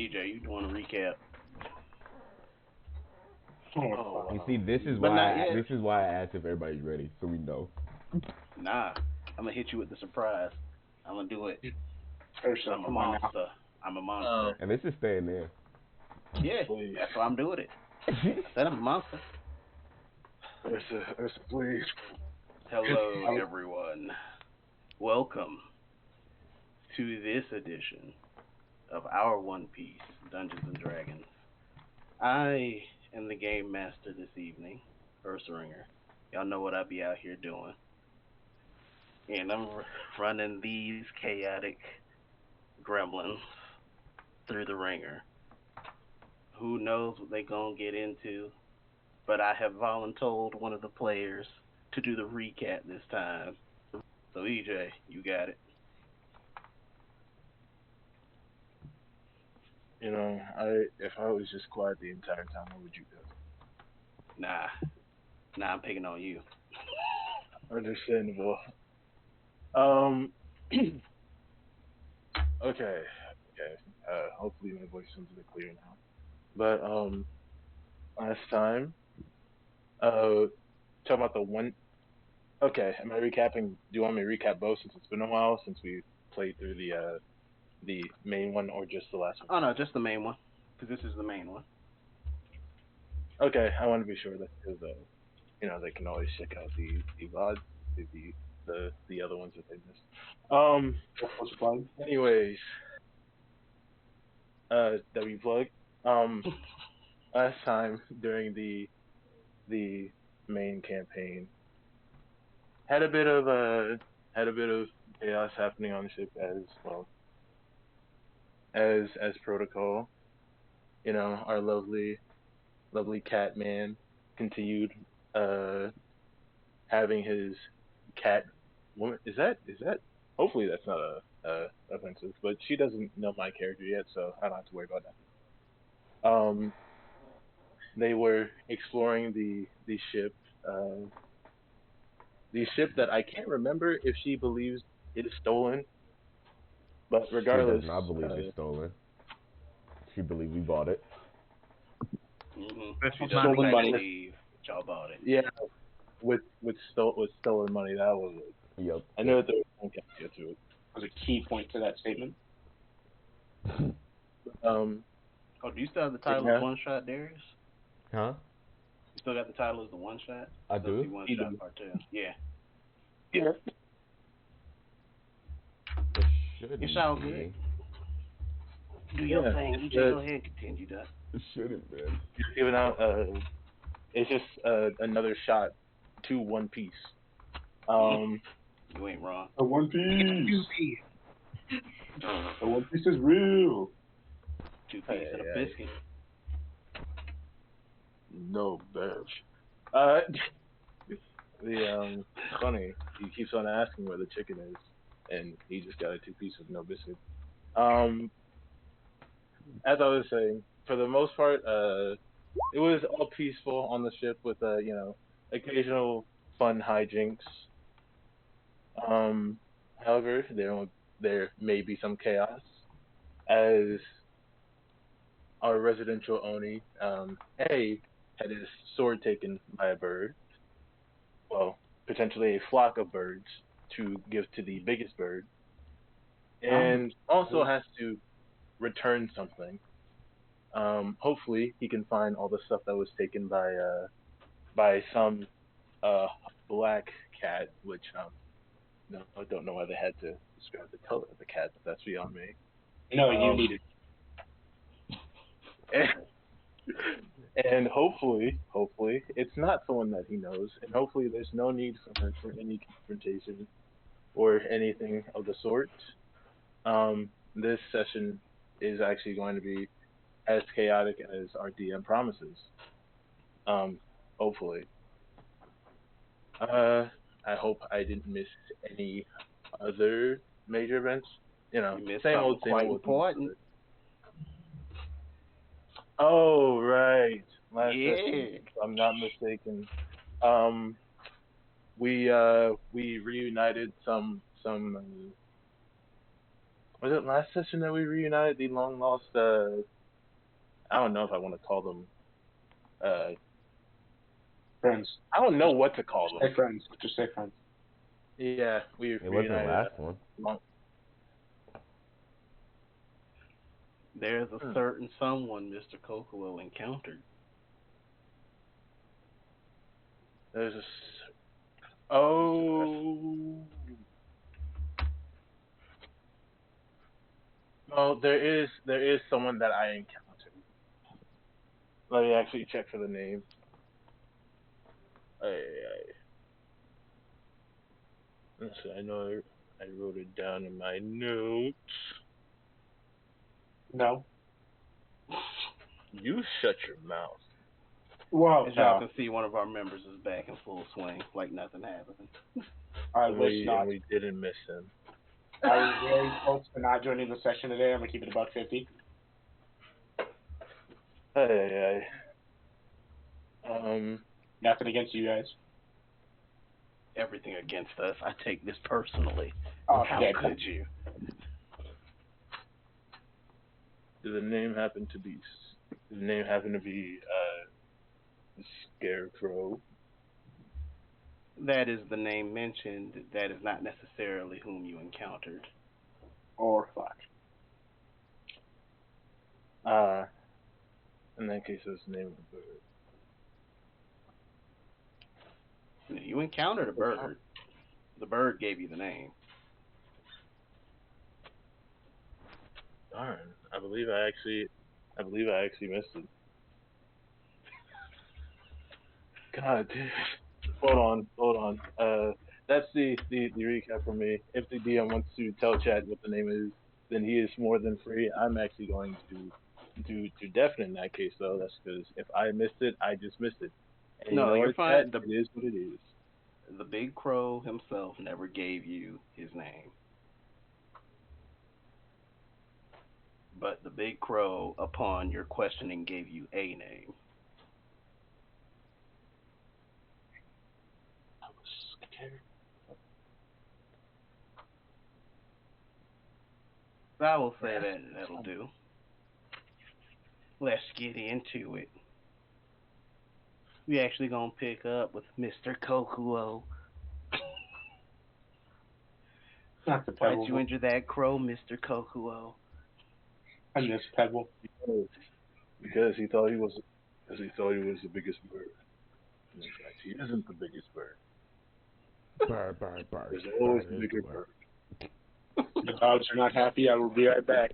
EJ, you doing a recap? Oh, You see, this is But not why yet. this is why I asked if everybody's ready, so we know. Nah, I'm gonna hit you with the surprise. I'm gonna do it because Ursa, I'm a come on now. monster. I'm a Oh, monster. And this is staying there. Yeah, please. that's why I'm doing it. I said I'm a monster. Ursa, please. Hello, I, everyone. Welcome to this edition of our One Piece Dungeons and Dragons. I am the game master this evening, Ursa Ringer. Y'all know what I be out here doing. And I'm running these chaotic gremlins through the ringer. Who knows what they gonna get into? But I have voluntold one of the players to do the recap this time. So EJ, you got it. if I was just quiet the entire time, what would you do? Nah, I'm picking on you. Understandable. Um, okay, okay. Hopefully my voice sounds a bit clearer now. But last time, talking about the one. Okay, am I recapping? Do you want me to recap both since it's been a while since we played through the main one or just the last one? Oh no, just the main one, because this is the main one. Okay, I want to be sure that because they can always check out the VODs, the other ones that they missed. What's plug? Anyways, W plug. Um, last time during the main campaign had a bit of chaos happening on the ship as well as protocol. Our lovely cat man continued uh having his cat woman. Is that hopefully that's not a offensive, but she doesn't know my character yet, so I don't have to worry about that. They were exploring uh the ship that I can't remember if she believes it is stolen, but She does regardless, not believe it's stolen. She believes we bought it. She That's doesn't stolen quite money. believe y'all bought it. yeah, with stolen money, that was it. Yep. I know that there was some caveat to it. Was a key point to that statement. Um, Oh, do you still have the title as yeah, one shot, Darius? Huh? You still got the title as the one shot? I Still do. see one He shot did. part two. Yeah. yeah. It shouldn't It's all good. be. Do your Yeah, thing. it's EJ, go ahead and continue that. It shouldn't, man. just giving out. It's just another shot to One Piece. Um, You ain't wrong. The One Piece. The One Piece is real. Two piece hey, and a hey, biscuit. no bitch. Uh, funny. He keeps on asking where the chicken is, and he just got a two piece with no biscuit. Um, as I was saying, for the most part, it was all peaceful on the ship with occasional fun hijinks. Um, however, there may be some chaos as our residential Oni, A, had his sword taken by a bird, well, potentially a flock of birds to give to the biggest bird, and also has to return something. Hopefully, he can find all the stuff that was taken by some uh black cat, which no, I don't know why they had to describe the color of the cat, but that's beyond me. No, you Um, need it. and hopefully, it's not someone that he knows, and hopefully, there's no need for any confrontation or anything of the sort. This session is actually going to be as chaotic as our DM promises. Um, hopefully. Uh, I hope I didn't miss any other major events. You missed Same something old, same quite old with most of important. it. Oh, right. Last session, Yeah. if I'm not mistaken. Um, we reunited some Was it last session that we reunited the long lost? I don't know if I want to call them. Uh, Friends. I don't know what to call Say them. friends. Just say friends. Yeah, we It wasn't the reunited. last one. Long, There's a certain someone Mr. Kokuo encountered. there's a. Oh. Oh, there is someone that I encountered. Let me actually check for the name. Let's see, I know I wrote it down in my notes. No. You shut your mouth. Well, As y'all can see, one of our members is back in full swing, like nothing happened. I And wish not. we didn't miss him. I was very close to not joining the session today. I'm gonna keep it about 50. Hey. Nothing against you guys. Everything against us. I take this personally. Oh, How okay. could you? Does the name happen to be Scarecrow? That is the name mentioned. That is not necessarily whom you encountered. Or fuck. In that case, it's the name of the bird. You encountered a bird. The bird gave you the name. Darn, I believe I actually missed it. God, dude. Hold on. That's the recap for me. If the DM wants to tell chat what the name is, then he is more than free. I'm actually going to deafen in that case, though. That's because if I missed it, I just missed it. And No, you know you're what, fine. chat? It is what it is. The Big Crow himself never gave you his name. But the Big Crow, upon your questioning, gave you a name. I was scared. I will say that'll do. Let's get into it. We actually gonna pick up with Mr. Kokuo. Not the Why'd pebble. you injure that crow, Mr. Kokuo? I miss pebble. Because he thought he was the biggest bird. In fact, he isn't the biggest bird. Bird. There's always the bigger bird. The dogs are not happy. I will be right back.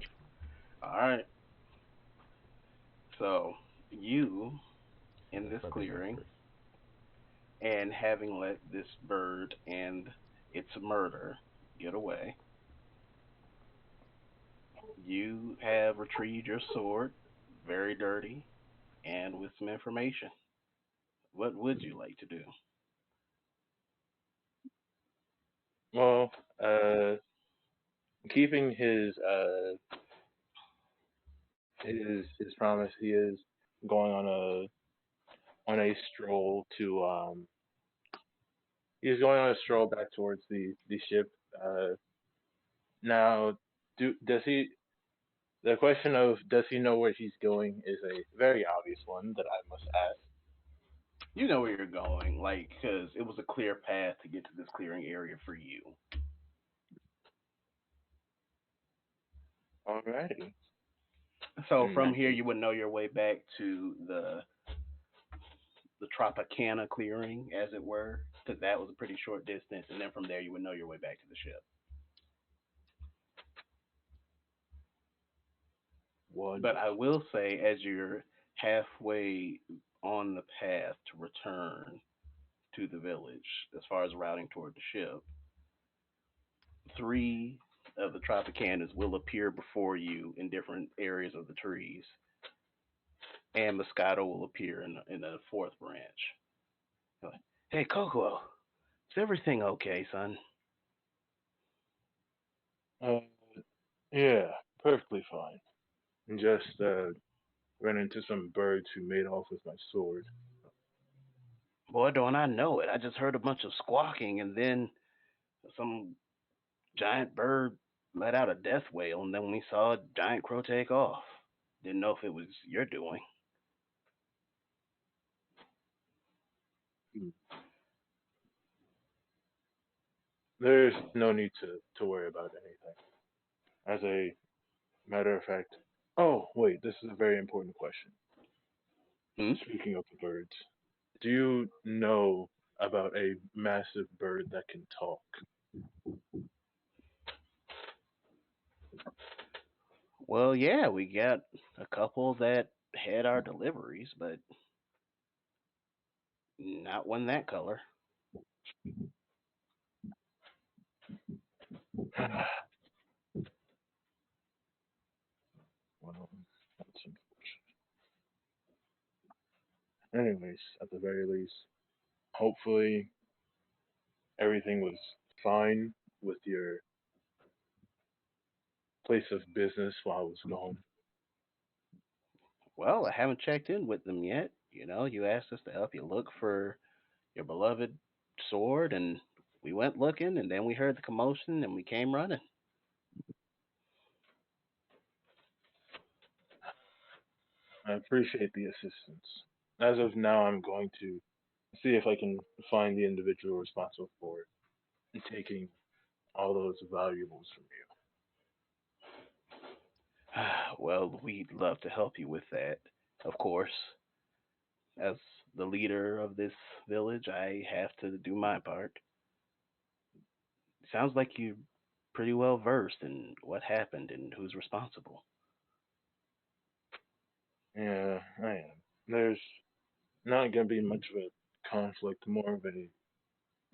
Alright. So, you, in this clearing, and having let this bird and its murder get away, you have retrieved your sword, very dirty, and with some information. What would you like to do? Well, keeping his promise, he is going on a stroll to he's going on a stroll back towards the ship. Now, does he? The question of does he know where he's going is a very obvious one that I must ask. You know where you're going, like, because it was a clear path to get to this clearing area for you. Alrighty. So from here, you would know your way back to the Tropicana clearing, as it were, because that was a pretty short distance, and then from there, you would know your way back to the ship. But I will say, as you're halfway on the path to return to the village, as far as routing toward the ship, 3 of the Tropicanas will appear before you in different areas of the trees, and Moscato will appear in the 4th branch. Like, hey, Kokuo, is everything okay, son? Yeah, perfectly fine. Just ran into some birds who made off with my sword. Boy, don't I know it. I just heard a bunch of squawking, and then some giant bird let out a death wail, and then we saw a giant crow take off. Didn't know if it was your doing. There's no need to worry about anything. As a matter of fact, oh, wait, this is a very important question. Hmm? Speaking of the birds, do you know about a massive bird that can talk? Well, yeah, we got a couple that had our deliveries, but not one that color. Well, that's unfortunate. Anyways, at the very least, hopefully everything was fine with your place of business while I was gone. Well, I haven't checked in with them yet. You asked us to help you look for your beloved sword, and we went looking, and then we heard the commotion, and we came running. I appreciate the assistance. As of now, I'm going to see if I can find the individual responsible for taking all those valuables from Well, we'd love to help you with that, of course. As the leader of this village, I have to do my part. Sounds like you're pretty well versed in what happened and who's responsible. you. Yeah, I am. There's not going to be much of a conflict, more of a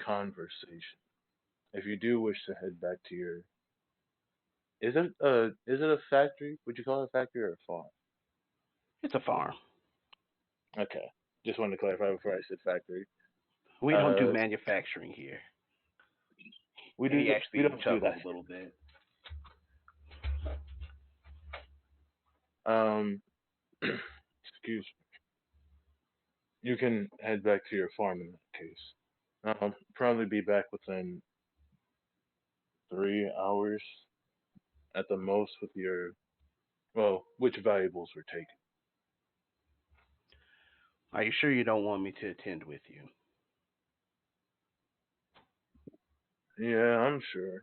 conversation. If you do wish to head back to your, is it a factory? Would you call it a factory or a farm? It's a farm. Okay, just wanted to clarify before I said factory. We don't do Uh, manufacturing here. we And do he we actually don't do chuckled that. a little bit. Um, excuse me. You can head back to your farm in that case. I'll probably be back within 3 hours at the most with your, well, which valuables were taken. Are you sure you don't want me to attend with you? Yeah, I'm sure.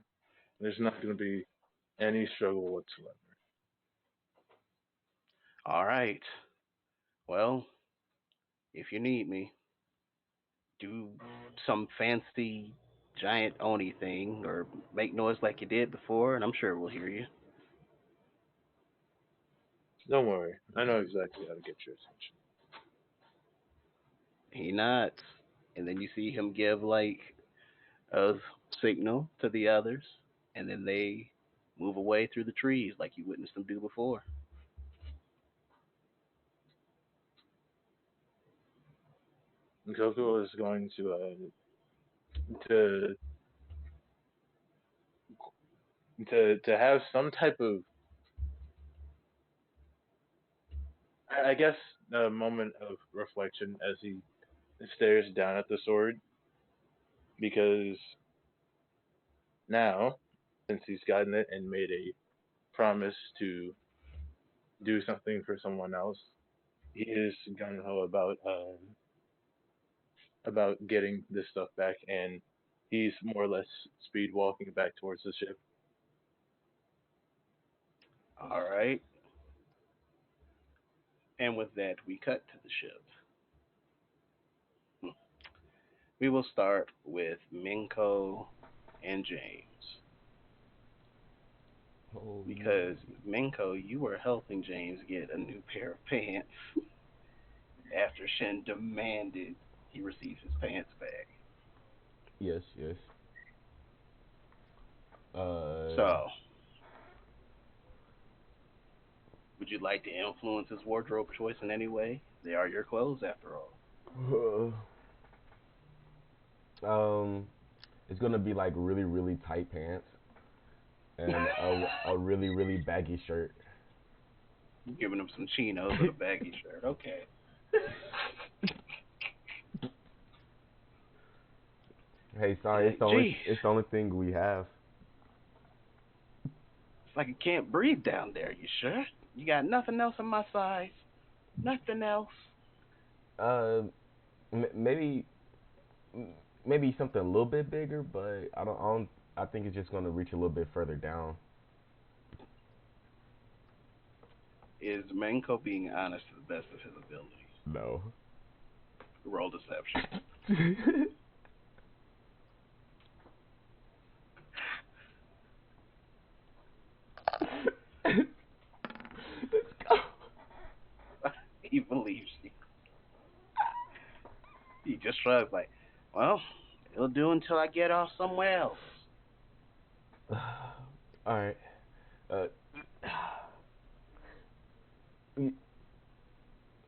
There's not going to be any struggle whatsoever. All right. Well, if you need me, do some fancy giant Oni thing or make noise like you did before, and I'm sure we'll hear you. Don't worry, I know exactly how to get your attention. He nods, and then you see him give like a signal to the others, and then they move away through the trees like you witnessed them do before. And Coco is going to to have some type of, I guess, a moment of reflection as he stares down at the sword because now, since he's gotten it and made a promise to do something for someone else, he is gung ho about getting this stuff back, and he's more or less speed walking back towards the ship. All right. And with that, we cut to the ship. We will start with Minko and James. Oh, Because, Minko, you were helping James get a new pair of pants after Shen demanded he receive his pants back. yes, yes. Uh, So, would you like to influence his wardrobe choice in any way? They are your clothes, after all. um, it's gonna be like really, really tight pants and a really, really baggy shirt. Giving him some chinos and a baggy shirt. Okay. Hey, sorry, Gee, it's the only thing we have. It's like I can't breathe down there. You sure? You got nothing else in my size? Nothing else? Uh, maybe maybe something a little bit bigger, but I don't. I think it's just gonna reach a little bit further down. Is Menko being honest to the best of his abilities? No. Roll deception. Let's go. He believes you. He just shrugs like, well, it'll do until I get off somewhere else. All right. Uh,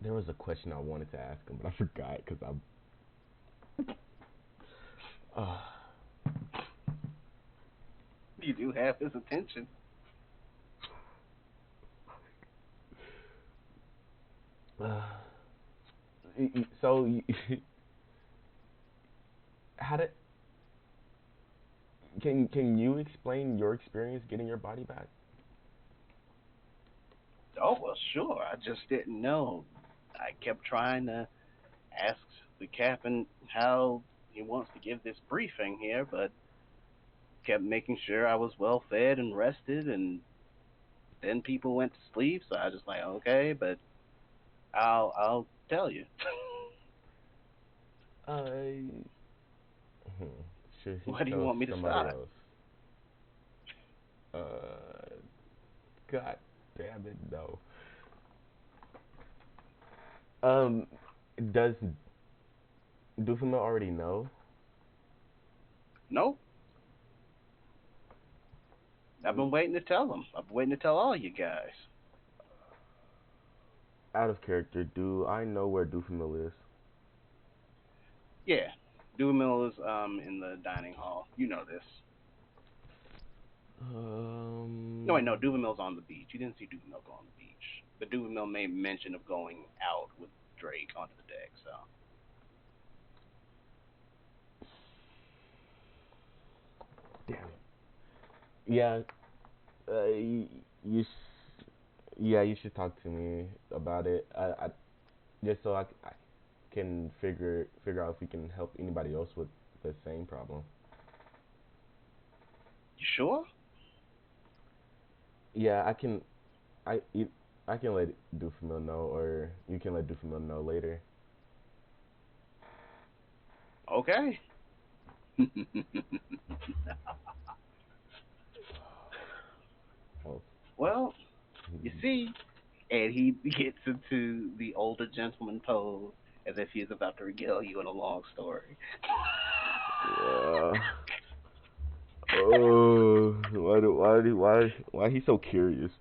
there was a question I wanted to ask him, but I forgot because I'm. You do have his attention. So, how did? Can you explain your experience getting your body back? Oh, well, sure. I just didn't know. I kept trying to ask the captain how he wants to give this briefing here, but kept making sure I was well fed and rested, and then people went to sleep. So I was just like, okay, but I'll tell you. Uh, hmm, should he What do you tell want me to somebody start? else? God damn it, no. Um, does Dufema already know? No, I've been waiting to tell him. I've been waiting to tell all you guys. Out of character, do I know where Dufema is? Yeah, Dewey Mill is in the dining hall. You know this. No, wait, no, Dewey Mill's on the beach. You didn't see Dewey Mill go on the beach. But Dewey Mill made mention of going out with Drake onto the deck, so. Damn it. Yeah, you yeah, you should talk to me about it. I just so I can figure out if we can help anybody else with the same problem. You sure? Yeah, I you- I can let Dufemil know, or you can let Dufemil know later. Okay. Oh. Well, you see, and he gets into the older gentleman pose as if he is about to regale you in a long story. Yeah. Oh, why he's so curious?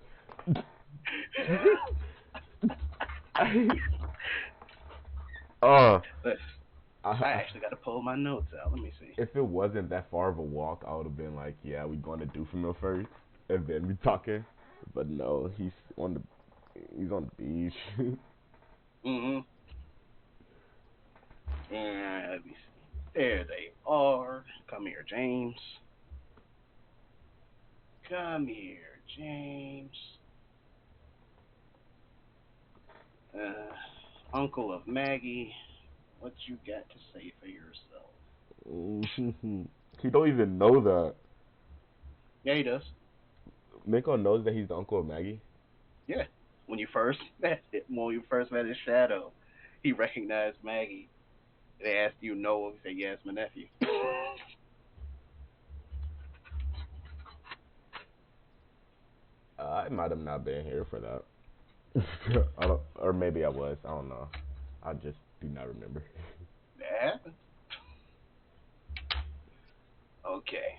uh, I actually got to pull my notes out. Let me see. If it wasn't that far of a walk, I would have been like, yeah, we going to Dufemil first, and then we talking. But no, he's on the beach. Mhm. And let me see. There they are. Come here, James. Come here, James. Uncle of Maggie, what you got to say for yourself? He don't even know that. Yeah, he does. Mako knows that he's the uncle of Maggie. Yeah. When you first met his shadow, he recognized Maggie. They asked you no, he said, yeah, it's my nephew. I might have not been here for that. Or maybe I was. I don't know. I just do not remember. That happens. Okay.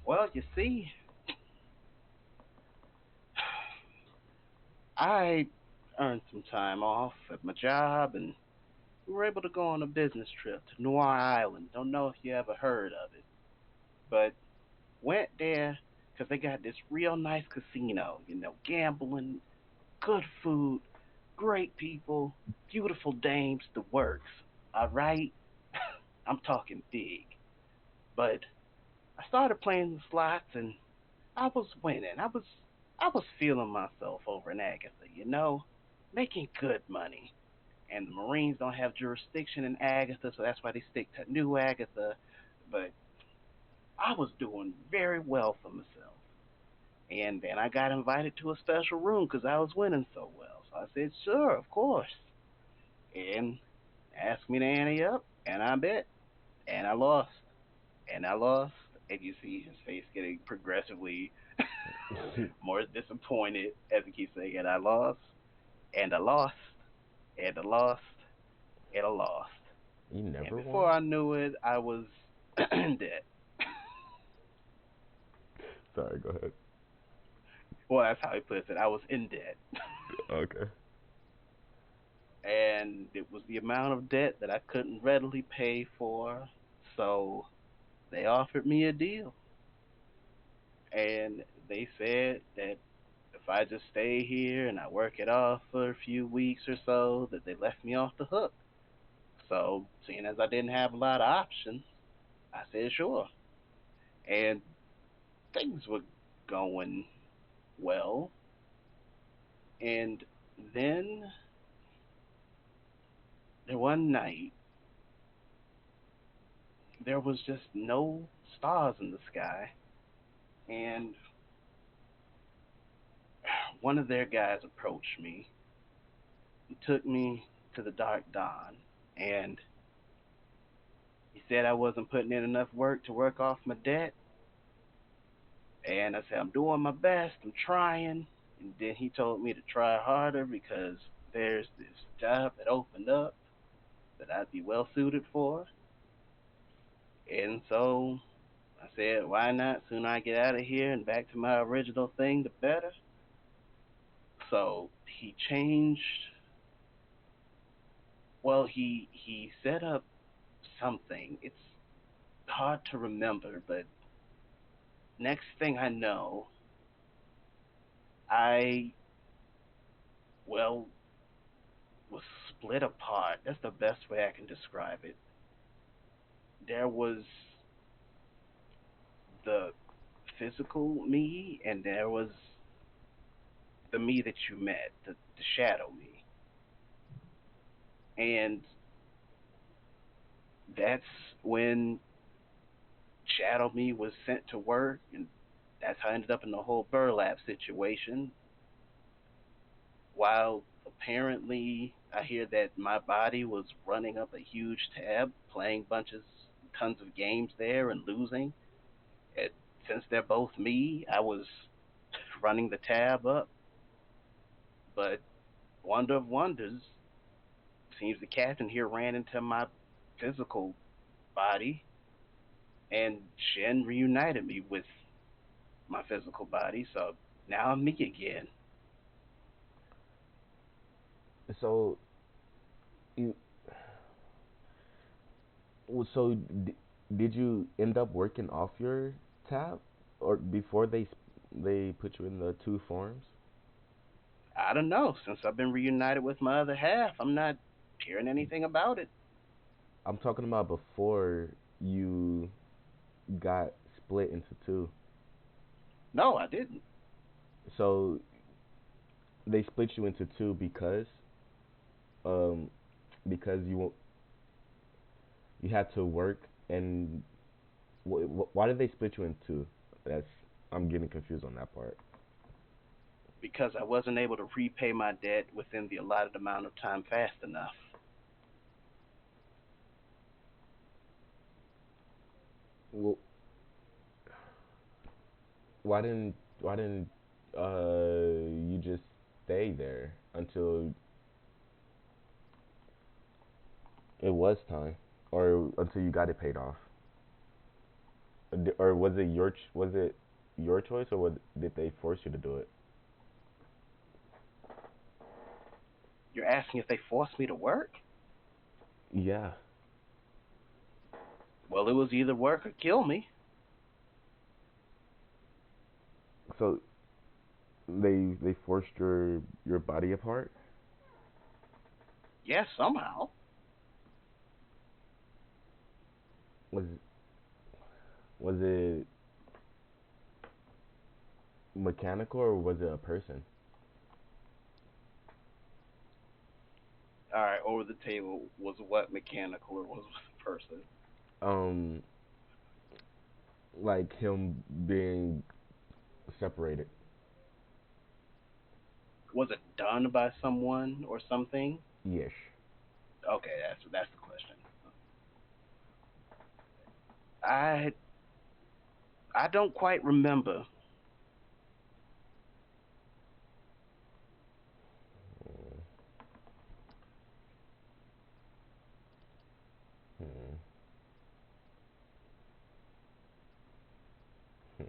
Well, you see, I earned some time off at my job, and we were able to go on a business trip to Noir Island. Don't know if you ever heard of it, but went there because they got this real nice casino. You know, gambling, good food, great people, beautiful dames, the works. All right, I'm talking big. But I started playing the slots, and I was winning. I was feeling myself over in Agatha, making good money. And the Marines don't have jurisdiction in Agatha, so that's why they stick to New Agatha. But I was doing very well for myself. And then I got invited to a special room because I was winning so well. So I said, sure, of course. And asked me to ante up, and I bet, and I lost, and I lost. And you see his face getting progressively more disappointed as he keeps saying, and I lost, and I lost, and I lost, and I lost. You And never before won? I knew it, I was in debt. Sorry, go ahead. Well, that's how he puts it. I was in debt. Okay. And it was the amount of debt that I couldn't readily pay for. So they offered me a deal. And they said that if I just stay here and I work it off for a few weeks or so, that they left me off the hook. So, seeing as I didn't have a lot of options, I said sure. And things were going well. And then there one night, there was just no stars in the sky. And one of their guys approached me and took me to the Dark Dawn. And he said I wasn't putting in enough work to work off my debt. And I said, I'm doing my best, I'm trying. And then he told me to try harder because there's this job that opened up that I'd be well suited for. And so I said, why not? Sooner I get out of here and back to my original thing, the better. So he changed. Well, he set up something. It's hard to remember, but next thing I know, I well was split apart. That's the best way I can describe it. There was the physical me, and there was the me that you met, the shadow me. And that's when shadow me was sent to work, and that's how I ended up in the whole burlap situation. While apparently I hear that my body was running up a huge tab, playing tons of games there and losing. And since they're both me, I was running the tab up. But wonder of wonders, seems the captain here ran into my physical body, and Shen reunited me with my physical body, so now I'm me again. So you so did you end up working off your tab, or before they put you in the two forms? I don't know. Since I've been reunited with my other half, I'm not hearing anything about it. I'm talking about before you got split into two. No, I didn't. So they split you into two um because you had to work, and why did they split you in two? That's I'm getting confused on that part. Because I wasn't able to repay my debt within the allotted amount of time fast enough. Well, why didn't you just stay there until it was time, or until you got it paid off? Or was it your choice, or did they force you to do it? You're asking if they forced me to work? Yeah. Well, it was either work or kill me. So they forced your body apart. Yes, somehow. Was was it mechanical or was it a person? All right, over the table was what mechanical or was it a person? Um, like him being separated. Was it done by someone or something? Yes. Okay, that's the question. I I don't quite remember. Hmm. Hmm.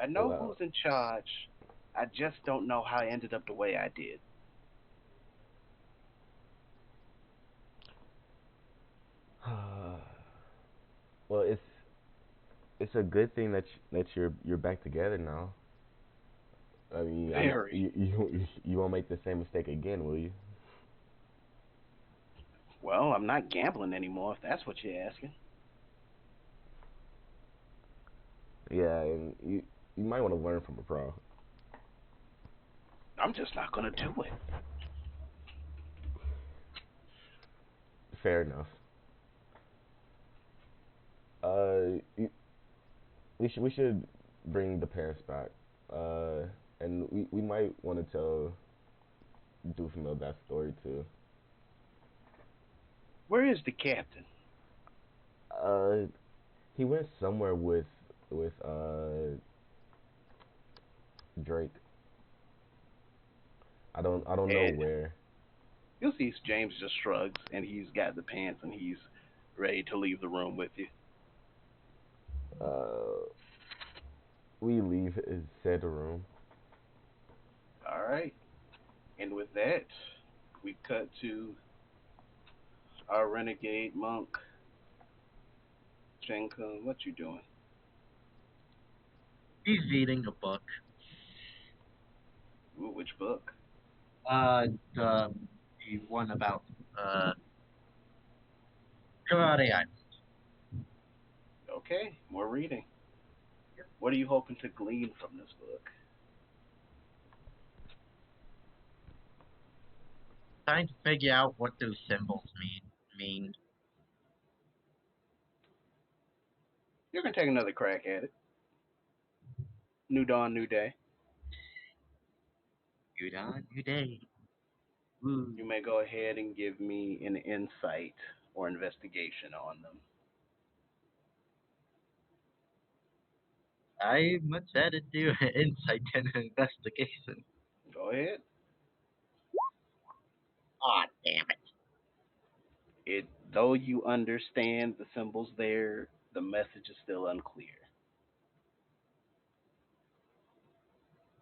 I know Well, who's in charge. I just don't know how I ended up the way I did. well, it's a good thing that you're back together now. I mean, Very you won't make the same mistake again, will you? well. I'm not gambling anymore, if that's what you're asking. Yeah, and you might want to learn from a pro. I'm just not gonna do it. Fair enough. We should bring the parents back. And we might want to tell Doofenmill that story too. Where is the captain? Uh, he went somewhere with Drake. I don't know And where. you'll see James just shrugs and he's got the pants and he's ready to leave the room with you. Uh, we leave his said room. All right. And with that, we cut to our renegade monk, Shenkun. What you doing? He's reading a book. Ooh, which book? The one about uh karate. Okay, more reading. What are you hoping to glean from this book? Trying to figure out what those symbols mean. You can take another crack at it. New dawn, new day. Good on your day. Woo. You may go ahead and give me an insight or investigation on them. I much rather do an insight and an investigation. Go ahead. Aw, damn it. It though you understand the symbols there, the message is still unclear.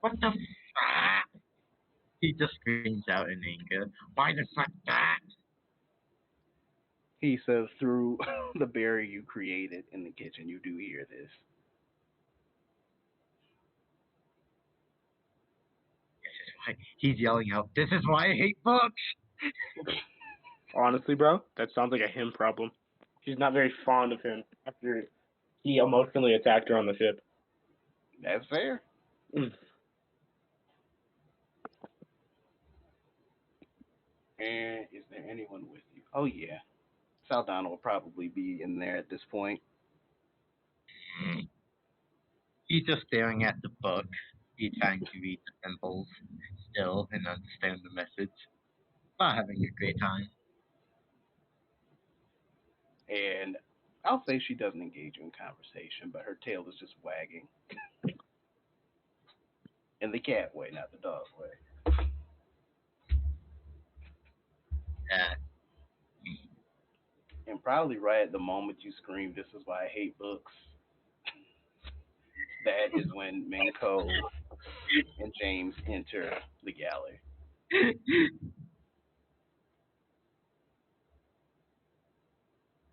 What the fuck? He just screams out in anger. Why the fuck that? He says through the barrier you created in the kitchen, you do hear this. This is why he's yelling out. This is why I hate books. Honestly, bro, that sounds like a him problem. She's not very fond of him after he emotionally attacked her on the ship. That's fair. Mm. And is there anyone with you? Oh yeah. Saldana will probably be in there at this point. He's just staring at the book. He's trying to read the symbols still and understand the message. Not having a great time. And I'll say she doesn't engage you in conversation, but her tail is just wagging. In the cat way, not the dog way. Yeah. And probably right at the moment you scream, "This is why I hate books," that is when Minko and James enter the galley.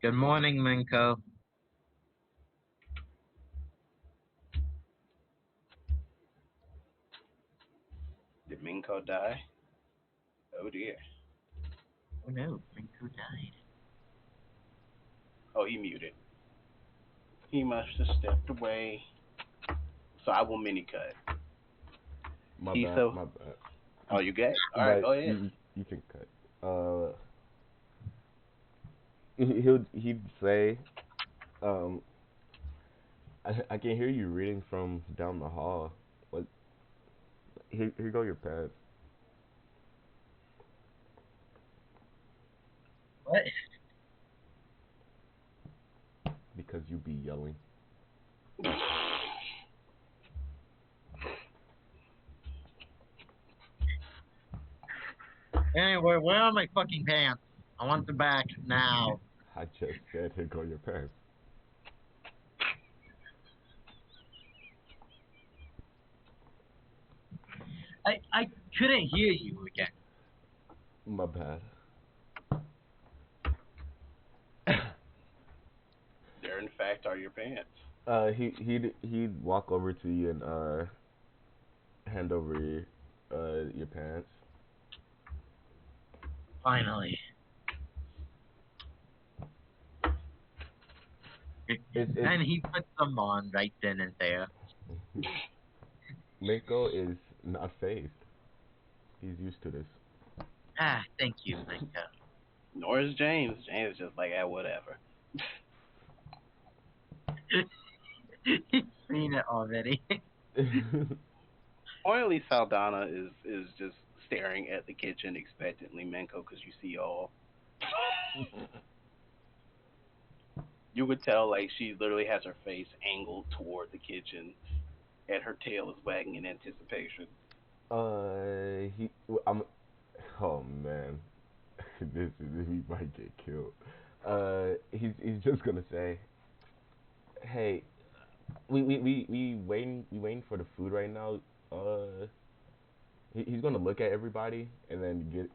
Good morning, Minko. Did Minko die? Oh dear. Oh no, Minko died. Oh, he muted. He must have stepped away. So I will mini cut. My He bad. so- My bad. Oh, you got it? All right, But go ahead. you can cut. He'd say, um, I can hear you reading from down the hall. What? Here go your pants. What? Because you be yelling. Anyway, where are my fucking pants? I want them back now. I just said here go your pants. I couldn't hear you again. My bad. There, in fact, are your pants. He'd walk over to you and hand over your pants. Finally. And he puts them on right then and there. Mako is not phased. He's used to this. Ah, thank you, Micah. Nor is James. James is just like, whatever. He's seen it already. Pointedly, Saldana is just staring at the kitchen expectantly, Menko, because you see all. You would tell, like, she literally has her face angled toward the kitchen, and her tail is wagging in anticipation. I'm. Oh man, he might get killed. He's just gonna say, hey, we waiting for the food right now. He's gonna look at everybody and then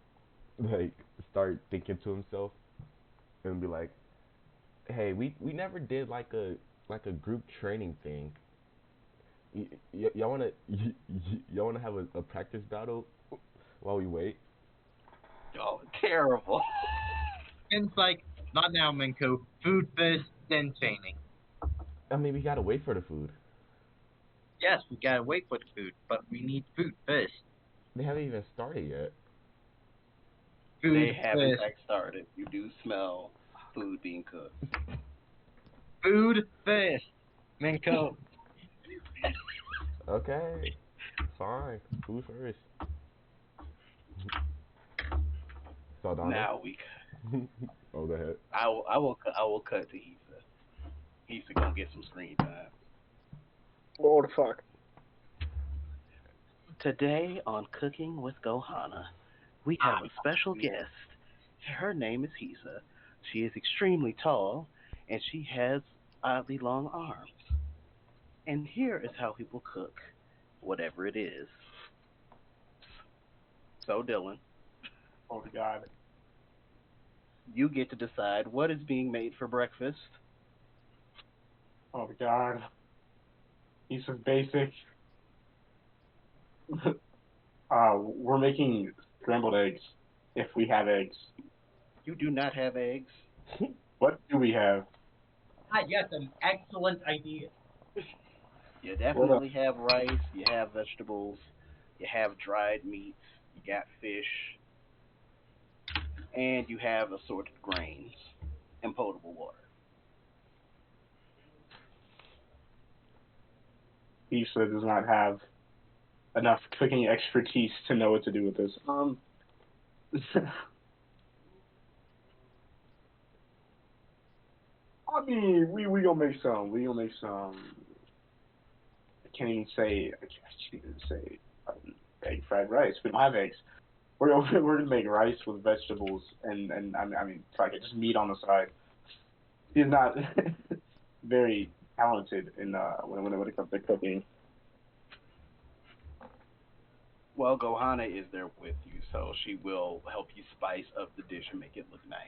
start thinking to himself and be like, hey, we never did like a group training thing. Y'all wanna have a practice battle while we wait? Oh, terrible. And it's like, not now, Minko. Food first, then training. I mean, we gotta wait for the food. Yes, we gotta wait for the food, but we need food first. They haven't even started yet. Food They have, in first. fact, started. You do smell food being cooked. Food first, Minko. Okay, fine. Food first. Saldana? Now we. Oh, go ahead. I will cut to Hisa. Hisa gonna get some screen time. Oh, the fuck. Today on Cooking with Gohana, we have a special guest. Her name is Hisa. She is extremely tall, and she has oddly long arms. And here is how people cook, whatever it is. So, Dylan, Oh, God. you get to decide what is being made for breakfast. Oh, God. He's some basic. We're making scrambled eggs, if we have eggs. You do not have eggs. What do we have? Ah, yes, an excellent idea. You definitely have rice, you have vegetables, you have dried meats, you got fish, and you have assorted grains and potable water. Lisa does not have enough cooking expertise to know what to do with this. I mean, we gonna make some. We gonna make some. I can't even say. I can't even say egg fried rice. We don't have eggs. We're gonna make rice with vegetables and I mean fuck it, just meat on the side. He's not very talented in when it comes to cooking. Well, Gohana is there with you, so she will help you spice up the dish and make it look nice.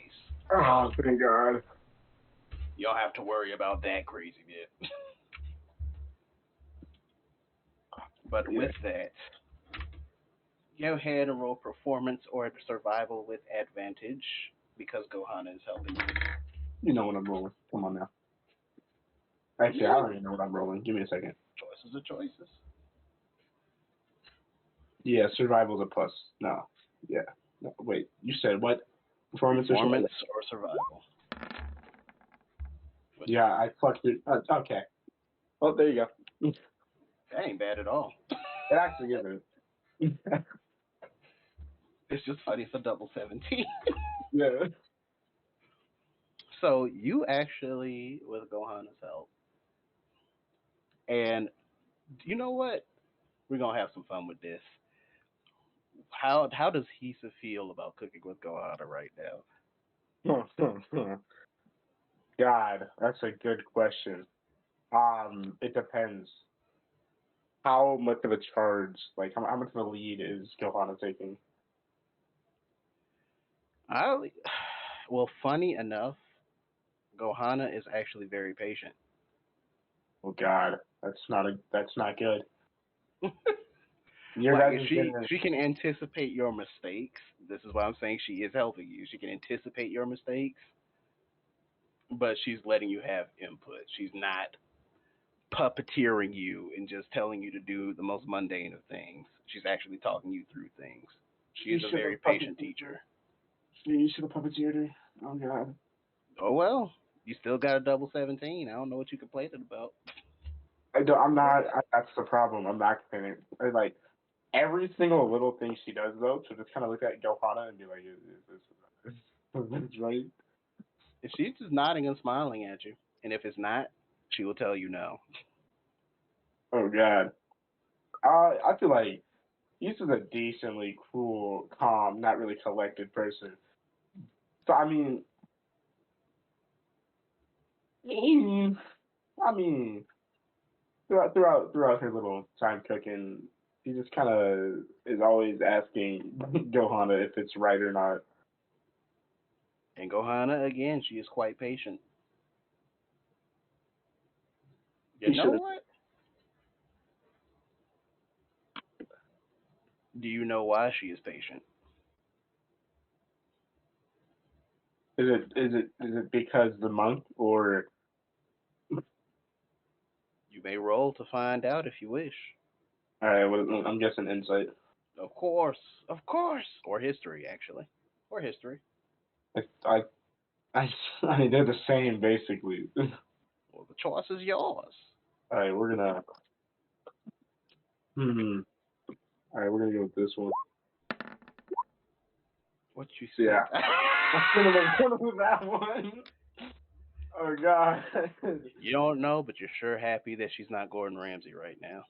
Oh, thank God. You don't have to worry about that crazy bit. But with that, go ahead and roll performance or survival with advantage because Gohana is helping you. You know what I'm rolling. Come on now. Actually, I already know what I'm rolling. Give me a second. Choices are choices. Yeah, survival's a plus. No. Yeah. No, wait, you said what? Performance or survival? Performance or survival. Which Yeah, I fucked it. Okay. Well, there you go. It that ain't bad at all. actually isn't. It's just funny for double 17. Yeah. So you actually, with Gohanna's help, and you know what? We're gonna have some fun with this. How does Hisa feel about cooking with Gohanna right now? God, that's a good question. It depends. How much of a charge, like how much of a lead is Johanna taking? I well, funny enough, Gohanna is actually very patient. Oh God, that's not good. Your Like guys if is she gonna. she can anticipate your mistakes. This is why I'm saying she is helping you. She can anticipate your mistakes, but she's letting you have input. She's not puppeteering you and just telling you to do the most mundane of things. She's actually talking you through things. She You is a should very have patient puppeteered teacher. her. You should have puppeteered her. Oh God. Oh well, you still got a double 17. I don't know what you complaining about. I don't, I'm not. That's the problem. I'm not kidding. Like every single little thing she does, though, to just kind of look at Johanna and be like, is this right?" If she's just nodding and smiling at you, and if it's not, she will tell you no. Oh God. I feel like he's just a decently cool, calm, not really collected person. So mm, I mean, throughout her little time cooking, she just kind of is always asking Johanna if it's right or not. And Gohanna, again, she is quite patient. You He know should have. what? Do you know why she is patient? Is it because the monk or You may roll to find out if you wish. all right? Well, I'm guessing insight. Of course, or history actually, or history. I I I mean they're the same basically. Well, the choice is yours. All right, we're gonna hmm. All right, we're gonna go with this one. What you say? Yeah, I'm gonna with that one. Oh God. You don't know, but you're sure happy that she's not Gordon Ramsay right now.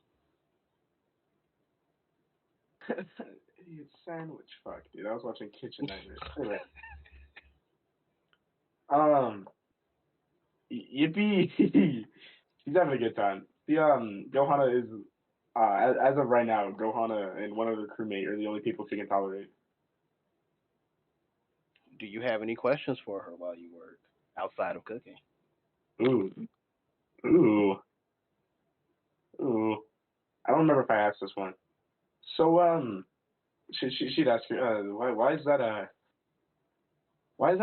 Idiot sandwich. Fuck, dude. I was watching Kitchen Nightmares. Anyway, um, Yippee. She's having a good time. The Johanna is as of right now, Johanna and one other crewmate are the only people she can tolerate. Do you have any questions for her while you work outside of cooking? Ooh, ooh, ooh. I don't remember if I asked this one. So she'd ask me, why is that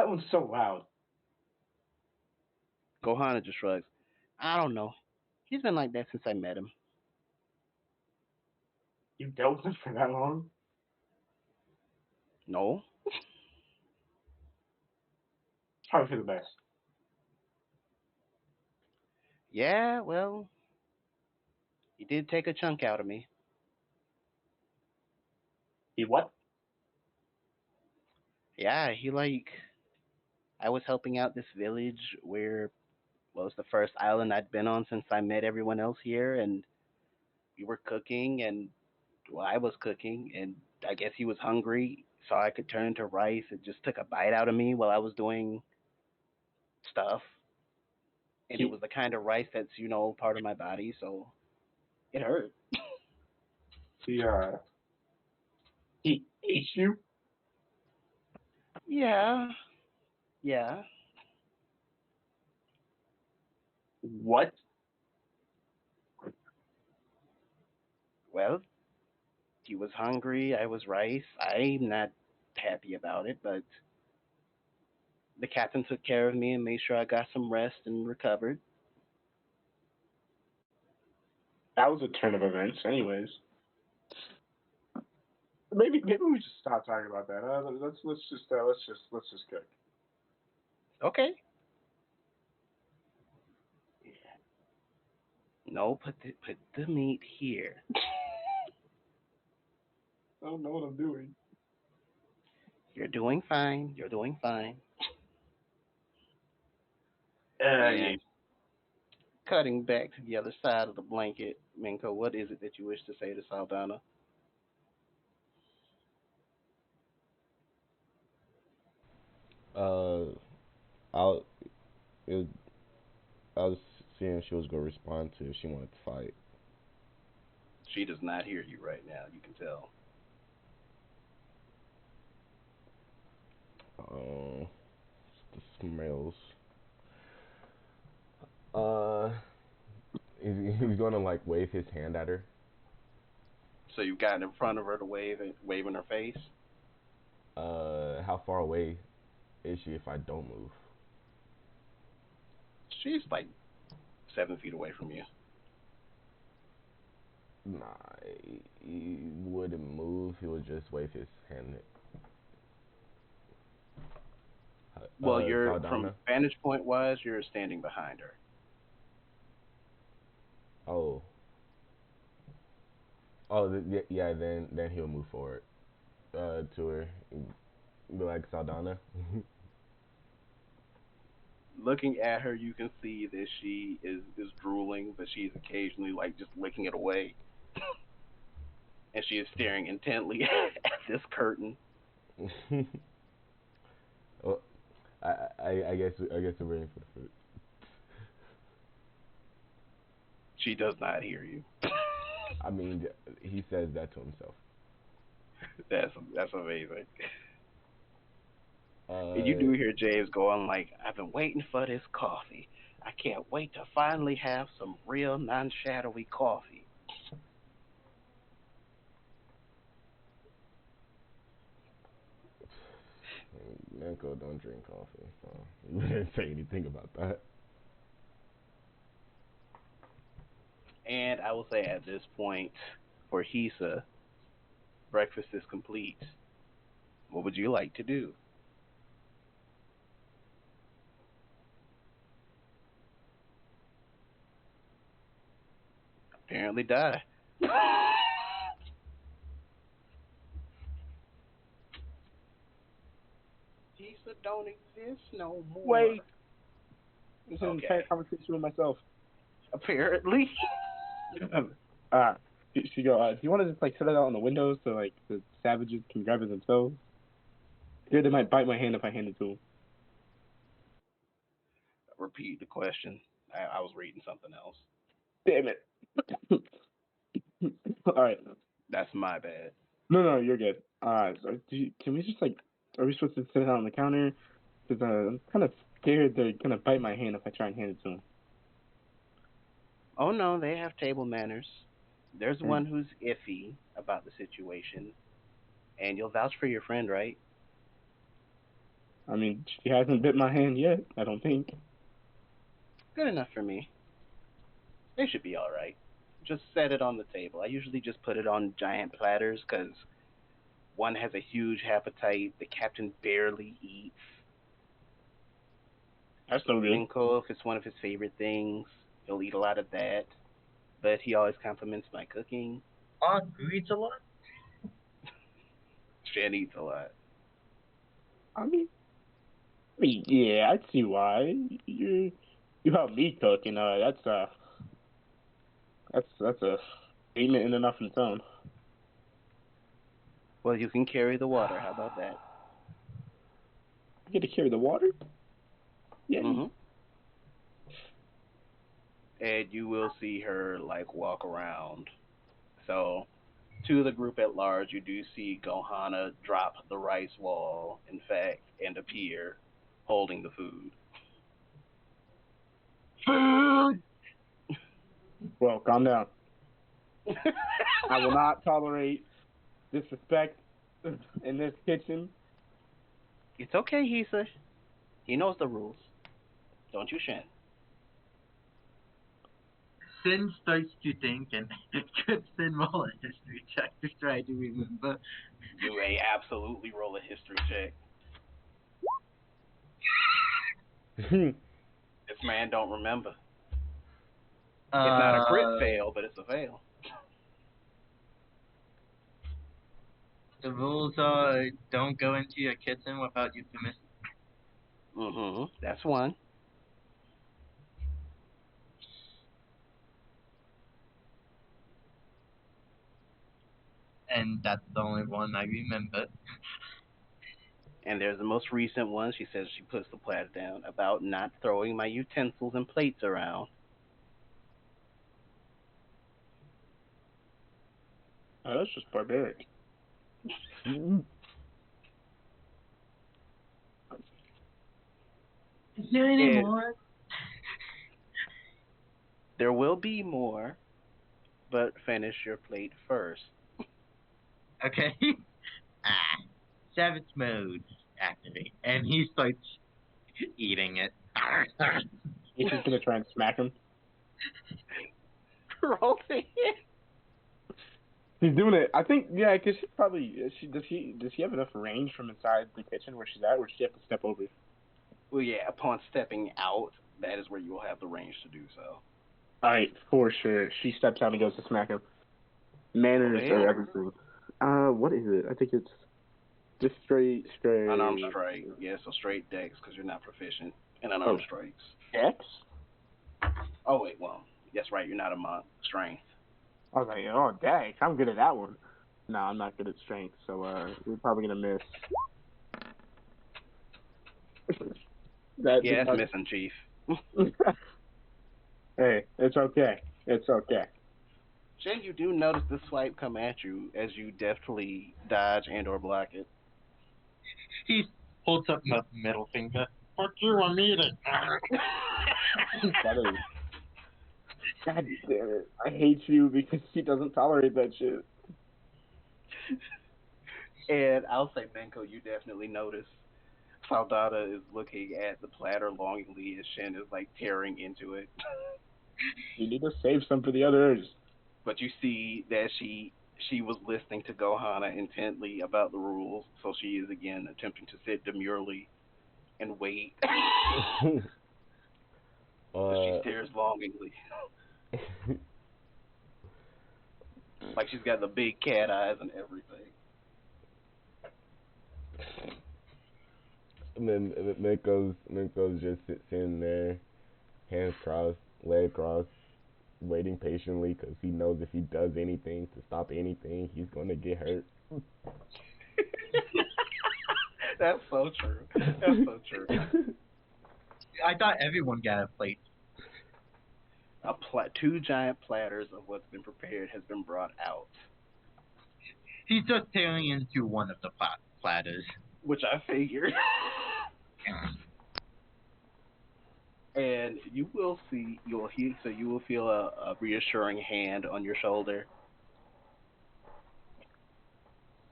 one so loud? Gohanna just shrugs. I don't know. He's been like that since I met him. You dealt with it for that long? No. It's probably for the best. Yeah, well, he did take a chunk out of me. He what? Yeah, he like I was helping out this village where well, it was the first island I'd been on since I met everyone else here, and we were cooking, and well, I was cooking, and I guess he was hungry, saw I could turn into rice, and just took a bite out of me while I was doing stuff, and it He was the kind of rice that's part of my body, so it hurt. he he ate you? Yeah, yeah. What? Well, he was hungry, I was rice. I'm not happy about it, but the captain took care of me and made sure I got some rest and recovered. That was a turn of events, anyways. Maybe we should stop talking about that. Let's just cook. Okay. No, put the meat here. I don't know what I'm doing. You're doing fine. You're doing fine. Yeah. And cutting back to the other side of the blanket, Minko, what is it that you wish to say to Saldana? Uh, I'll, it, I was seeing if she was gonna respond to if she wanted to fight. She does not hear you right now. You can tell. Uh, the smells. Uh, he's gonna like wave his hand at her. So you've gotten in front of her to wave in her face. How far away is she if I don't move? She's like 7 feet away from you. Nah, he wouldn't move. He would just wave his hand. Well, you're from Saldana. vantage point wise, you're standing behind her. Oh, yeah. Then he'll move forward. To her, be like Saldana. Looking at her, you can see that she is drooling, but she's occasionally like just licking it away, and she is staring intently at this curtain. Well, I guess we're waiting for the food. She does not hear you. I mean, he says that to himself. That's amazing. And you Uh, do hear James going like, "I've been waiting for this coffee. I can't wait to finally have some real non-shadowy coffee." Manko don't drink coffee, so you didn't say anything about that. And I will say at this point, for Hisa, breakfast is complete. What would you like to do? Apparently die. Hisa don't exist no more. Wait. This is an Okay. entire conversation with myself. Apparently. Ah, she go. Do you want to just like set it out on the window so like the savages can grab it themselves? Here, they might bite my hand if I hand it to them. Repeat the question. I was reading something else. Damn it. All right. That's my bad. No, you're good. So can we just like, are we supposed to sit it out on the counter? Because I'm kind of scared they're gonna bite my hand if I try and hand it to them. Oh no, they have table manners. There's one who's iffy about the situation, and you'll vouch for your friend, right? I mean, she hasn't bit my hand yet. I don't think. Good enough for me. They should be all right. Just set it on the table. I usually just put it on giant platters because one has a huge appetite. The captain barely eats. That's no good. Minko, if it's one of his favorite things, he'll eat a lot of that. But he always compliments my cooking. Who eats a lot? Shen eats a lot. I mean, yeah, I'd see why. You help me cook, and that's a statement in enough in its own. Well, you can carry the water. How about that? I get to carry the water. Yeah. Mm-hmm. And you will see her like walk around. So, to the group at large, you do see Gohana drop the rice wall, in fact, and appear holding the food. Food. Well, calm down. I will not tolerate disrespect in this kitchen. It's okay, Hisa. He knows the rules. Don't you, Shen? Sin starts to think, and could Sin roll a history check to try to remember? You may absolutely roll a history check. This man don't remember. It's not a crit fail, but it's a fail. The rules are don't go into your kitchen without your permission. That's one. And that's the only one I remember. And there's the most recent one. She says she puts the platter down about not throwing my utensils and plates around. Oh, that's just barbaric. Is there any more? There will be more, but finish your plate first. Okay. Savage mode activate, and he starts eating it. He's just gonna try and smack him. Roll to hit. He's doing it. I think, yeah, because does he have enough range from inside the kitchen where she's at, or does she have to step over? Well, yeah, upon stepping out, that is where you will have the range to do so. Alright, for sure. She steps out and goes to smack him. Manners are everything. What is it? I think it's just straight. Unarmed strike. Yeah, so straight dex, because you're not proficient in unarmed strikes. Dex? Oh, wait, well, that's right, you're not a monk. Strength. I was like, oh, Dex, I'm good at that one. No, I'm not good at strength, so we're probably gonna miss. Yeah, it's missing, Chief. Hey, it's okay. It's okay. Jen, you do notice the swipe come at you as you deftly dodge and or block it. He holds up the middle finger. Fuck you, I'm eating. God damn it. I hate you because he doesn't tolerate that shit. And I'll say, Menko, you definitely notice Saldana is looking at the platter longingly as Shen is like tearing into it. You need to save some for the others. But you see that she was listening to Gohana intently about the rules, so she is again attempting to sit demurely and wait. She stares longingly. Like she's got the big cat eyes and everything. And then Minko's just sitting there, hands crossed, leg crossed, waiting patiently because he knows if he does anything to stop anything, he's going to get hurt. That's so true. That's so true. I thought everyone got a plate. Two giant platters of what's been prepared has been brought out. He's just tearing into one of the platters. Which I figured. And you will feel a reassuring hand on your shoulder.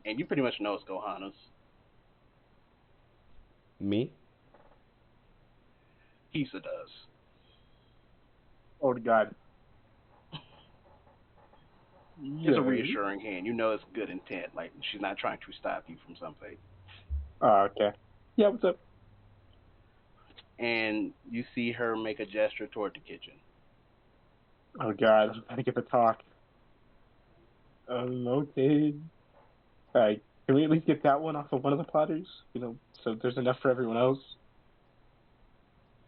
And you pretty much know it's Gohana's. Me? Kisa does. Oh, God. It's a reassuring hand. You know it's good intent. Like, she's not trying to stop you from something. Oh, okay. Yeah, what's up? And you see her make a gesture toward the kitchen. Oh, God. I'm trying to get the talk. Okay. Alright, can we at least get that one off of one of the platters? You know, so there's enough for everyone else?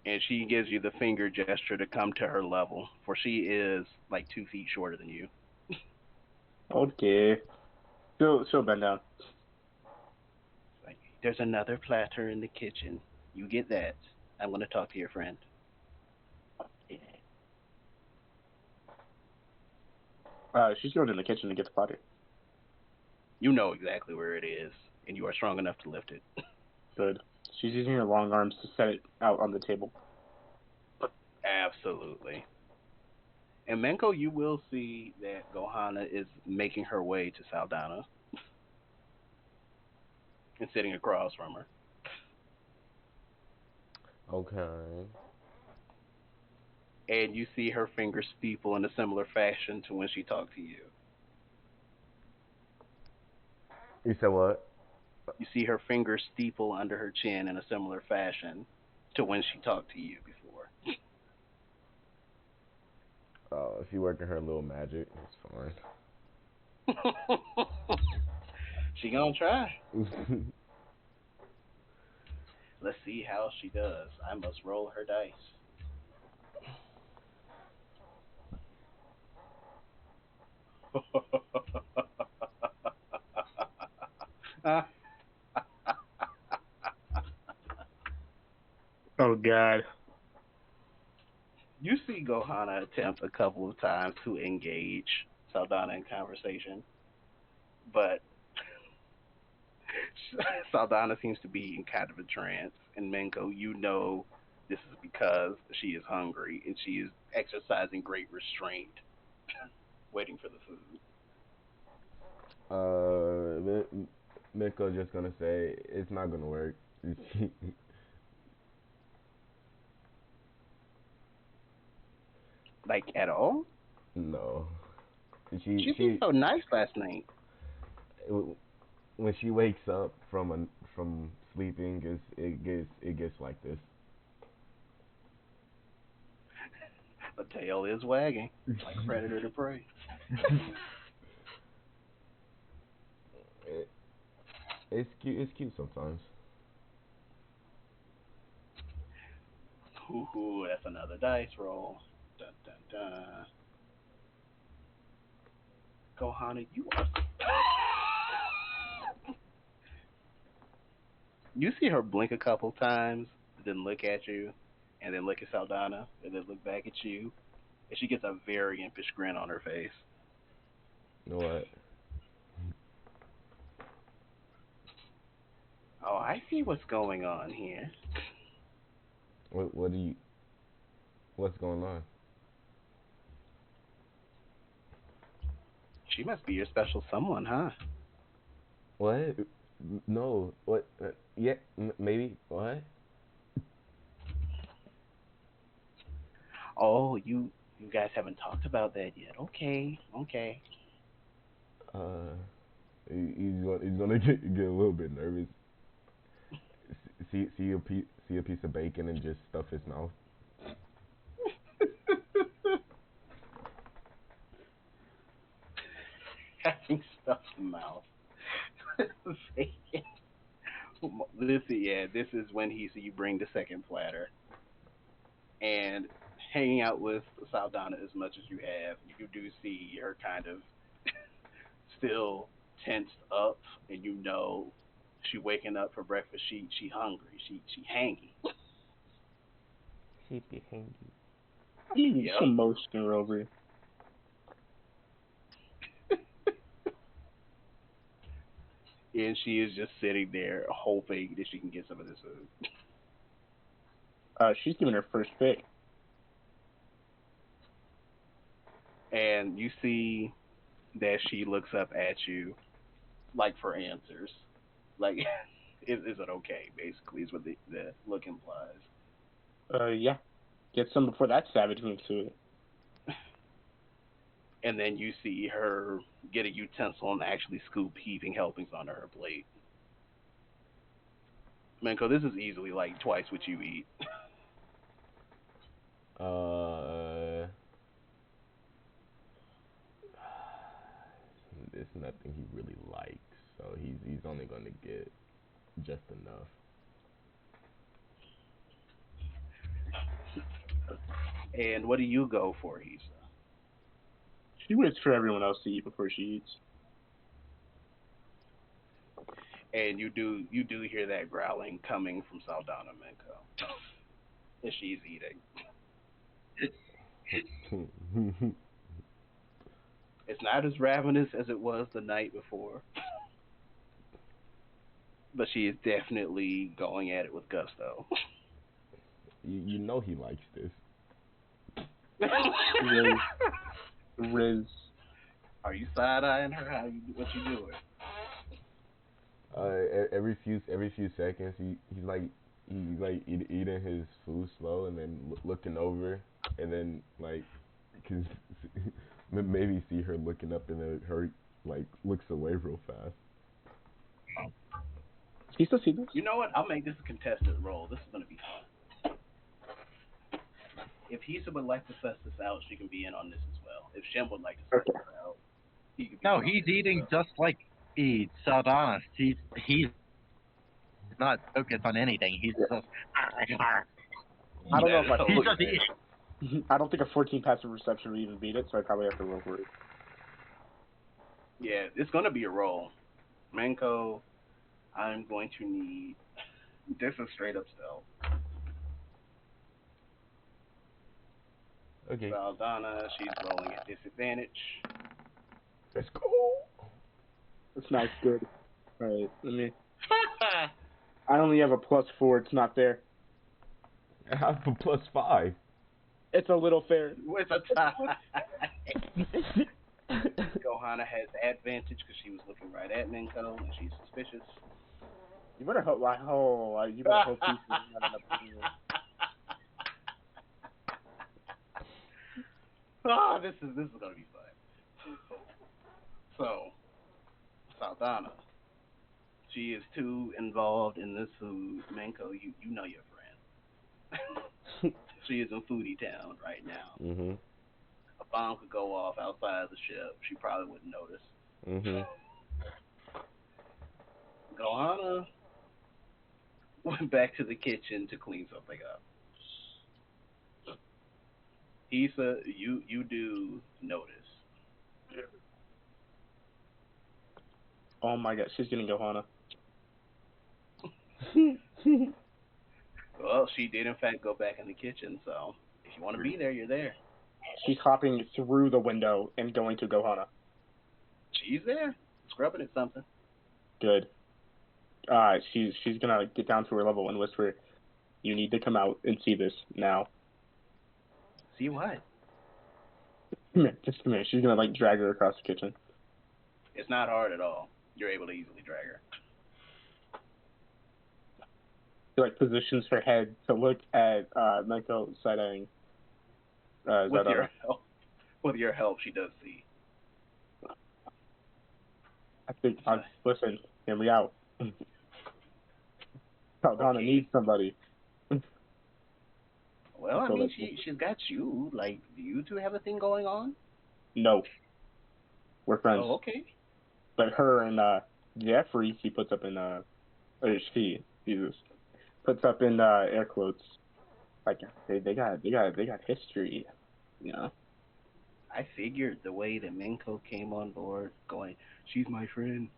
And she gives you the finger gesture to come to her level, for she is like 2 feet shorter than you. Okay. She'll bend down. Like, there's another platter in the kitchen. You get that. I'm going to talk to your friend. She's going in the kitchen to get the platter. You know exactly where it is, and you are strong enough to lift it. Good. She's using her long arms to set it out on the table. Absolutely. And Menko, you will see that Gohana is making her way to Saldana and sitting across from her. Okay. and you see her fingers steeple in a similar fashion to when she talked to you. You said what? You see her fingers steeple under her chin in a similar fashion to when she talked to you before. Oh, she working her little magic. It's She gonna try. fine. Let's see how she does. I must roll her dice. Oh God. You see Gohana attempt a couple of times to engage Saldana in conversation, but Saldana seems to be in kind of a trance. And Menko, you know this is because she is hungry and she is exercising great restraint, waiting for the food. Miko's just gonna say it's not gonna work. Like, at all? No. She seemed so nice last night. When she wakes up from sleeping, it gets like this. The tail is wagging, like predator to prey. it, it's cute. It's cute sometimes. Ooh, that's another dice roll. Dun dun dun. Gohana, you are. You see her blink a couple times, then look at you, and then look at Saldana, and then look back at you, and she gets a very impish grin on her face. You know what? Oh, I see what's going on here. What do you? What's going on? She must be your special someone, huh? What? No. What? Yeah. Maybe. What? Oh, you guys haven't talked about that yet. Okay, okay. Uh, he's gonna get a little bit nervous. See a piece of bacon and just stuff his mouth. Having stuff in the mouth. This is when he see you bring the second platter. And hanging out with Saldana as much as you have, you do see her kind of still tensed up, and you know she waking up for breakfast. She hungry. She hangy. She be hangy. I mean, Yep. some motion over. And she is just sitting there hoping that she can get some of this food. She's giving her first pick. And you see that she looks up at you like for answers. Like, is it okay? Basically, is what the look implies. Yeah. Get some before that savage moves to it. And then you see her get a utensil and actually scoop heaping helpings onto her plate. Manko, this is easily like twice what you eat. It's nothing he really likes, so he's only gonna get just enough. And what do you go for, Hisa? She waits for everyone else to eat before she eats. And you do hear that growling coming from Saldana Menko. As she's eating. It's not as ravenous as it was the night before. But she is definitely going at it with gusto. You know he likes this. Riz. Are you side eyeing her? What you doing? Every few seconds he's like eating his food slow and then looking over and then like cause maybe see her looking up and then her like looks away real fast. He still see this? You know what? I'll make this a contested role. This is gonna be fun. If Hisa would like to suss this out, she can be in on this as well. If Shem would like to suss Okay. this out, he can be No, in on he's this as eating well. just like Saldana. He's not focused on anything. He's Yeah. just. I don't know if I He's can. just eating. I don't think a 14 passive reception would even beat it, so I probably have to roll for it. Yeah, it's gonna be a roll. Manko, I'm going to need. This is straight up stealth. Okay, Saldana, she's rolling at disadvantage. let's go. It's not good. Alright, let me. I only have a +4, it's not fair. I have a +5. It's a little fair. With a tie. Gohanna has advantage because she was looking right at Manko and she's suspicious. You better hope. You better hope he's not end up beating you. Oh, this is gonna be fun. So, Saldana, she is too involved in this food. Manko, you know your friend. She is in Foodie Town right now. Mhm. A bomb could go off outside the ship. She probably wouldn't notice. Mhm. Gohanna went back to the kitchen to clean something up. Hisa, you do notice. Oh my god, she's getting Gohanna. Well, she did in fact go back in the kitchen, so if you want to be there, you're there. She's hopping through the window and going to Gohanna. She's there, scrubbing at something. Good. She's gonna get down to her level and whisper, "You need to come out and see this now." See what? Come here, just come here. She's gonna like drag her across the kitchen. It's not hard at all. You're able to easily drag her. She like positions her head to look at Manko side-eyeing. With your help, she does see. I think. Listen, hear me out. Saldana needs somebody. Well, I mean, she's got you. Like, do you two have a thing going on? No. We're friends. Oh, okay. But her and Jeffrey, he puts up in or she, Jesus, puts up in air quotes. Like they got history, you know. I figured the way that Manko came on board, going, she's my friend.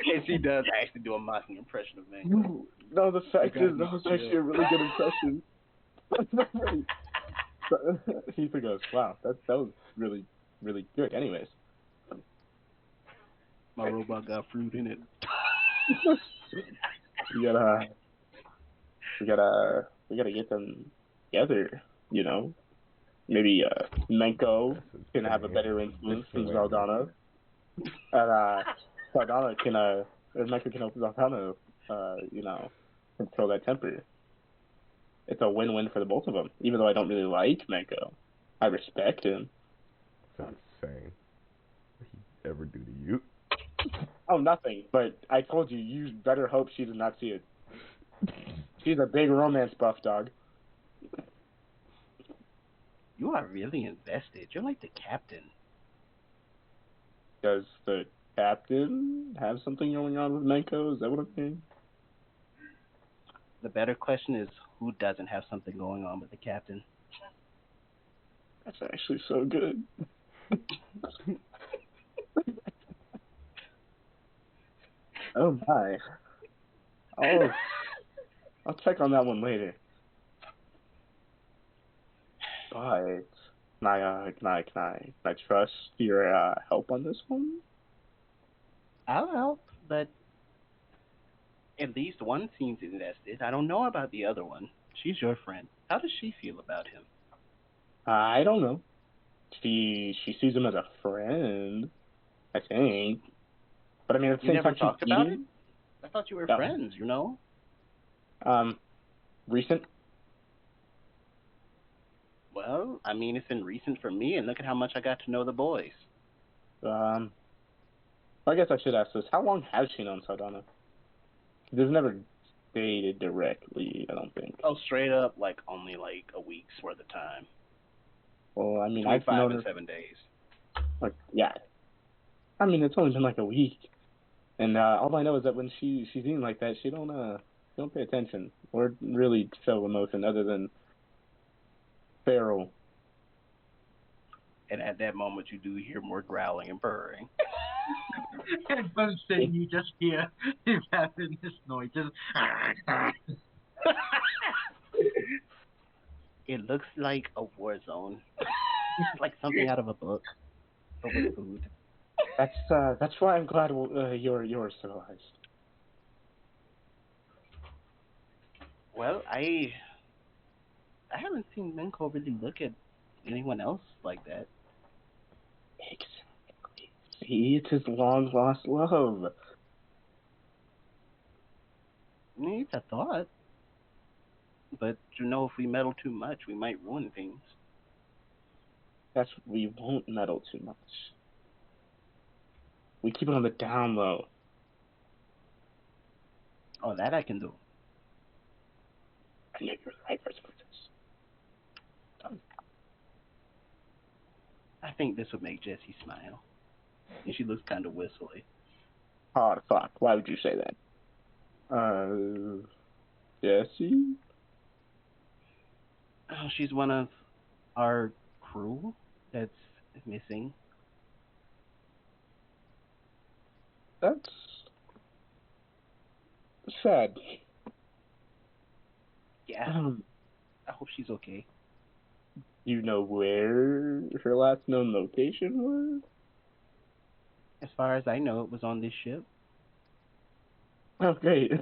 And she does actually do a mocking impression of Manko. No, the fact You is, that was actually a really good impression. He goes, wow, that was really, really good. Anyways. My robot got fruit in it. we gotta get them together, you know. Maybe Manko can have a better influence than Saldana. And Saldana can or Manko can help Saldana, you know, control that temper. It's a win-win for the both of them. Even though I don't really like Manko, I respect him. That's insane. What he ever do to you? Oh, nothing. But I told you, you better hope she does not see it. She's a big romance buff, dog. You are really invested. You're like the captain. Does the captain have something going on with Manko? Is that what I'm saying? The better question is, who doesn't have something going on with the captain? That's actually so good. Oh my. I'll check on that one later. But can I trust your help on this one? I'll help, but at least one seems invested. I don't know about the other one. She's your friend. How does she feel about him? I don't know. She sees him as a friend, I think. But I mean, at the You same never time, talked about it? I thought you were No. friends, you know? Recent? Well, I mean, it's been recent for me, and look at how much I got to know the boys. I guess I should ask this. How long has she known Saldana? They've never dated directly, I don't think. Oh, straight up, like only like a week's worth of time. Well, I mean, Between I've 5 known and her. 7 days. Like, yeah. I mean, it's only been like a week, and all I know is that when she's eating like that, she don't pay attention or really show emotion other than feral. And at that moment, you do hear more growling and purring. And one thing you just hear is having this noise. Just It looks like a war zone. Like something out of a book, but with food. That's why I'm glad you're civilized. Well, I haven't seen Minko really look at anyone else like that. Exactly. See, it's his long lost love. I mean, it's a thought. But you know, if we meddle too much, we might ruin things. We won't meddle too much. We keep it on the down low. Oh, that I can do. I know you're the right person for this. I think this would make Jessie smile. And she looks kind of wistfully. Oh, fuck. Why would you say that? Jessie? Oh, she's one of our crew that's missing. That's sad. Yeah, I hope she's okay. You know where her last known location was? As far as I know, it was on this ship. Oh, great.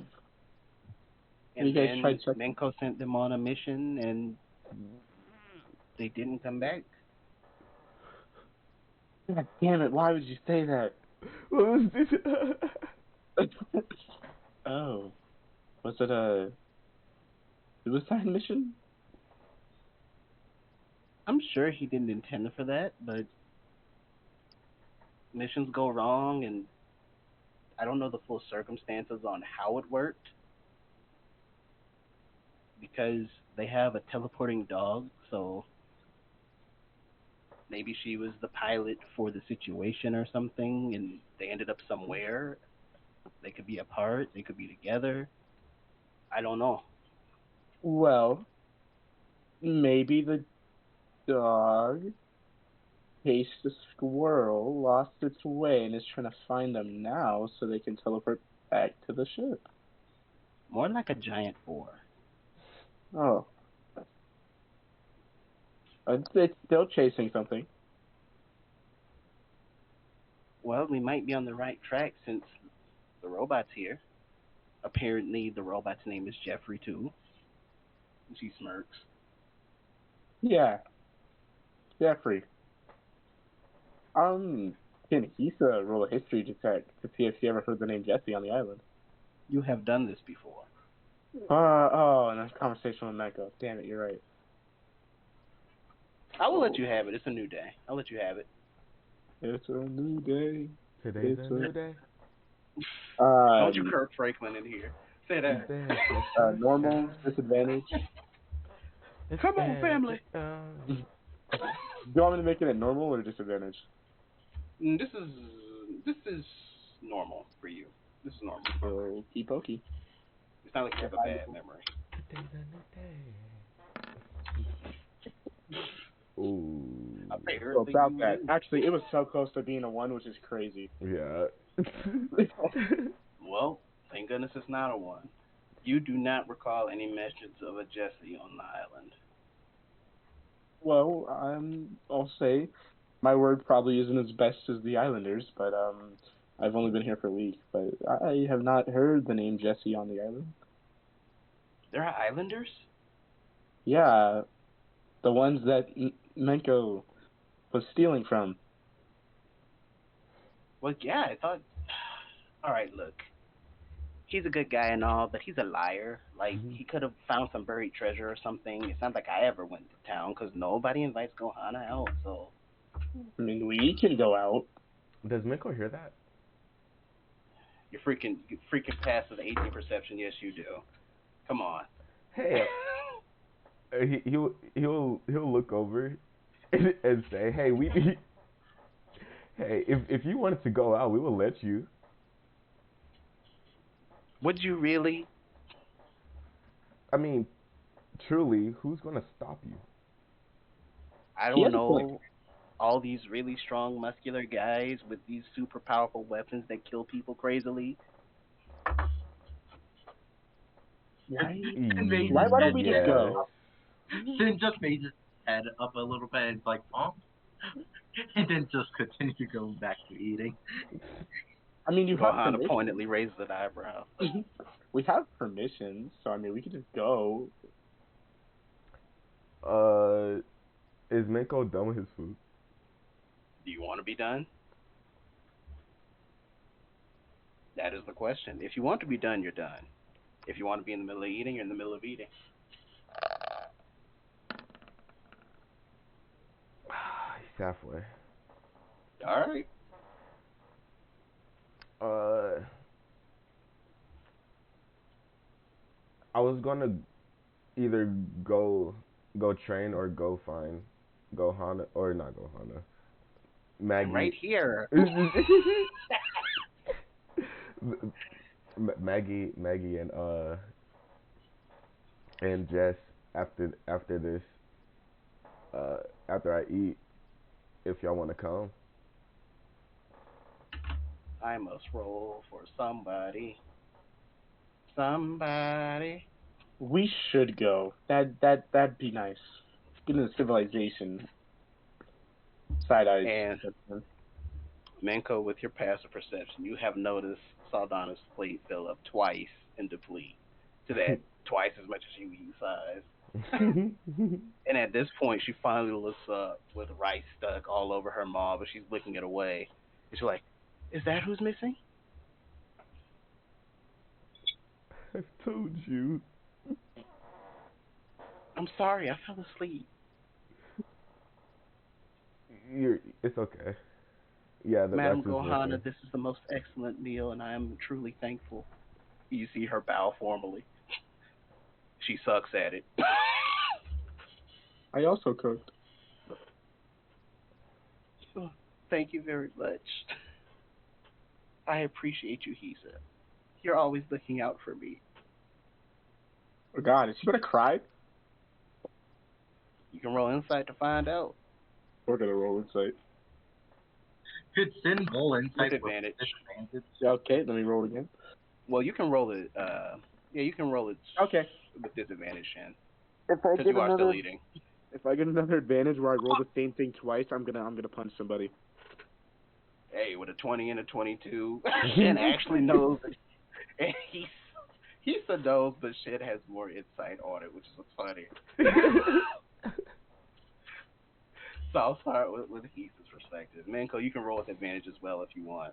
And You guys then tried checking? Minko sent them on a mission, and they didn't come back. God damn it, why would you say that? What was this? Oh. Was it a suicide mission? I'm sure he didn't intend for that, but missions go wrong, and I don't know the full circumstances on how it worked because they have a teleporting dog, so maybe she was the pilot for the situation or something, and they ended up somewhere. They could be apart, they could be together. I don't know. Well, maybe the dog chased a squirrel, lost its way, and is trying to find them now so they can teleport back to the ship. More like a giant boar. Oh. It's still chasing something. Well, we might be on the right track since the robot's here. Apparently, the robot's name is Jeffrey, too. She smirks. Yeah. Jeffrey. Can Hisa roll a history check to see if she ever heard the name Jesse on the island? You have done this before. And a conversation with Meko. Damn it, you're right. I will let you have it. It's a new day. I'll let you have it. It's a new day. Today's It's a new day. Don't you Kirk Franklin in here. Say that. Normal, disadvantage. Come on, family. Do you want me to make it at normal or disadvantage? This is normal for you. This is normal. Okey pokey. It's not like you have a bad memory. Today's a new day. Ooh. So about that. Actually, it was so close to being a 1, which is crazy. Yeah. Well, thank goodness it's not a 1. You do not recall any mentions of a Jesse on the island. Well, I'll say my word probably isn't as best as the Islanders, but I've only been here for a week, but I have not heard the name Jesse on the island. There are Islanders? Yeah, the ones that Menko was stealing from. Well, yeah, I thought. All right, look. he's a good guy and all, but he's a liar. Like, Mhm. he could have found some buried treasure or something. It's not like I ever went to town because nobody invites Gohana out. So I mean, we can go out. Does Miko hear that? you freaking pass with 18 perception. Yes, you do. Come on. Hey, he'll look over and say, "Hey, hey, if you wanted to go out, we will let you." Would you really? I mean, truly, who's gonna stop you? I He don't has a point. know. All these really strong, muscular guys with these super powerful weapons that kill people crazily. Right? And made Why his don't head we just Yes. go? Then just made his head up a little bit and it's like, oh. And then just continue going back to eating. I mean, you have Gohana permission. pointedly raises an eyebrow. We have permission, so I mean, we could just go. Is Miko done with his food? Do you want to be done? That is the question. If you want to be done, you're done. If you want to be in the middle of eating, you're in the middle of eating. He's halfway. All right. I was gonna either go train or go find Gohana or not Gohana. Maggie. I'm right here. Maggie and Jess after this after I eat, if y'all want to come. I must roll for somebody. Somebody. We should go. That'd be nice. Let's get into civilization. Side eyes. And Menko, with your passive perception, you have noticed Saldana's plate fill up twice and deplete to that twice as much as you eat size. And at this point, she finally looks up with rice stuck all over her maw, but she's licking it away. And she's like, "Is that who's missing?" I've told you. I'm sorry, I fell asleep. It's okay. Yeah, Madam that's just Gohana, missing. this is the most excellent meal, and I am truly thankful. You see her bow formally. She sucks at it. I also cooked. Thank you very much. I appreciate you, Hisa. You're always looking out for me. Oh God, is she gonna cry? You can roll insight to find out. We're gonna roll insight. Could Sin roll With insight with advantage. disadvantage? Yeah, okay, let me roll again. Well, you can roll it. Yeah, you can roll it. Okay. With disadvantage, Shan, If I because you are still eating. if I get another advantage where I roll the same thing twice, I'm gonna punch somebody. Hey, with a 20 and a 22, Shan actually knows. And Hisa knows, but Shan has more insight on it, which is what's funny. So I'll start with Hisa's perspective. Manko, you can roll with advantage as well if you want.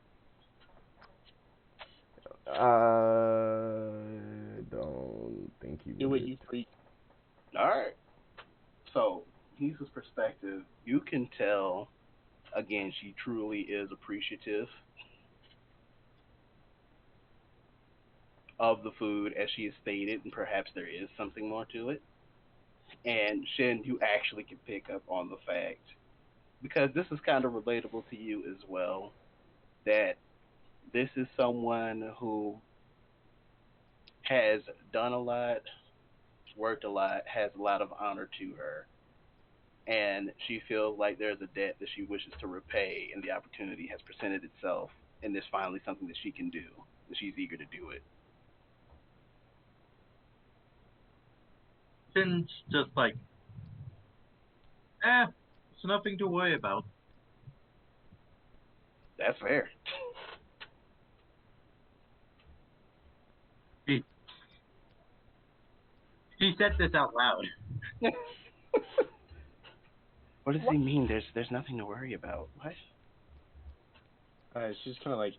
Don't think he Do would. it, you freak. All right. So Hisa's perspective, you can tell. Again, she truly is appreciative of the food, as she has stated, and perhaps there is something more to it. And Shin, you actually can pick up on the fact, because this is kind of relatable to you as well, that this is someone who has done a lot, worked a lot, has a lot of honor to her, and she feels like there's a debt that she wishes to repay, and the opportunity has presented itself, and there's finally something that she can do, and she's eager to do it. Sin's just like, it's nothing to worry about. That's fair. He said this out loud. What does he mean? There's nothing to worry about. What? She's kind of like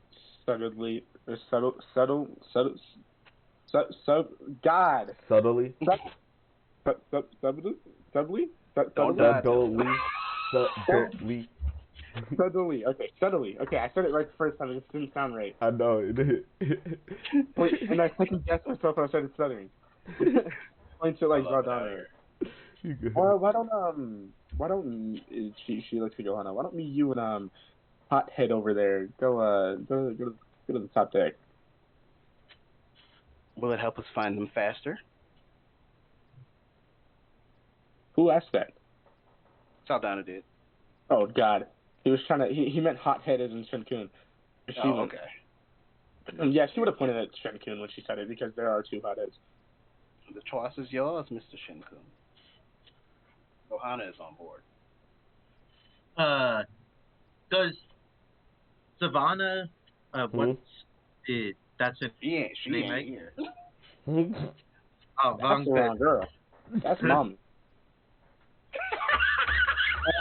subtle. God. Subtly. Subtly? Don't lie. Subtly. Subtly. Okay, subtly. Okay, I said it right the first time. It just didn't sound right. I know. Wait, and I second guessed myself when I started stuttering. Point to like I love it out Valdana. You Or why don't she looks at Johanna? Why don't me, you, and Hothead over there go to the top deck? Will it help us find them faster? Who asked that? Saldana did. Oh God, he was trying to. He meant Hothead as in Shen Kun. Oh, okay. Yeah, she would have pointed at Shen Kun when she said it because there are two Hotheads. The choice is yours, Mr. Shinkun. Johanna is on board. Does Savannah, what's the, that's it, She ain't right? here. Oh, That's wrong the wrong bit. girl. That's mom.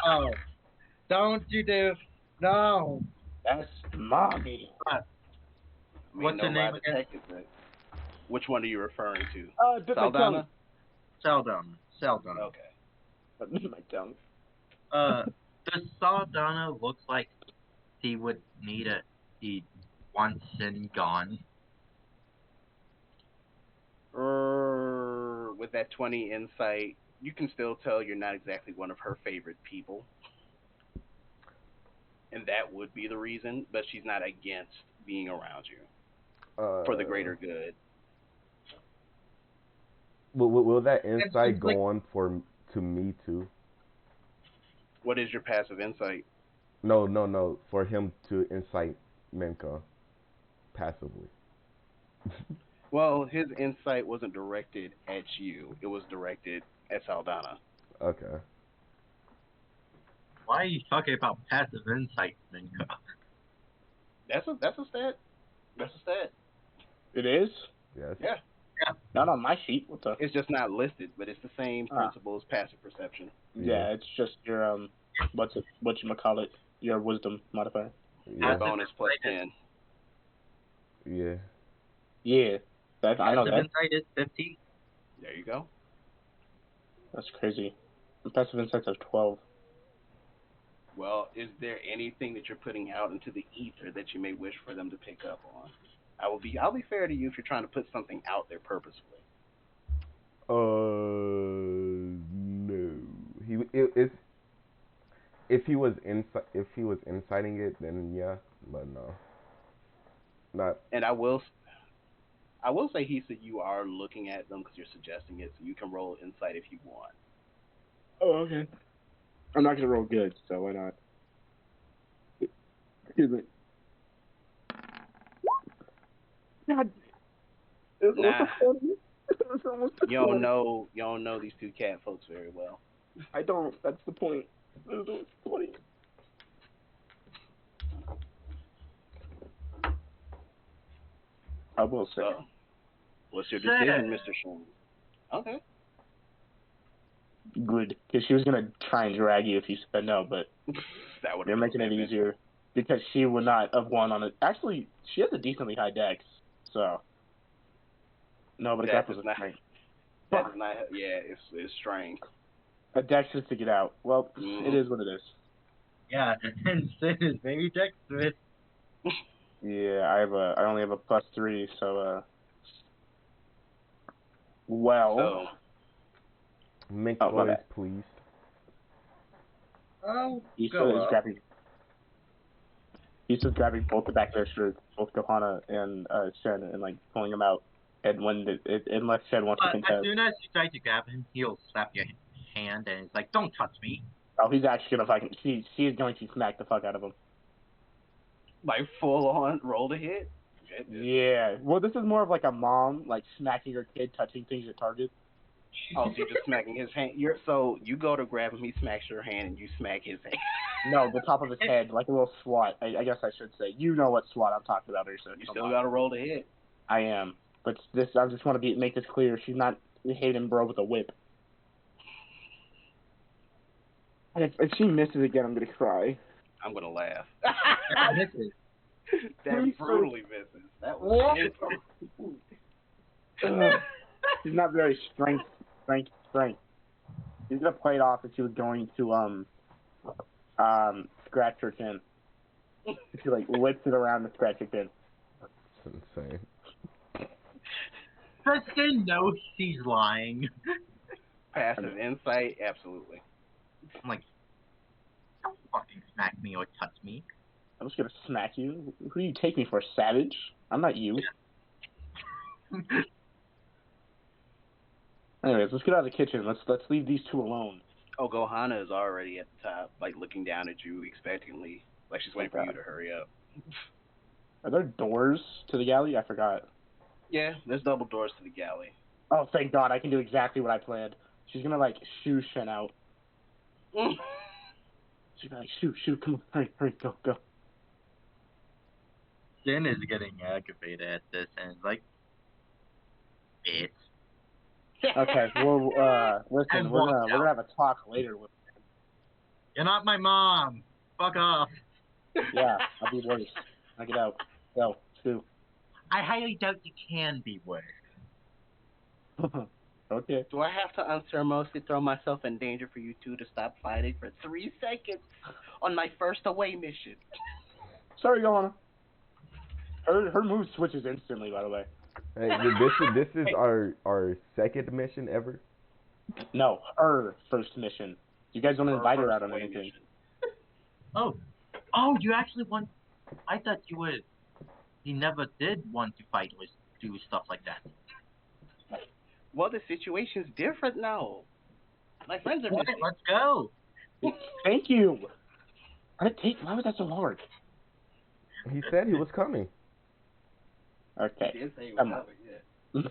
Oh, don't you do, no. That's mommy. What's her name again? Which one are you referring to? Saldana. Saldana. Okay. My tongue. Does Saldana look like he would need he wants and gone? With that 20 insight, you can still tell you're not exactly one of her favorite people. And that would be the reason, but she's not against being around you for the greater good. Will that insight go on to me too? What is your passive insight? No. For him to incite Menka passively. Well, his insight wasn't directed at you. It was directed at Saldana. Okay. Why are you talking about passive insight, Minka? That's a stat. That's a stat. It is? Yes. Yeah. Not on my sheet. What the? It's just not listed, but it's the same principle as passive perception. Yeah, it's just your whatchamacallit, your wisdom modifier. Yeah. Bonus plus 10. Yeah. Yeah. I know that. Passive insight is 50. There you go. That's crazy. The passive insight's of 12. Well, is there anything that you're putting out into the ether that you may wish for them to pick up on? I'll be fair to you if you're trying to put something out there purposefully. No. If he was inciting it, then yeah, but no. Not. And I will say, he said you are looking at them because you're suggesting it, so you can roll insight if you want. Oh, okay. I'm not gonna roll good, so why not? Excuse me. God. Nah. It's almost You don't know these two cat folks very well. I don't. That's the point. That's the point. I will say. So, what's your decision, Mr. Sherman? Okay. Good, because she was gonna try and drag you if you said no, but That would you're making it easier because she would not have won on it. Actually, she has a decently high dex, so no, but a That grapple's is a not. strength. That's not. Yeah, it's strange. A dex is to get out. Well, Mm-hmm. It is what it is. Yeah, and Sid is very dexterous. Yeah, I only have a +3, so well. Make Oh, my noise, bad. please. Oh, Issa is grabbing both the back of their shirts, both Johanna and Shen, and like pulling them out. And unless Shen wants to As contest, soon as you try to grab him, he'll slap your hand and it's like, "Don't touch me." oh, he's actually gonna fucking. She is going to smack the fuck out of him. Like full on roll to hit. Yeah. Well, this is more of like a mom like smacking her kid, touching things at Target. Oh, so you're just smacking his hand. So you go to grab him, he smacks your hand, and you smack his hand. No, the top of his head, like a little swat. I guess I should say. You know what swat I'm talking about, Ursa. You still got to roll to hit. I am, but I just want to make this clear. She's not hitting bro with a whip. And if she misses again, I'm gonna cry. I'm gonna laugh. Misses. That brutally misses. That was She's not very strength. She's gonna play it off that she was going to scratch her chin. She like whips it around to scratch her chin. It's insane. Does they know she's lying? Passive insight, absolutely. I'm like, don't fucking smack me or touch me. I'm just gonna smack you. Who do you take me for, savage? I'm not you. Anyways, let's get out of the kitchen. Let's leave these two alone. Oh, Gohana is already at the top, like looking down at you expectantly, like she's waiting for you to hurry up. Are there doors to the galley? I forgot. Yeah, there's double doors to the galley. Oh, thank God! I can do exactly what I planned. She's gonna like shoo Shen out. She's gonna like shoo, come on, hurry, go. Jen is getting aggravated at this and is like, bitch. Okay, well, listen, And we're walked gonna have a talk later. You're not my mom. Fuck off. Yeah, I'll be worse. Knock it out. Go, shoo. I highly doubt you can be worse. Okay. Do I have to unceremoniously throw myself in danger for you two to stop fighting for 3 seconds on my first away mission? Sorry, Johanna. Her move switches instantly, by the way. Hey, this is our second mission ever. No, her first mission. You guys don't invite her out on away anything. mission. Oh, you actually want... I thought you would... You never did want to fight or do stuff like that. Well, the situation's different now. My friends are Alright, missing. let's go. Thank you. Why was that so hard? He said he was coming. Okay. He did say he was Come on. coming, yeah.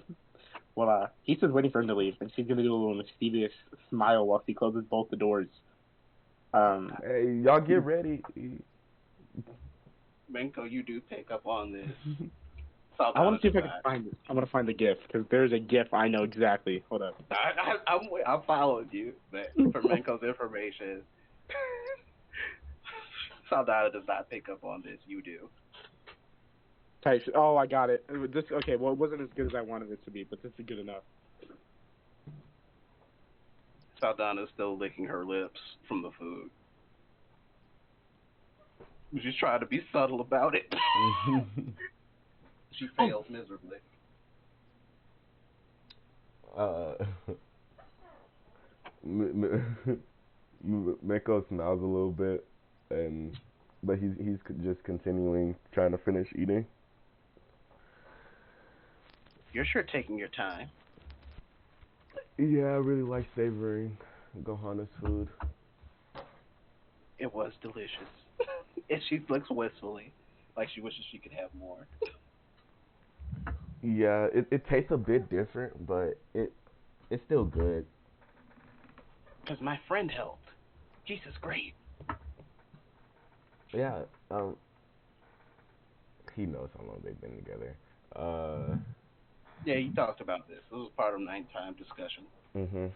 Well, he's just waiting for him to leave, and she's gonna do a little mischievous smile while she closes both the doors. Hey, y'all get ready. Menko, you do pick up on this. I want to see if I can find it. I want to find the GIF because there's a GIF I know exactly. Hold up. I'm following you, but for Menko's information, Saldana does not pick up on this. You do. Oh, I got it. Okay. Well, it wasn't as good as I wanted it to be, but this is good enough. Saldana's still licking her lips from the food. She's trying to be subtle about it. She fails miserably. Meko smiles a little bit, but he's just continuing trying to finish eating. You're sure taking your time. Yeah, I really like savoring Gohana's food. It was delicious. And she looks wistfully, like she wishes she could have more. Yeah, it tastes a bit different, but it's still good. Because my friend helped. Jesus, great. Yeah, he knows how long they've been together. Yeah, he talked about this. This was part of nighttime discussion. Mhm.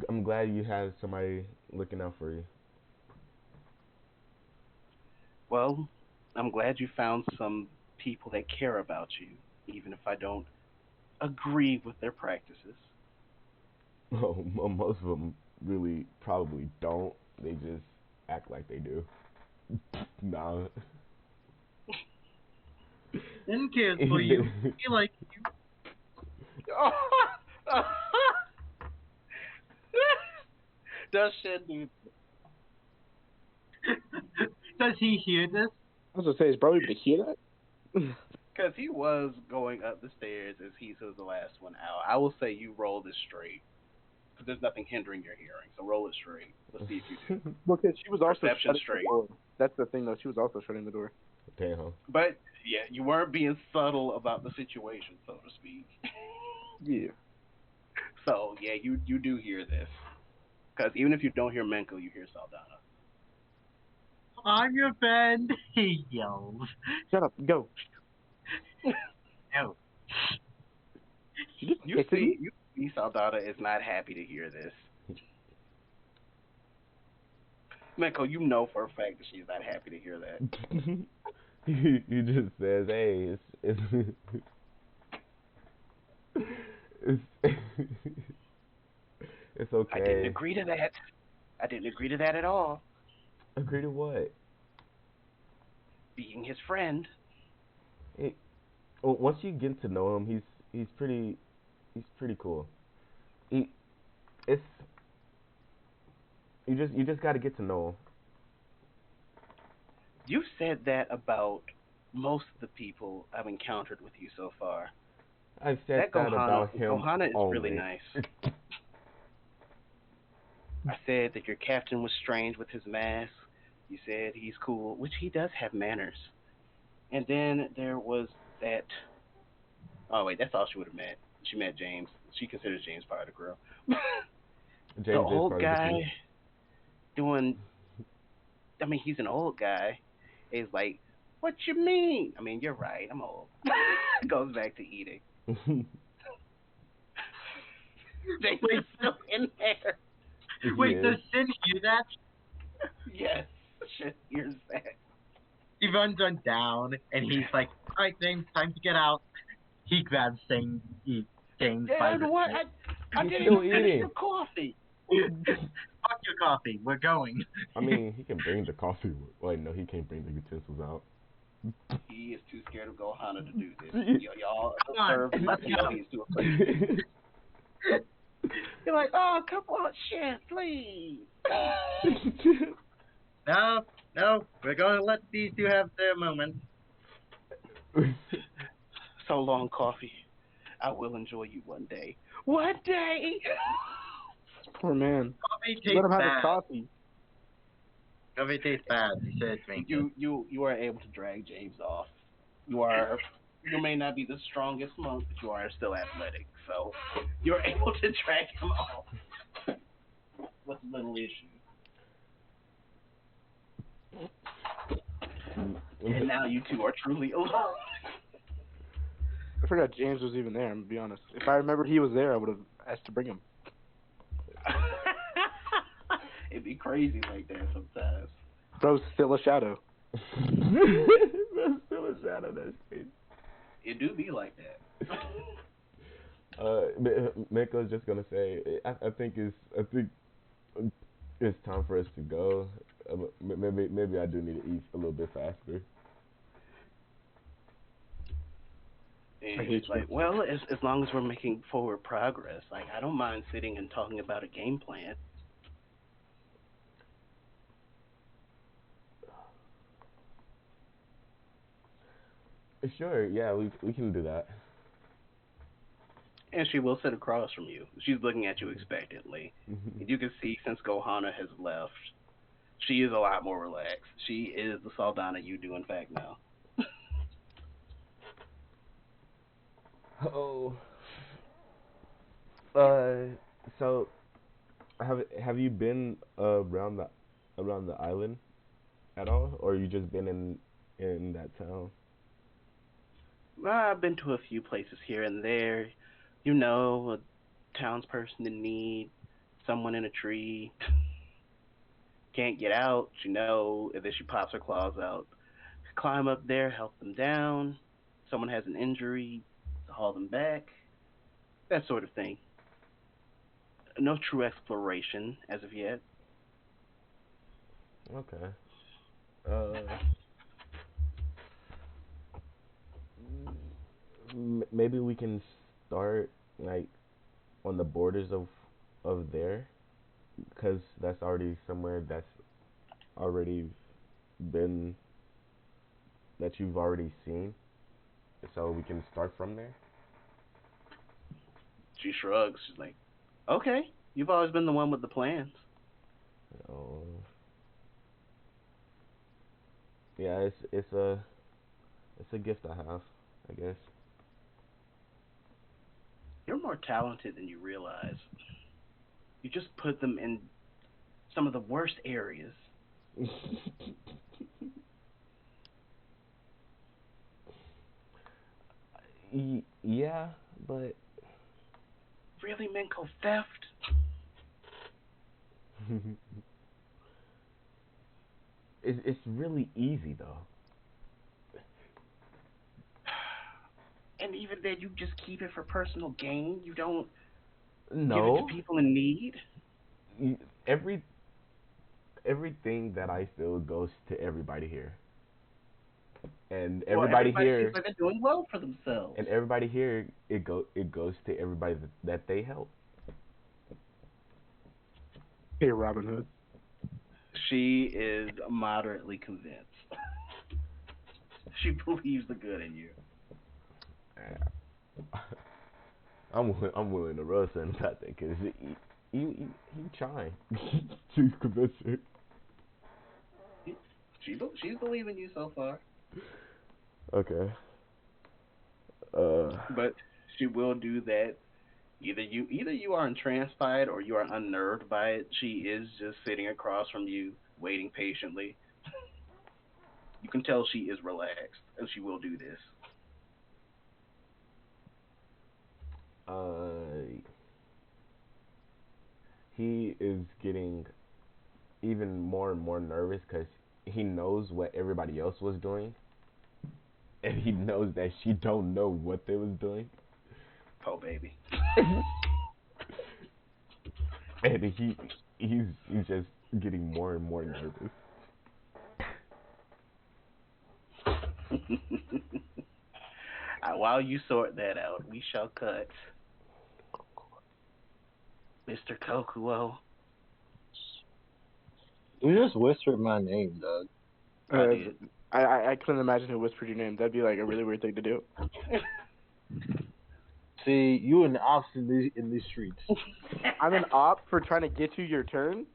I'm glad you had somebody looking out for you. Well, I'm glad you found some people that care about you, even if I don't agree with their practices. Oh, most of them really probably don't. They just act like they do. Nah. Didn't care for you. He likes you. Does Shen do? Does he hear this? I was gonna say, is bro able to hear that? Because he was going up the stairs as he was the last one out. I will say you roll this straight. Because there's nothing hindering your hearing. So roll it straight. Let's see if you do. Because she was also Perception shutting straight. the door. That's the thing, though. She was also shutting the door. Damn. But, yeah, you weren't being subtle about the situation, so to speak. Yeah. So, yeah, you do hear this. Because even if you don't hear Menko, you hear Saldana. I'm your friend, he yells. Shut up. Go. No. You see Saldana is not happy to hear this. Menko, you know for a fact that she's not happy to hear that. he just says, "Hey, it's it's I didn't okay." agree to that. I didn't agree to that at all. Agree to what? Being his friend. Hey, well, once you get to know him, he's pretty cool. He it's you just got to get to know You said that about most of the people I've encountered with you so far. him. I've said That that about him Gohana is really only. nice. I said that your captain was strange with his mask. You said he's cool, which he does have manners. And then there was that. Oh wait, that's all she would have met. She met James. She considers James part of the girl. The James is old part of the guy group. doing. I mean, he's an old guy. He's like, "What you mean?" I mean, you're right. I'm old. Goes back to eating. James is still in there. Wait, He does is. Sin hear that? Yes, shit, here's that. He runs on down, and he's like, "All right, James, time to get out." He grabs James by Dad, the what? throat. I He's didn't still even finish eating. your coffee. Fuck your coffee. We're going. I mean, he can bring the coffee. Wait, no, he can't bring the utensils out. He is too scared of Gohana to do this. See? Y'all Come on, observe and let's you know go. he's too afraid. You're like, oh, come on, shit, please. No, we're going to let these two have their moment. So long, coffee. I will enjoy you one day. One day. Poor man. Coffee Let tastes him have his bad. coffee. Coffee tastes bad. You should drink it. You are able to drag James off. You may not be the strongest monk, but you are still athletic. So you're able to drag him off with little issue. And now you two are truly alone. I forgot James was even there, I'm gonna be honest. If I remembered he was there, I would have asked to bring him. It'd be crazy like that sometimes. Bro's still a shadow. That's still a shadow. That's crazy. It do be like that. Mako's just gonna say, I think it's time for us to go. Maybe I do need to eat a little bit faster. And I he's hate like, you. well, as long as we're making forward progress, like I don't mind sitting and talking about a game plan. Sure, yeah, we can do that. And she will sit across from you. She's looking at you expectantly. And you can see since Gohana has left, she is a lot more relaxed. She is the Saldana you do in fact know. Oh. So have you been around the island at all, or you just been in that town? Well, I've been to a few places here and there. You know, a townsperson in need, someone in a tree, can't get out, you know, and then she pops her claws out. Climb up there, help them down. Someone has an injury, to haul them back. That sort of thing. No true exploration as of yet. Okay. Uh, Maybe we can start like on the borders of there, because that's already somewhere that's already been that you've already seen. So we can start from there. She shrugs. She's like, okay, you've always been the one with the plans. Oh, yeah, it's a gift I have, I guess. You're more talented than you realize. You just put them in some of the worst areas. Yeah, but Really, Minko, theft? it's really easy though. And even then, you just keep it for personal gain. You don't give it to No, people in need. every everything that I steal goes to everybody here, and Well, everybody everybody seems here, like they're doing well for themselves. and everybody here, it goes to everybody that they help. Hey, Robin Hood. She is moderately convinced. She believes the good in you. I'm willing to roast her about that because he trying to convince her. She's believing you so far. Okay. But she will do that. Either you are entranced by it or you are unnerved by it. She is just sitting across from you, waiting patiently. You can tell she is relaxed, and she will do this. He is getting even more and more nervous because he knows what everybody else was doing, and he knows that she don't know what they was doing, Oh, baby. and he's just getting more and more nervous. While you sort that out, we shall cut Mr. Kokuo. You just whispered my name, Doug. I did. I couldn't imagine who whispered your name. That'd be like a really weird thing to do. See, you an ops in these streets. I'm an op for trying to get you your turn.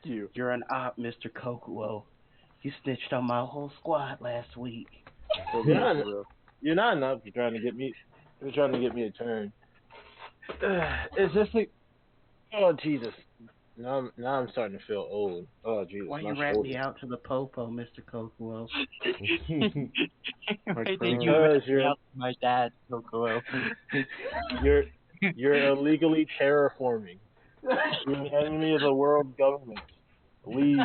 You. You're an op, Mr. Kokuo. You snitched on my whole squad last week. You're not an op for trying to get me. You're trying to get me a turn. It's just like, oh Jesus. Now I'm starting to feel old. Oh Jesus. Why my you rat shoulder. me out to the popo, Mr. Kokuo? Why did friend. you Because rat me out to my dad, Kokuo? You're illegally terraforming. You're an enemy of the world government. Leave.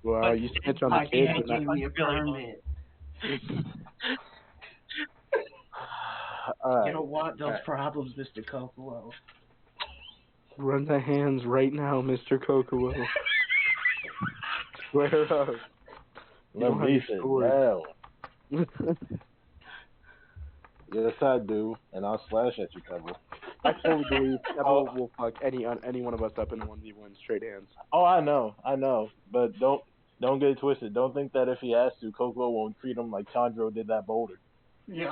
Well, you snitch on the Why kids. can't And give me a permit? You don't want those problems, Mr. Kokuo. run the hands right now, Mr. Kokuo. Swear up. Let me sit down. Yes, I do, and I'll slash at you, Pebble. I fully believe Pebble will fuck any one of us up in 1v1 straight hands. Oh, I know, but don't get it twisted. Don't think that if he has to, Coco won't treat him like Chandro did that boulder. Yep.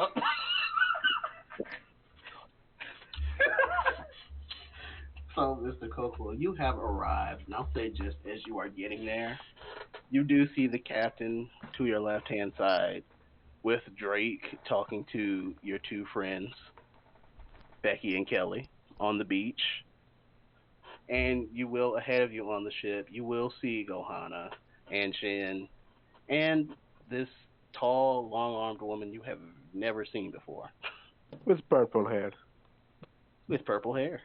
So, Mr. Kokuo, you have arrived, and I'll say just as you are getting there, you do see the captain to your left-hand side with Drake talking to your two friends, Becky and Kelly, on the beach. And you will, ahead of you on the ship, you will see Gohana and Shin and this tall, long-armed woman you have never seen before. With purple hair. With purple hair.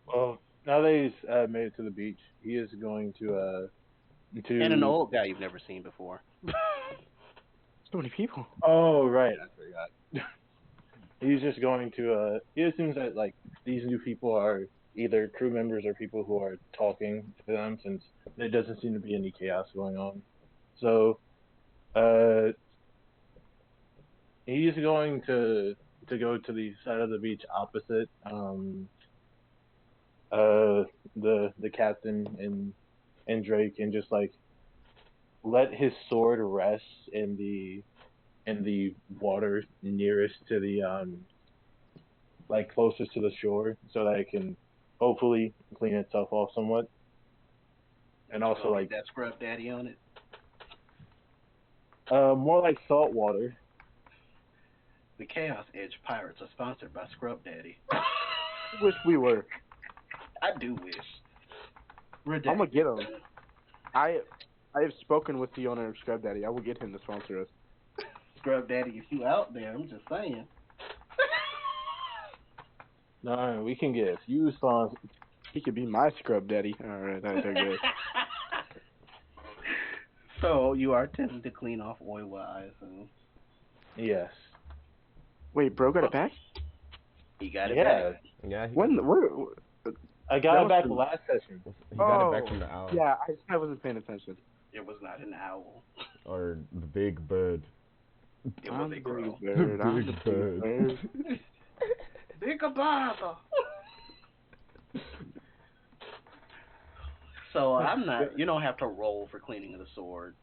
Well, now that he's made it to the beach, he is going to And an old guy you've never seen before. So many people. Oh, right, I forgot. He's just going to he assumes that like these new people are either crew members or people who are talking to them, since there doesn't seem to be any chaos going on. So he's going to go to the side of the beach opposite the captain and Drake, and just like let his sword rest in the water nearest to the like closest to the shore, so that it can hopefully clean itself off somewhat. And also like that scrub daddy on it. more like salt water. The Chaos Edge Pirates are sponsored by Scrub Daddy. Wish we were. I do wish. I'm gonna get him. I have spoken with the owner of Scrub Daddy. I will get him to sponsor us. Scrub Daddy, if you out there, I'm just saying. No, we can get a few sponsors. He could be my Scrub Daddy. All right, I digress. So you are attempting to clean off Oiwa, I assume. Yes. Wait, bro got it back? He got it Yeah. back. Yeah, When? Where? I That got it was back from- last session. he got it back Oh, from the owl yeah, I wasn't paying attention. It was not an owl. or the big bird. It was a crow. Bird. I'm the Big biggest bird. bird. Bigger bother. So I'm not. You don't have to roll for cleaning of the sword.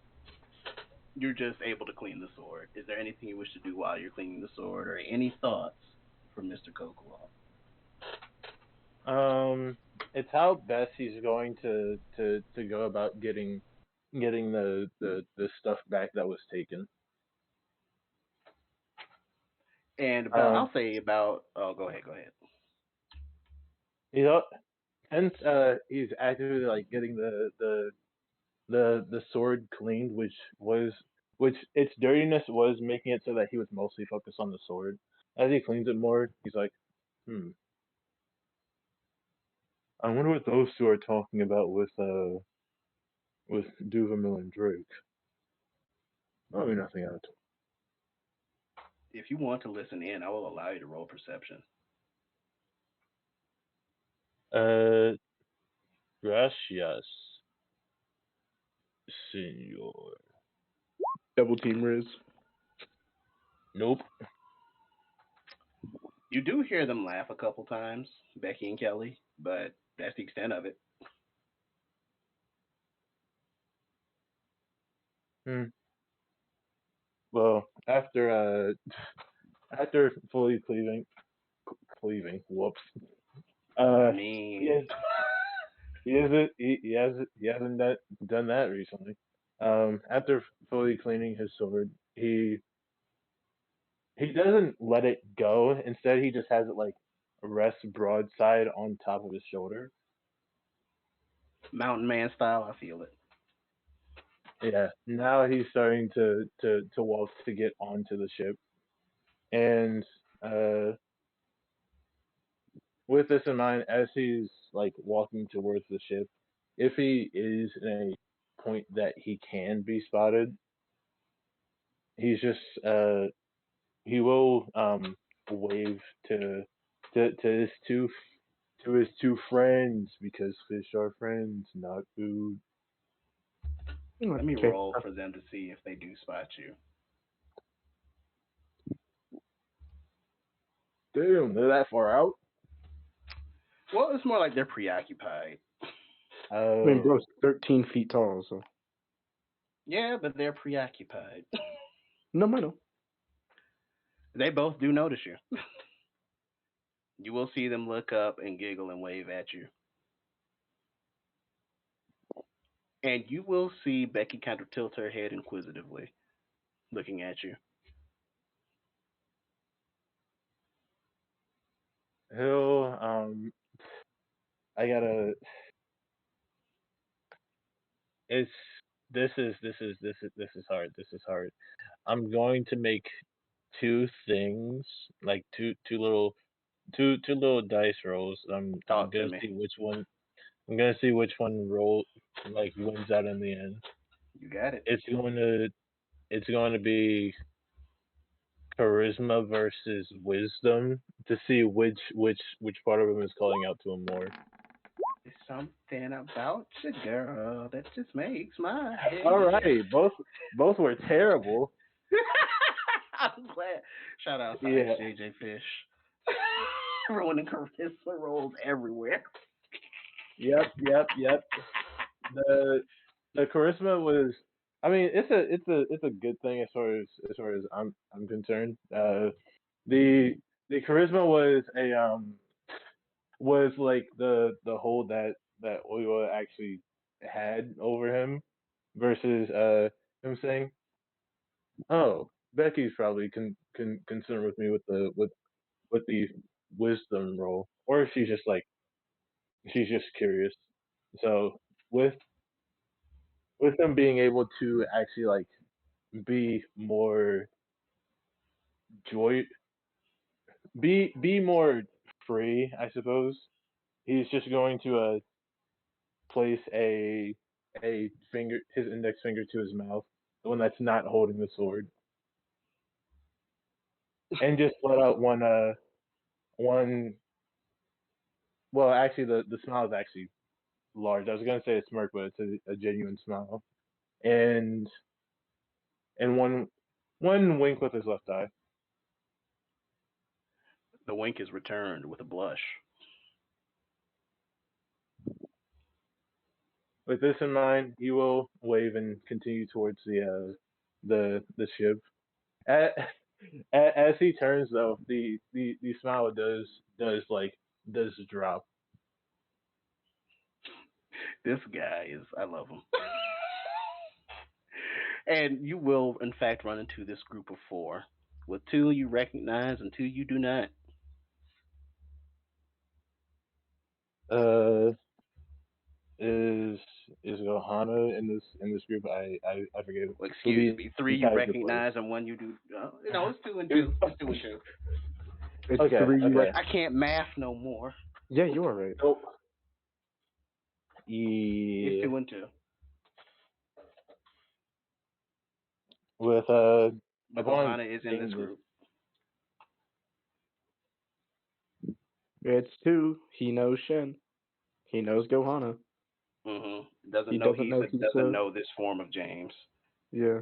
You're just able to clean the sword. Is there anything you wish to do while you're cleaning the sword, or any thoughts from Mr. Kokolov? It's how best he's going to go about getting the stuff back that was taken. And about, I'll say about. Oh, go ahead. Go ahead. You know, hence he's actively like getting the sword cleaned, which its dirtiness was making it so that he was mostly focused on the sword. As he cleans it more, he's like, I wonder what those two are talking about with Duvermill and Drake. Probably nothing out. If you want to listen in, I will allow you to roll perception. Gracias, senor. Double team Riz. Nope. You do hear them laugh a couple times, Becky and Kelly, but that's the extent of it. Well, after fully cleaving, whoops. I mean, He hasn't done that recently. After fully cleaning his sword, he doesn't let it go. Instead, he just has it like rest broadside on top of his shoulder. mountain man style, I feel it. Yeah. Now he's starting to walk to get onto the ship, and with this in mind, as he's like walking towards the ship, if he is in a point that he can be spotted, he's just he will wave to his two friends because fish are friends, not food. Let me Okay. roll for them to see if they do spot you. Damn, they're that far out. Well, it's more like they're preoccupied. I mean, bro's 13 feet tall, so. Yeah, but they're preoccupied. No, I know. They both do notice you. You will see them look up and giggle and wave at you. And you will see Becky kind of tilt her head inquisitively, looking at you. He'll I gotta. It's this is hard. This is hard. I'm going to make two things, like two little dice rolls. I'm Talk to gonna me. see which one. I'm gonna see which one roll like wins out in the end. You got it. It's going to be charisma versus wisdom to see which part of him is calling out to him more. There's something about you, girl, that just makes my head. All right, both were terrible. I'm glad. Shout out to Yeah. JJ Fish. Ruining charisma rolls everywhere. Yep. The charisma was. I mean, it's a good thing as far as I'm concerned. The charisma was like the hold that Oiwa actually had over him versus him saying, "Oh, Becky's probably concerned with me with the wisdom roll, or if she's just like she's just curious." So with them being able to actually like be more joy, be more free, I suppose. He's just going to place a his index finger to his mouth, the one that's not holding the sword, and just let out one. Well, actually, the smile is actually large. I was gonna say a smirk, but it's a genuine smile, and one wink with his left eye. The wink is returned with a blush. With this in mind, he will wave and continue towards the ship. As, as he turns, though, the smile does drop. This guy is, I love him. And you will, in fact, run into this group of four. With two you recognize and two you do not. Uh, is Gohana in this group? I forget. Well, excuse me, three the you character plays. recognize and one you do. No, it's two and two. It's two and two. It's Okay, three. okay. I can't math no more. Yeah, you are right. Nope. It's Yeah. two and two. With But upon Gohana is in seeing this this- group. It's two. He knows Shen. He knows Gohana. Doesn't He know doesn't know Hisa, Hisa. doesn't know this form of James. Yeah.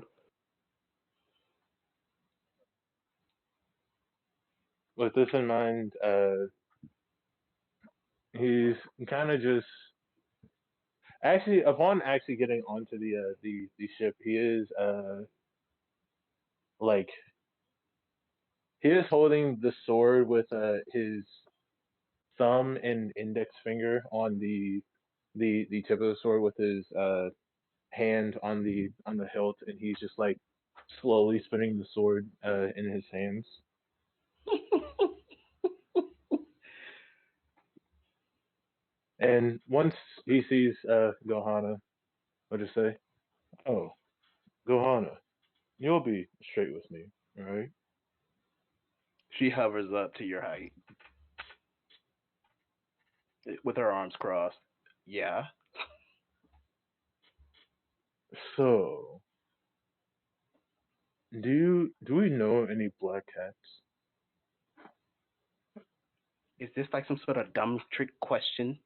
with this in mind, he's kind of just actually upon actually getting onto the ship, he is like he is holding the sword with his thumb and index finger on the tip of the sword with his hand on the hilt, and he's just like slowly spinning the sword in his hands. And once he sees Gohana, what just say, "Oh, Gohana, you'll be straight with me, all right?" She hovers up to your height with her arms crossed. Yeah. So, do we know any black cats? Is this like some sort of dumb trick question?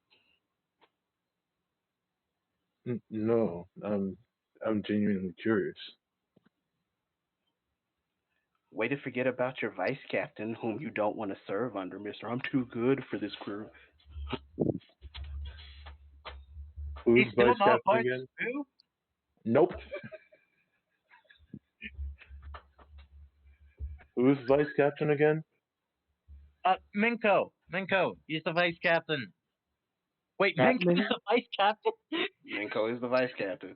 No, I'm genuinely curious. Way to forget about your vice captain, whom you don't want to serve under, Mister. I'm too good for this crew. Who's He's still vice not captain part again? of the crew? Nope. Who's vice captain again? Minko. Minko, he's the vice captain. Wait, Captain? Minko's the vice captain? Minko is the vice captain.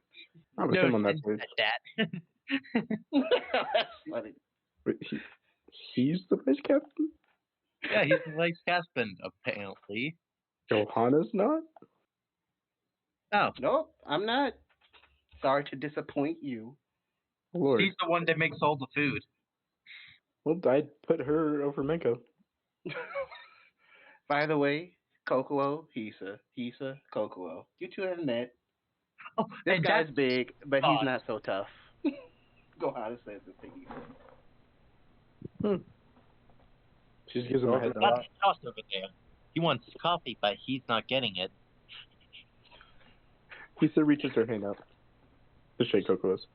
I was No, him on that Shin page. said that. That's funny. Wait, he's the vice captain? Yeah, he's the vice captain, apparently. Johanna's not? Oh, Nope, I'm not. Sorry to disappoint you. Lord. he's the one that makes all the food. Well, I'd put her over Minko. By the way, Kokuo, Hisa, Kokuo. You two have met. Oh, This and guy's that's big, but he's odd. not so tough. Gohana says this to Hisa. She just gives him a head Talking nod. about- That's Toss over there. He wants coffee, but he's not getting it. Hisa reaches her hand out to shake Koko's.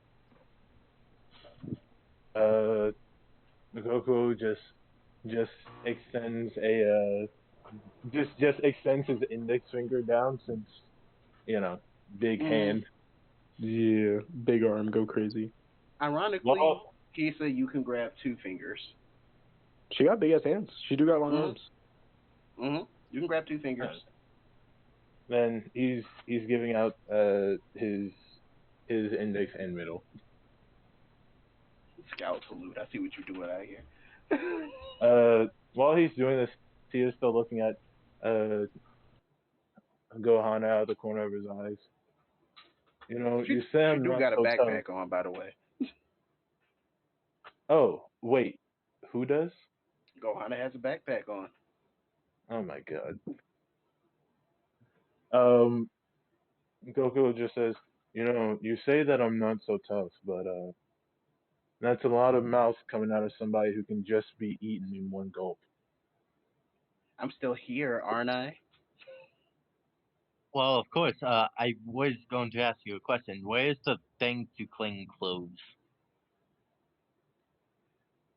Goku just extends a just extends his index finger down since big hand. Yeah, big arm, go crazy. Ironically, Well- Hisa, you can grab two fingers. She got big ass hands. She do got long Mhm. arms. You can grab two fingers. Then he's giving out his index and middle. Scout salute. I see what you're doing out here. While he's doing this, he is still looking at Gohan out of the corner of his eyes. You say I'm you not got a so backpack tough. on, by the way. Oh, wait. Who does? Gohana has a backpack on. Oh my god. Goku just says, You say that I'm not so tough, but that's a lot of mouth coming out of somebody who can just be eaten in one gulp. I'm still here, aren't I? Well, of course. I was going to ask you a question. Where's the thing to clean clothes?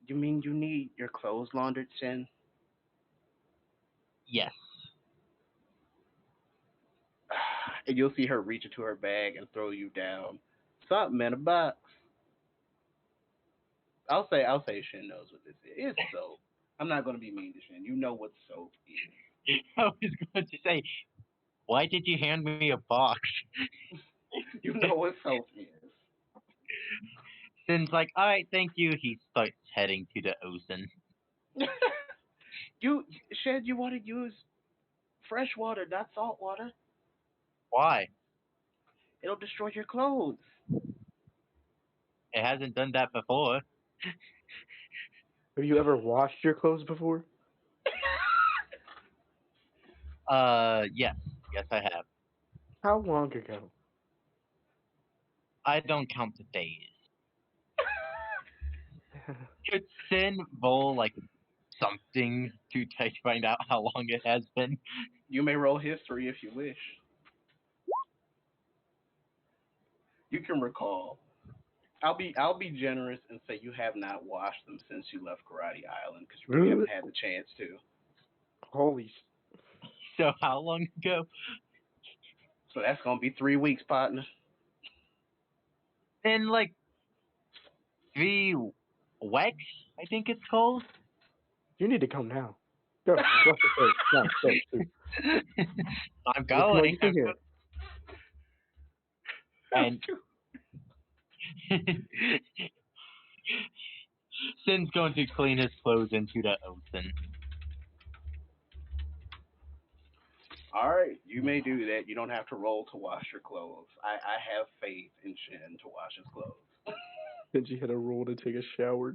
You mean you need your clothes laundered, Shin? Yes. And you'll see her reach into her bag and throw you down. Something in a box. I'll say Shin knows what this is. It's soap. I'm not gonna be mean to Shin. You know what soap is. I was going to say, why did you hand me a box? You know what soap is. Sin's like, all right, thank you. He starts heading to the ocean. you Shed, you want to use fresh water, not salt water. Why? It'll destroy your clothes. It hasn't done that before. Have you ever washed your clothes before? Yes. Yes, I have. How long ago? I don't count the days. Could Sin roll, like, something to find out how long it has been? You may roll history if you wish. You can recall. I'll be generous and say you have not washed them since you left Karate Island because you really haven't had the chance to. Holy. So how long ago? So that's gonna be 3 weeks, partner. In, like, 3 weeks, I think it's called. You need to come now. Go. Go first. No, go. Please. I'm Come on, going. you can hear. And Sin's going to clean his clothes into the ocean. All right, you may do that. You don't have to roll to wash your clothes. I have faith in Shin to wash his clothes. Then she had a roll to take a shower.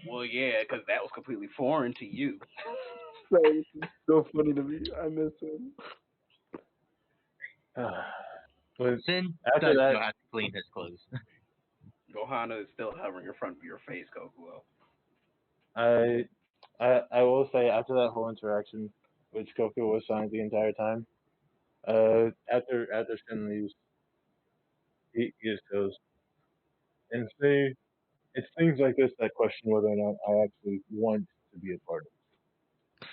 Well, yeah, because that was completely foreign to you. That is so funny to me. I miss him. But Sin after does that, know how to clean his clothes. Gohana is still hovering in front of your face, Kokuo. I will say after that whole interaction, which Coco was silent the entire time, after Shin leaves, he just goes and say, it's things like this that question whether or not I actually want to be a part of it.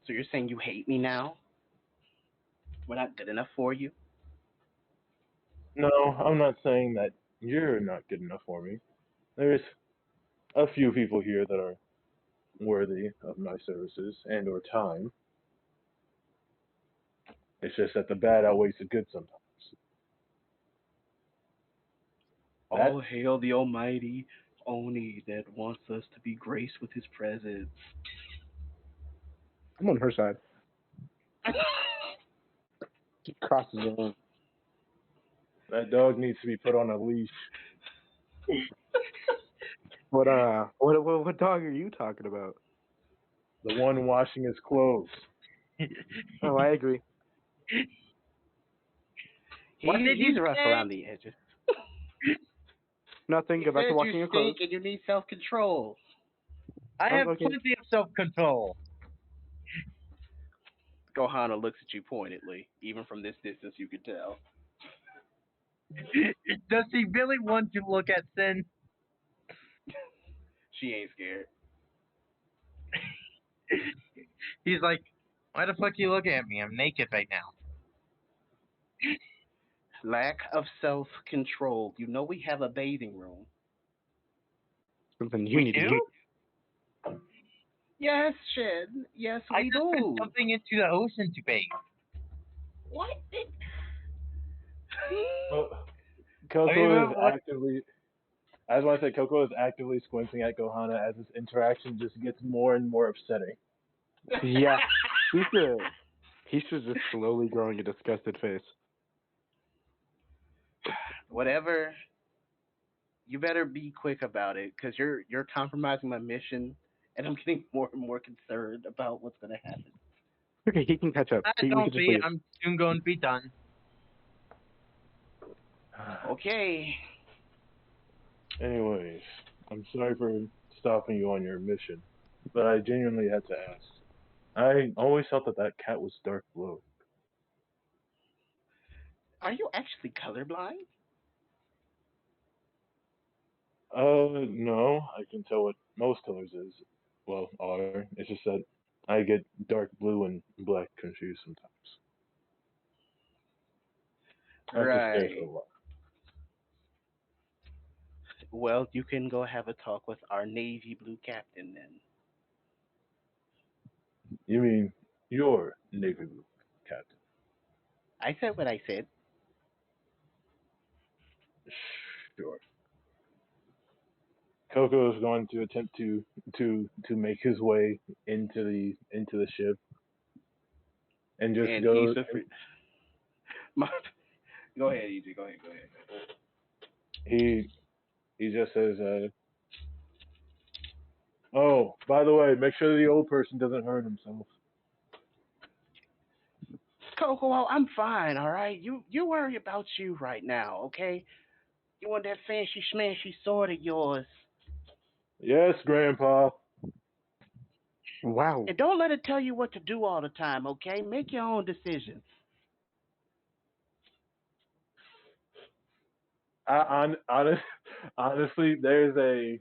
So you're saying you hate me now? We're not good enough for you? No, I'm not saying that you're not good enough for me. There's a few people here that are worthy of my services and or time. It's just that the bad outweighs the good sometimes. All hail the almighty Oni that wants us to be graced with his presence. I'm on her side. She crosses the line. That dog needs to be put on a leash. What dog are you talking about? The one washing his clothes. Oh, I agree. He's rough around the edges. Nothing. Go back to washing you your clothes. stink and you need self-control. I have okay. plenty of self-control. Gohana looks at you pointedly. Even from this distance, you can tell. Does he really want to look at Sin? She ain't scared. He's like, why the fuck are you looking at me? I'm naked right now. Lack of self-control. You know we have a bathing room. Something you need to do. Yes, Shed. Yes, we I just do. put something into the ocean to bathe. What? Coco is actively. I just want to say Coco is actively squinting at Gohana as this interaction just gets more and more upsetting. Yeah. He's just slowly growing a disgusted face. Whatever. You better be quick about it, because you're compromising my mission, and I'm getting more and more concerned about what's gonna happen. Okay, he can catch up. We can just leave. I'm soon going to be done. Okay. Anyways, I'm sorry for stopping you on your mission, but I genuinely had to ask. I always thought that that cat was dark blue. Are you actually colorblind? No, I can tell what most colors is. Well, are. It's just that I get dark blue and black confused sometimes. I have to stare for a Right. while. Well, you can go have a talk with our navy blue captain then. You mean your navy blue, Captain? I said what I said. Sure. Coco is going to attempt to make his way into the ship and just And go. my, go ahead, EJ. Go ahead. Go ahead. He he just says, "Oh, by the way, make sure the old person doesn't hurt himself." Coco, I'm fine. All right. You worry about you right now. Okay. You want that fancy schmancy sword of yours, Yes, Grandpa. Wow. and don't let it tell you what to do all the time. Okay. Make your own decisions. Honest, honestly, there's a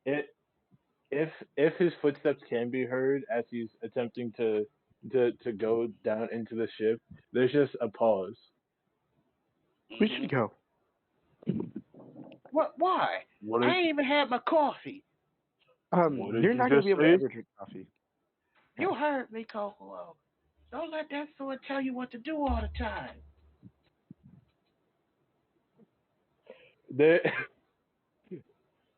it if his footsteps can be heard as he's attempting to go down into the ship, there's just a pause. We should go. What? Why? What I did ain't even had my coffee. what did You're you not gonna just be able to say? ever drink coffee. You heard me, Coco. Don't let that sword tell you what to do all the time. There,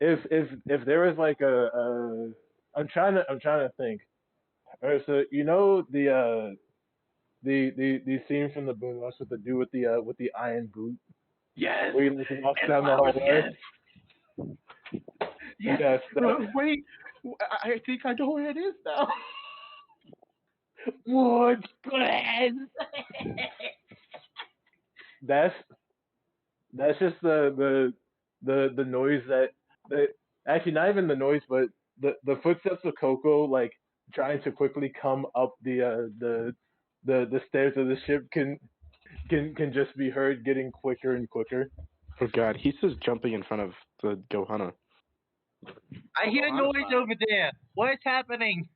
if there was like I'm trying to think. Alright, so you know the scene from the Boondocks with the iron boot Yes. where he like walks And down the flowers. hallway. Yes. Yes, Wait. I think I know where it is now. Woods Glen. That's that's just the noise that actually not even the noise, but the footsteps of Coco like trying to quickly come up the stairs of the ship can just be heard getting quicker and quicker. Oh God, he's just jumping in front of the Gohana. I hear Hana's noise fine. over there. What's happening?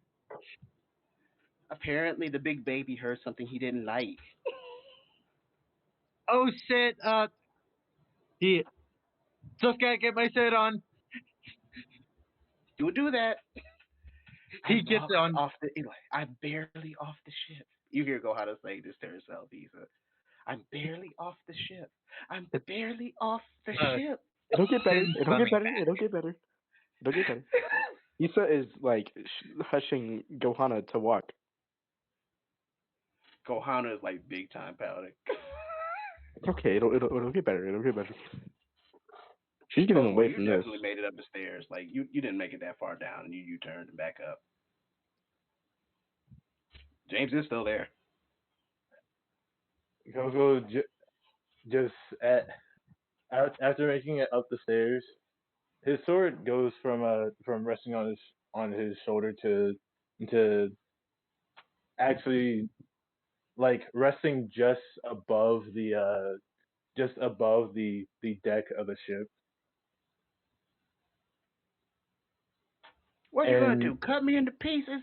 Apparently, the big baby heard something he didn't like. Oh shit, he just gotta get my shirt on. You do that. He gets on. Off the. Anyway, I'm barely off the ship. You hear Gohana say this to herself, Issa. I'm barely off the ship. I'm barely off the ship. It'll get better. Sin's It'll get coming better. back. It'll get better. It'll get better. Issa is like hushing Gohana to walk. Gohana is like big time pouting. Okay, it'll get better. It'll get better. She's getting Oh, away you from this. definitely made it up the stairs. Like you didn't make it that far down, and you turned and back up. James is still there. Coco just after making it up the stairs, his sword goes from resting on his shoulder to actually like resting just above the deck of the ship. What you gonna And do? Cut me into pieces?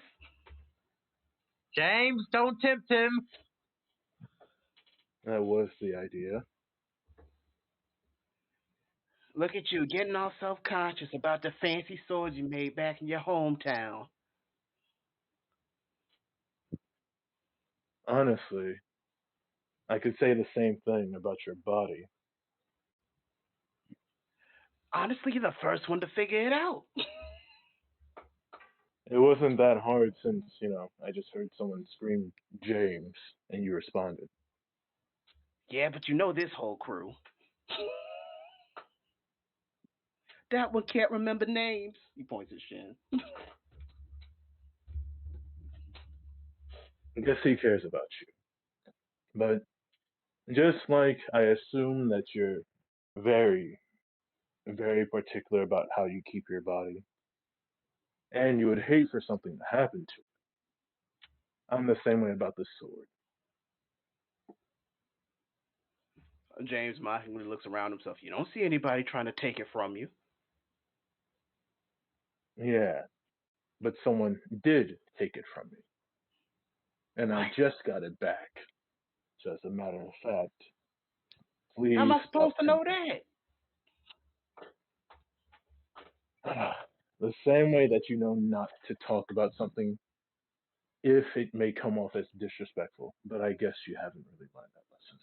James, don't tempt him. that was the idea. Look at you, getting all self-conscious about the fancy swords you made back in your hometown. Honestly, I could say the same thing about your body. Honestly, you're the first one to figure it out. It wasn't that hard since, I just heard someone scream James and you responded. Yeah, but you know this whole crew. That one can't remember names. He points at Shin. I guess he cares about you. But Just like I assume that you're very, very particular about how you keep your body, and you would hate for something to happen to it. I'm the same way about the sword. James mockingly looks around himself. You don't see anybody trying to take it from you. Yeah, but someone did take it from me, and I What? just got it back. So as a matter of fact, How am please I stop supposed to know that? the same way that you know not to talk about something if it may come off as disrespectful. But I guess you haven't really learned that lesson.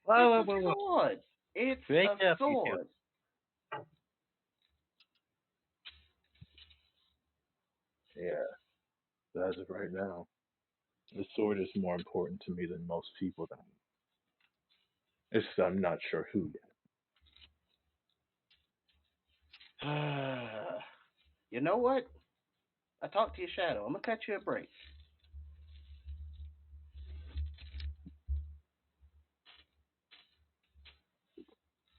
Whoa, It's whoa, a whoa, whoa. sword. It's Break a it up, you two. sword. Yeah, as of right now, the sword is more important to me than most people. That it's I'm not sure who You know what? I talked to your shadow. I'm gonna cut you a break.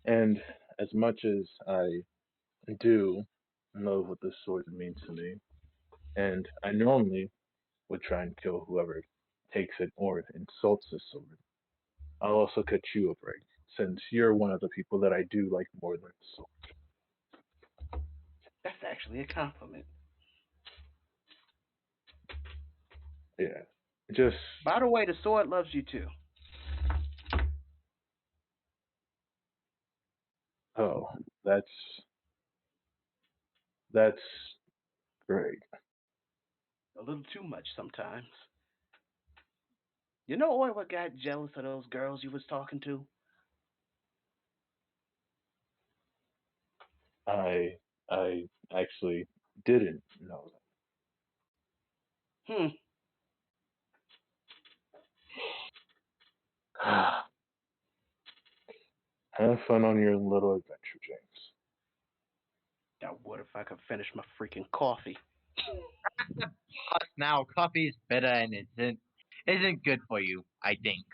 yet. And as much as I do know what this sword means to me, and I normally would try and kill whoever takes it or insults the sword, I'll also cut you a break, since you're one of the people that I do like more than the sword. That's actually a compliment. Yeah. Just By the way, the sword loves you too. oh, that's that's great. A little too much sometimes. You know what got jealous of those girls you was talking to? I actually didn't know Hmm. that. Have fun on your little adventure, James. Now what if I could finish my freaking coffee? Plus, now coffee is bitter and isn't good for you, I think.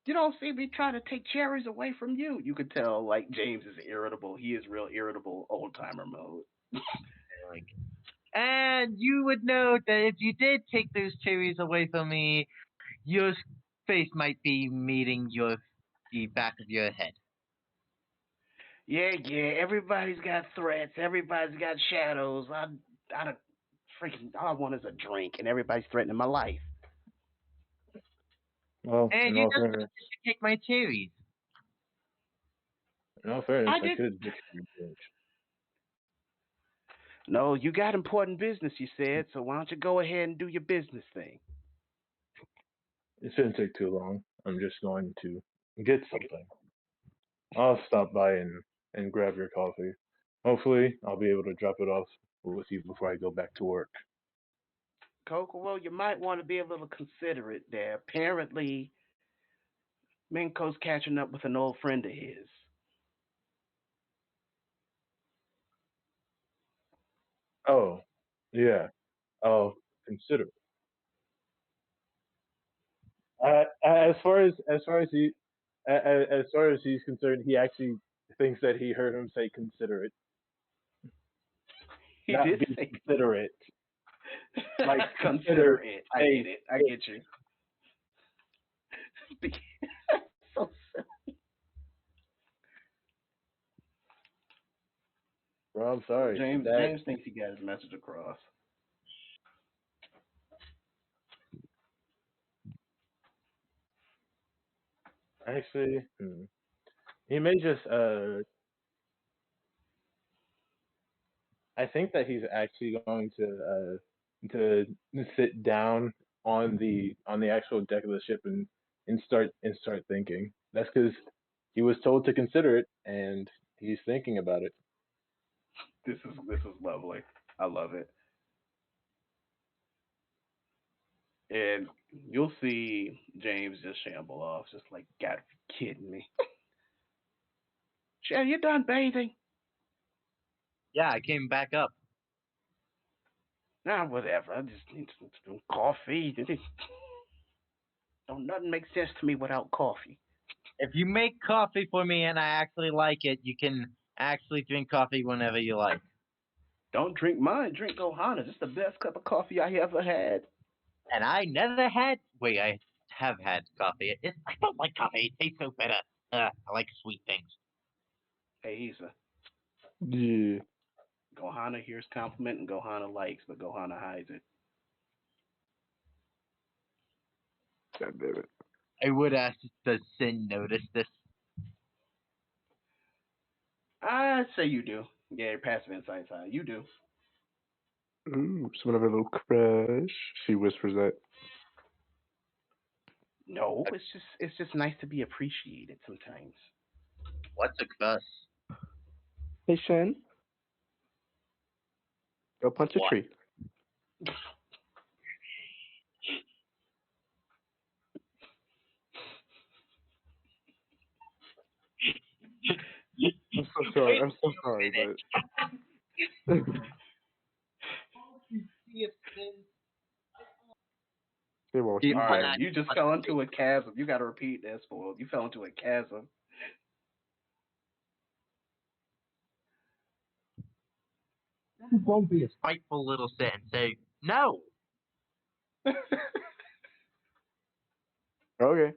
You don't see me trying to take cherries away from you. You could tell, like, James is irritable. He is real irritable, old timer mode. Like, and you would know that if you did take those cherries away from me, your face might be meeting the back of your head. Yeah, yeah. Everybody's got threats. Everybody's got shadows. I don't freaking. All I want is a drink, and everybody's threatening my life. Well, And you just wanted to take my cherries. in all fairness, I I did. could admit you did. No, you got important business. You said so. Why don't you go ahead and do your business thing? It shouldn't take too long. I'm just going to get something. I'll stop by and grab your coffee. Hopefully, I'll be able to drop it off with you before I go back to work. Coco, well, you might want to be a little considerate there. Apparently, Minko's catching up with an old friend of his. Oh, yeah, I'll consider it. As far as he's concerned, he actually thinks that he heard him say consider it, He not did be say considerate. Like consider consider it. I a get it. I it. get you. So Well, I'm sorry. That James thinks he got his message across. actually, he may just I think that he's actually going to sit down on the actual deck of the ship and start thinking. That's because he was told to consider it, and he's thinking about it. This is lovely. I love it. And you'll see James just shamble off, just like, God, you kidding me? Shay, you done bathing? Yeah, I came back up. Nah, whatever. I just need some coffee. Don't nothing make sense to me without coffee. If you make coffee for me and I actually like it, you can actually drink coffee whenever you like. Don't drink mine. Drink Ohana's. It's the best cup of coffee I ever had. And I never had. Wait, I have had coffee. I don't like coffee. It tastes so bitter. I like sweet things. Hey, Isa. Yeah. Gohana hears compliment and Gohana likes, but Gohana hides it. God damn it. I would ask, does Sin notice this? I'd say you do. Yeah, your passive insight's high. You do. Ooh, someone have a little crush. She whispers that. No, it's just nice to be appreciated sometimes. What's a crush? Hey, Shen. Go punch What? a tree. I'm so sorry. I'm so sorry, but. Hey, well, The he's All Alright. right, you just fell into a chasm. You got to repeat that, spoiled. You fell into a chasm. Won't be a spiteful little Sin. Say no. Okay.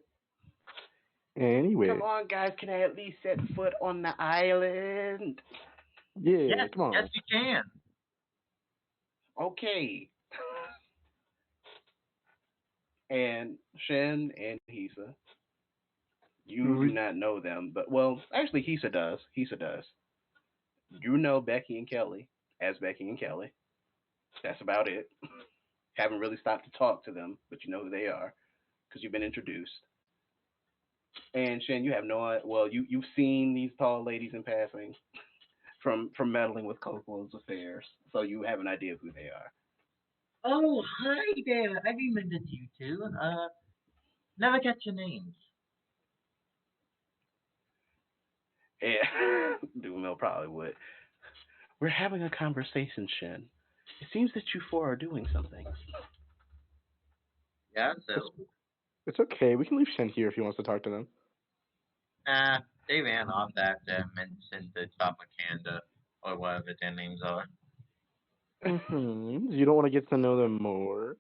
Anyway. Come on, guys. Can I at least set foot on the island? Yeah, Yes, come on. yes, you can. Okay. And Shen and Hisa, you do not know them, but well, actually, Hisa does. Hisa does. You know Becky and Kelly as Becky and Kelly. That's about it. Haven't really stopped to talk to them, but you know who they are because you've been introduced. And Shen, you have no well, you've seen these tall ladies in passing from meddling with Coco's affairs, so you have an idea of who they are. Oh, hi there. I remembered you two. Never get your names. Yeah, Dumil probably would. We're having a conversation, Shen. It seems that you four are doing something. Yeah, so It's okay. We can leave Shen here if he wants to talk to them. they ran off after mentioned the Tropicana or whatever their names are. Mm-hmm. You don't want to get to know them more.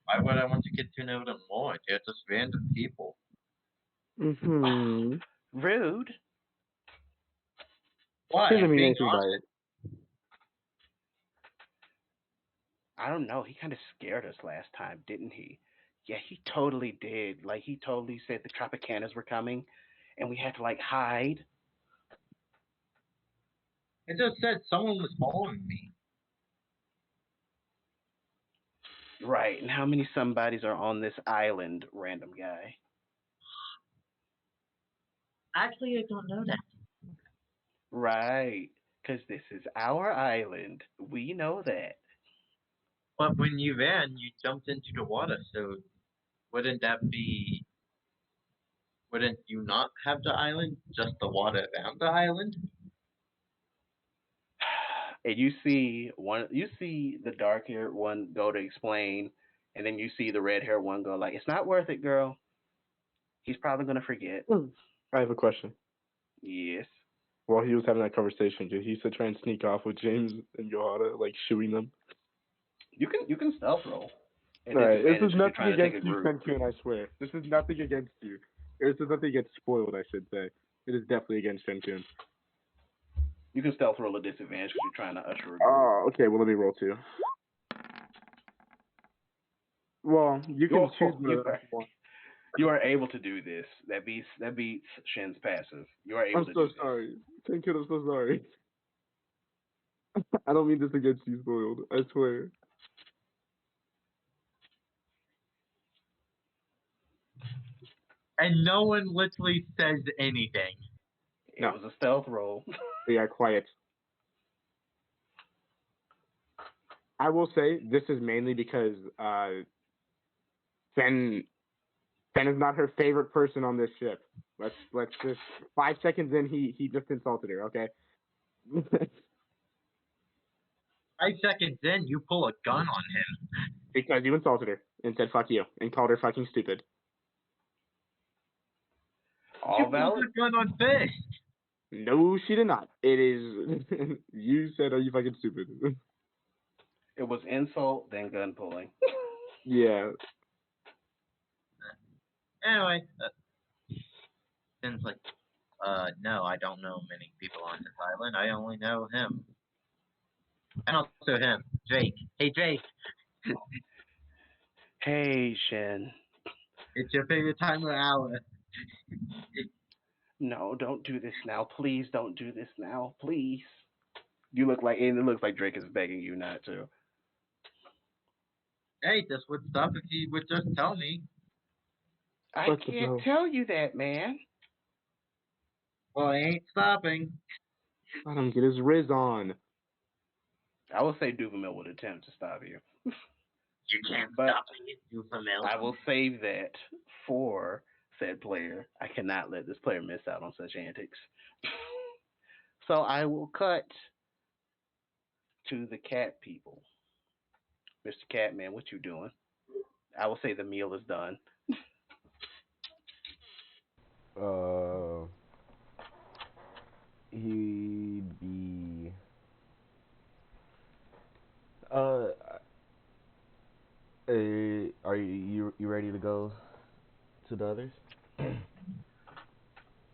Why would I want to get to know them more? They're just random people. Mm-hmm. Rude. Why? Doesn't mean Being anything by honest. it. I don't know. He kind of scared us last time, didn't he? Yeah, he totally did. Like, he totally said the Tropicanas were coming, and we had to, like, hide. I just said someone was following me. Right, and how many somebodies are on this island, random guy? Actually, I don't know that. Right, because this is our island. We know that. But when you ran, you jumped into the water, so wouldn't that be... Wouldn't you not have the island, just the water around the island? And you see the dark haired one go to explain, and then you see the red haired one go like, "It's not worth it, girl. He's probably gonna forget." I have a question. Yes. While he was having that conversation, did he try and sneak off with James and Yohara, like shooing them? You can stealth roll. At Alright, this disadvantage is if you're nothing trying to take a against you, group. Senkun, I swear. This is nothing against you. This is nothing against Spoiled, I should say. It is definitely against Senkun. You can stealth roll at disadvantage because you're trying to usher a group. Oh, okay, well, let me roll too. Well, you can choose whatever you want. You are able to do this. That beats Shin's passive. You are able I'm to so do sorry. Senkun, I'm so sorry. I don't mean this against you, Spoiled. I swear. And no one literally says anything. It was a stealth roll. Yeah, quiet. I will say this is mainly because Fen is not her favorite person on this ship. Let's just 5 seconds in he just insulted her, okay? 5 seconds in, you pull a gun on him. Because you insulted her. and said "fuck you" and called her fucking stupid. All You valid. put gun on first. No, she did not. It is you said, "Are you fucking stupid?" It was insult, then gun pulling. Yeah. Anyway, Finn's like, no, I don't know many people on this island. I only know him. And also him, Drake. Hey, Drake, Hey, Shen. it's your favorite time of hour. No, don't do this now. Please don't do this now. Please. You look like, and it looks like Drake is begging you not to. Hey, this would stop if he would just tell me. I What the can't hell? tell you that, man. Well, I ain't stopping. Let him get his riz on. I will say Duvamil would attempt to stop you. You can't But stop me, you familiar. I will save that for said player. I cannot let this player miss out on such antics. So I will cut to the cat people. Mr. Catman, what you doing? I will say the meal is done. Uh, he'd be. Uh, are you ready to go to the others?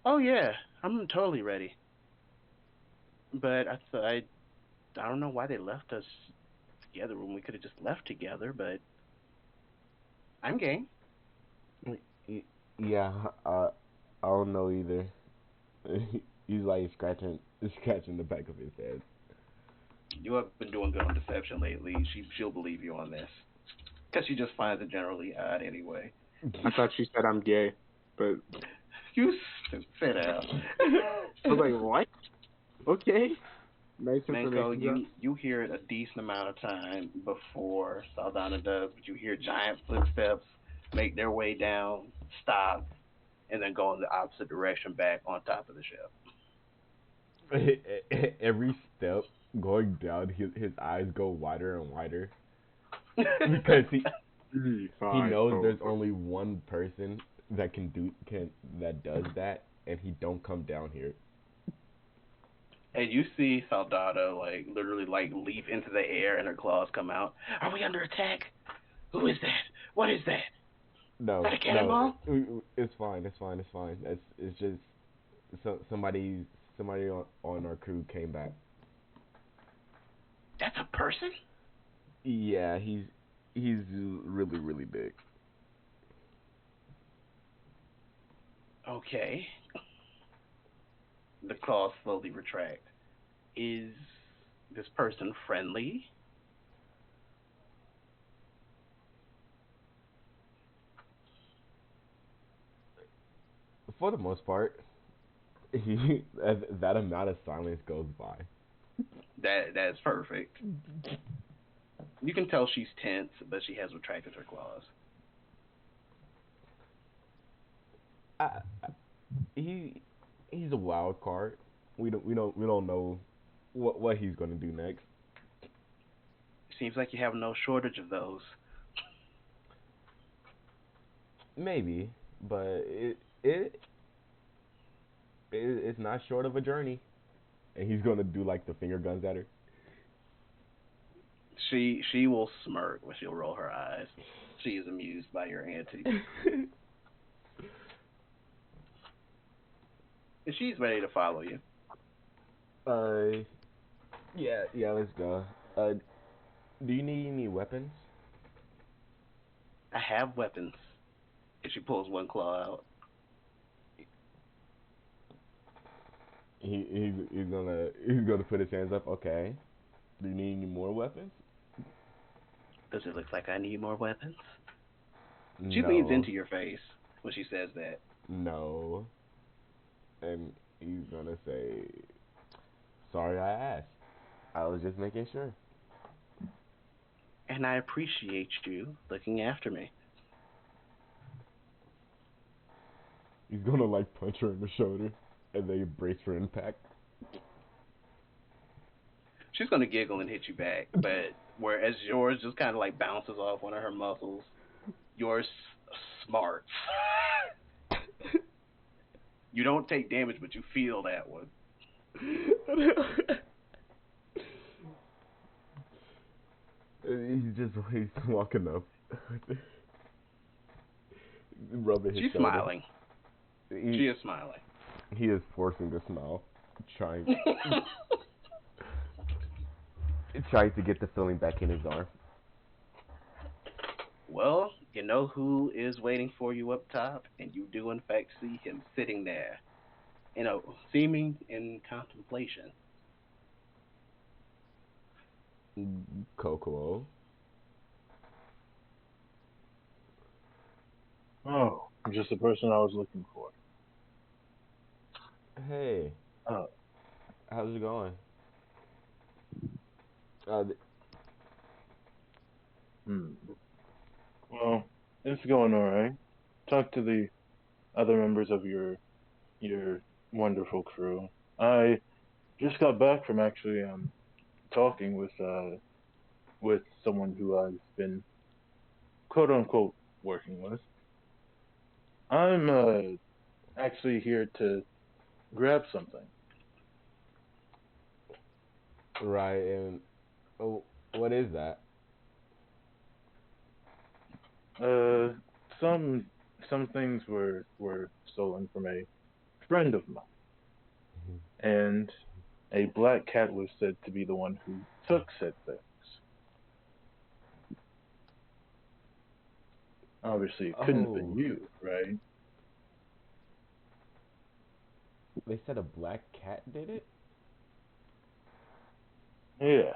Oh yeah, I'm totally ready. But I don't know why they left us together when we could have just left together. But I'm game. Yeah, I don't know either. He's like scratching the back of his head. You have been doing good on deception lately. She'll believe you on this because she just finds it generally odd anyway. I thought she said I'm gay, but You sit down. I was like, what? Okay. Nice Manko, information. you hear it a decent amount of time before Saldana does, but you hear giant footsteps make their way down, stop, and then go in the opposite direction back on top of the ship. Every step going down, his eyes go wider and wider because he knows there's only one person that that does that, and he don't come down here. And you see Saldana like literally like leap into the air and her claws come out. Are we under attack? Who is that? What is that? No, Is that a cannonball? it's fine. It's just somebody on our crew came back. That's a person? Yeah, he's really really big. Okay. The claws slowly retract. Is this person friendly? For the most part, that amount of silence goes by. That's perfect. You can tell she's tense, but she has retracted her claws. He's a wild card. We don't know what he's gonna do next. Seems like you have no shortage of those. Maybe, but it's not short of a journey. And he's gonna do like the finger guns at her. She will smirk when she'll roll her eyes. She is amused by your antics. And she's ready to follow you. Yeah, let's go. Do you need any weapons? I have weapons. And she pulls one claw out. He's gonna put his hands up. Okay. Do you need any more weapons? Does it look like I need more weapons? She No. leans into your face when she says that. No. And he's gonna say, "Sorry, I asked. I was just making sure." And I appreciate you looking after me. He's gonna like punch her in the shoulder, and they brace for impact. She's gonna giggle and hit you back, but whereas yours just kind of like bounces off one of her muscles, You're smart. You don't take damage, but you feel that one. He's walking up, rubbing his She's shoulder. smiling. He, She is smiling. he is forcing a smile, trying trying to get the feeling back in his arm. Well, you know who is waiting for you up top, and you do in fact see him sitting there, seeming in contemplation. Coco. Oh, just the person I was looking for. Hey, Oh, how's it going? Uh, th- hmm. Well, it's going all right. Talk to the other members of your wonderful crew. I just got back from actually talking with someone who I've been quote unquote working with. I'm actually here to grab something. right, and oh, what is that? Uh, some some things were stolen from a friend of mine, and a black cat was said to be the one who took said things. Obviously, it couldn't have been Oh, you, right? they said a black cat did it? Yes.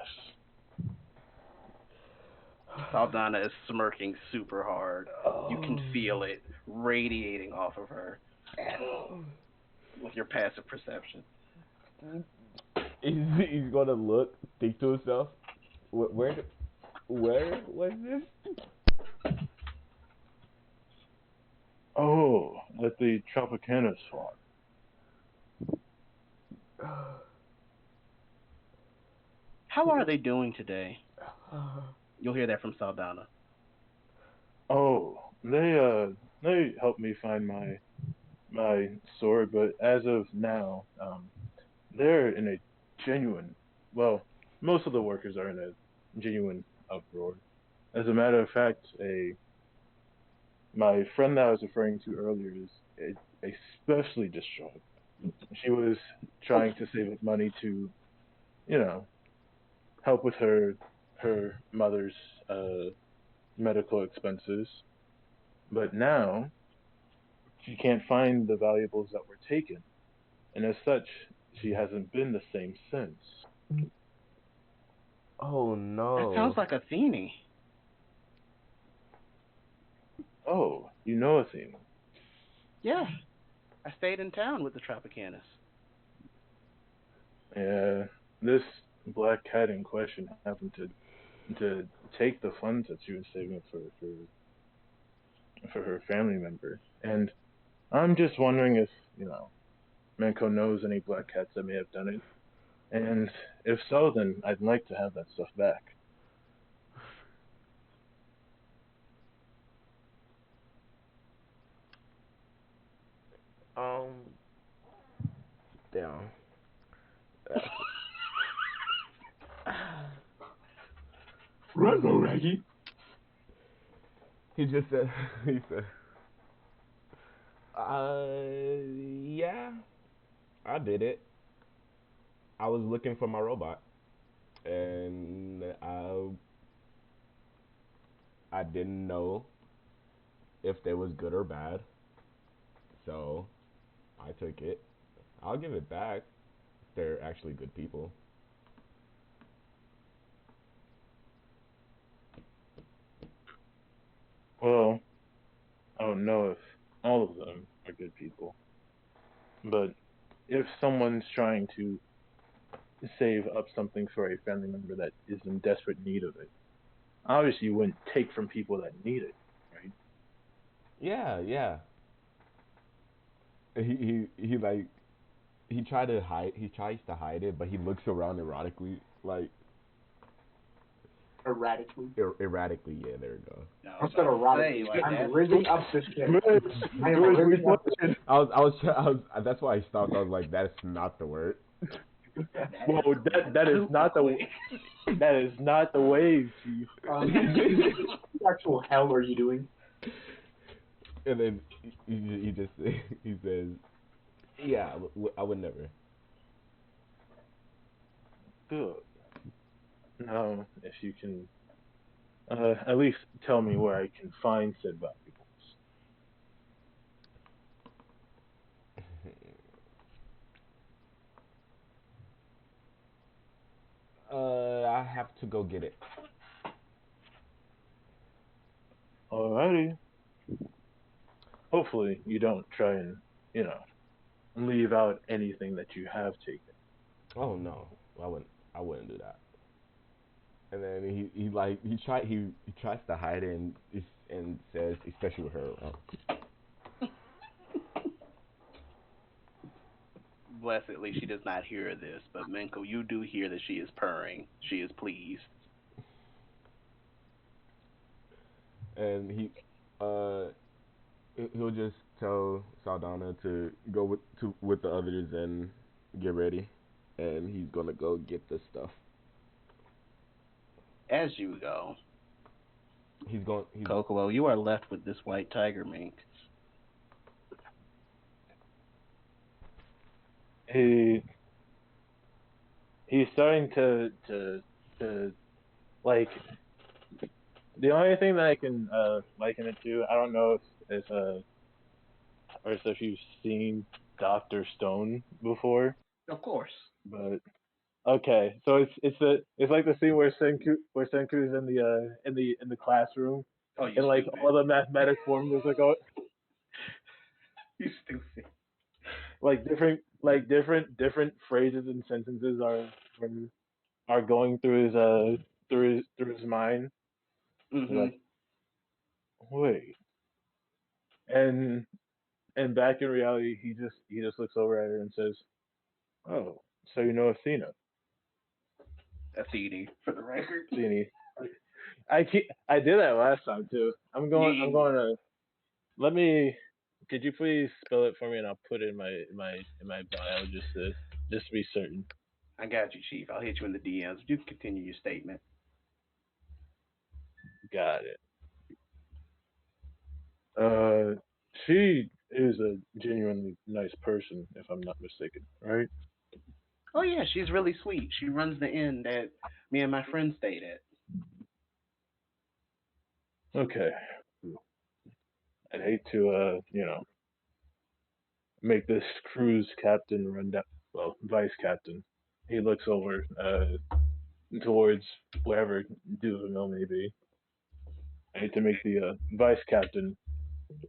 Saldana is smirking super hard. You can Oh. feel it radiating off of her with your passive perception. He's gonna look, think to himself, where was this? Oh, at the Tropicana swamp. How are they doing today? You'll hear that from Saldana. Oh, they helped me find my sword, but as of now, they're in a genuine. Well, most of the workers are in a genuine uproar. As a matter of fact, a my friend that I was referring to earlier is especially distraught. She was trying to save up money to, you know, help with her mother's medical expenses, but now she can't find the valuables that were taken, and as such, she hasn't been the same since. Oh That sounds no. like Athene. Oh, you know Athena. Yeah, I stayed in town with the Tropicanus. Yeah, this black cat in question happened to take the funds that she was saving for her family member, and I'm just wondering if Manko knows any black cats that may have done it, and if so, then I'd like to have that stuff back. Um, damn. That's, Run, Raggy. he just said, he said, yeah, I did it. I was looking for my robot, and I didn't know if they was good or bad, so I took it. I'll give it back. They're actually good people. Well, I don't know if all of them are good people, but if someone's trying to save up something for a family member that is in desperate need of it, obviously you wouldn't take from people that need it, right? Yeah, yeah. He like he tried to hide. He tries to hide it, but he looks around erotically, like Erratically. Erratically, yeah, there we go. No, I said erratically. like I'm that's rigging up this shit. I am Good, rigging up this shit. I was that's why I stopped. I was like, that's not the word. Whoa, that is not the that is not the wave, Chief. What actual hell are you doing? And then he just he says, yeah, I would never. Good. Now, if you can at least tell me where I can find said valuables. I have to go get it. Alrighty. Hopefully you don't try and, leave out anything that you have taken. Oh no, I wouldn't do that. And then he tries to hide it and says, especially with her around. Blessedly, she does not hear this, but Menko, you do hear that she is purring. She is pleased. And he'll just tell Saldana to go with the others and get ready, and he's gonna go get the stuff. As you go, He's going. Kokomo, you are left with this white tiger mink. He's starting to like the only thing that I can liken it to. I don't know if you've seen Doctor Stone before, Of course. but okay. So it's like the scene where Senku's in the classroom Oh, you and like stupid. all the mathematic formulas like You stupid. different phrases and sentences are going through his mind. Mm-hmm. Like, wait. And back in reality he just looks over at her and says, "Oh, so you know Athena." Athene, for the record. Athene. I did that last time too. I'm going to let me could you please spell it for me and I'll put it in my bio just to be certain. I got you, Chief. I'll hit you in the DMs. You can continue your statement. Got it. She is a genuinely nice person, if I'm not mistaken, right? Oh yeah, she's really sweet. She runs the inn that me and my friend stayed at. Okay. I'd hate to, make this cruise captain run down, well, vice captain. He looks over, towards wherever Duvernay may be. I hate to make the vice captain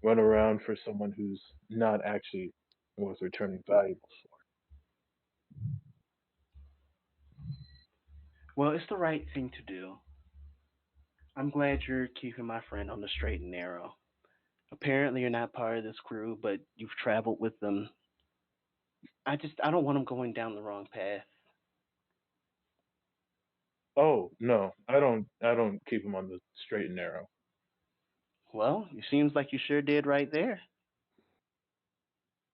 run around for someone who's not actually worth returning valuables Well, it's the right thing to do. I'm glad you're keeping my friend on the straight and narrow. Apparently, you're not part of this crew, but you've traveled with them. I don't want him going down the wrong path. for. Oh no, I don't keep him on the straight and narrow. Well, it seems like you sure did right there.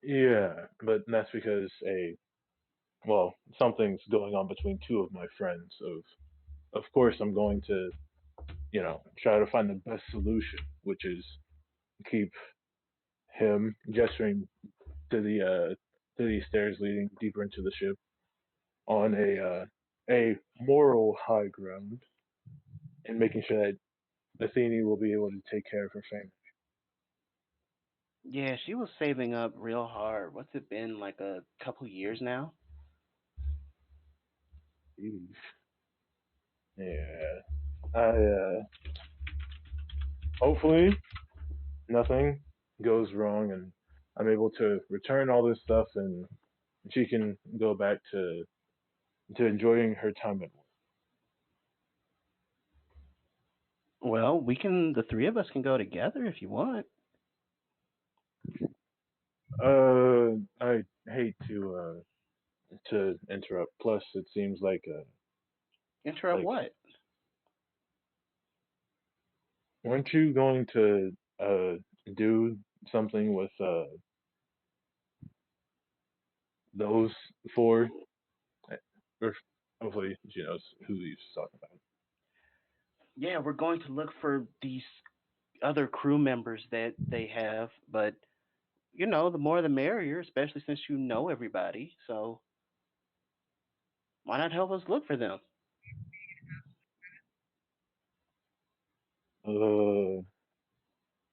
Yeah, but that's because something's going on between two of my friends. Of course, I'm going to try to find the best solution, which is keep him gesturing to the stairs leading deeper into the ship on a moral high ground, and making sure that Athene will be able to take care of her family. Yeah, she was saving up real hard. What's it been, like a couple years now? Jeez. Yeah, I hopefully nothing goes wrong, and I'm able to return all this stuff, and she can go back to enjoying her time at Well, the three of us can go together if you want. work. I hate to interrupt. Plus, it seems like Interrupt like what? weren't you going to do something with those four? Or hopefully she knows who he's talking about. Yeah, we're going to look for these other crew members that they have, but the more the merrier, especially since you know everybody. So why not help us look for them? Uh,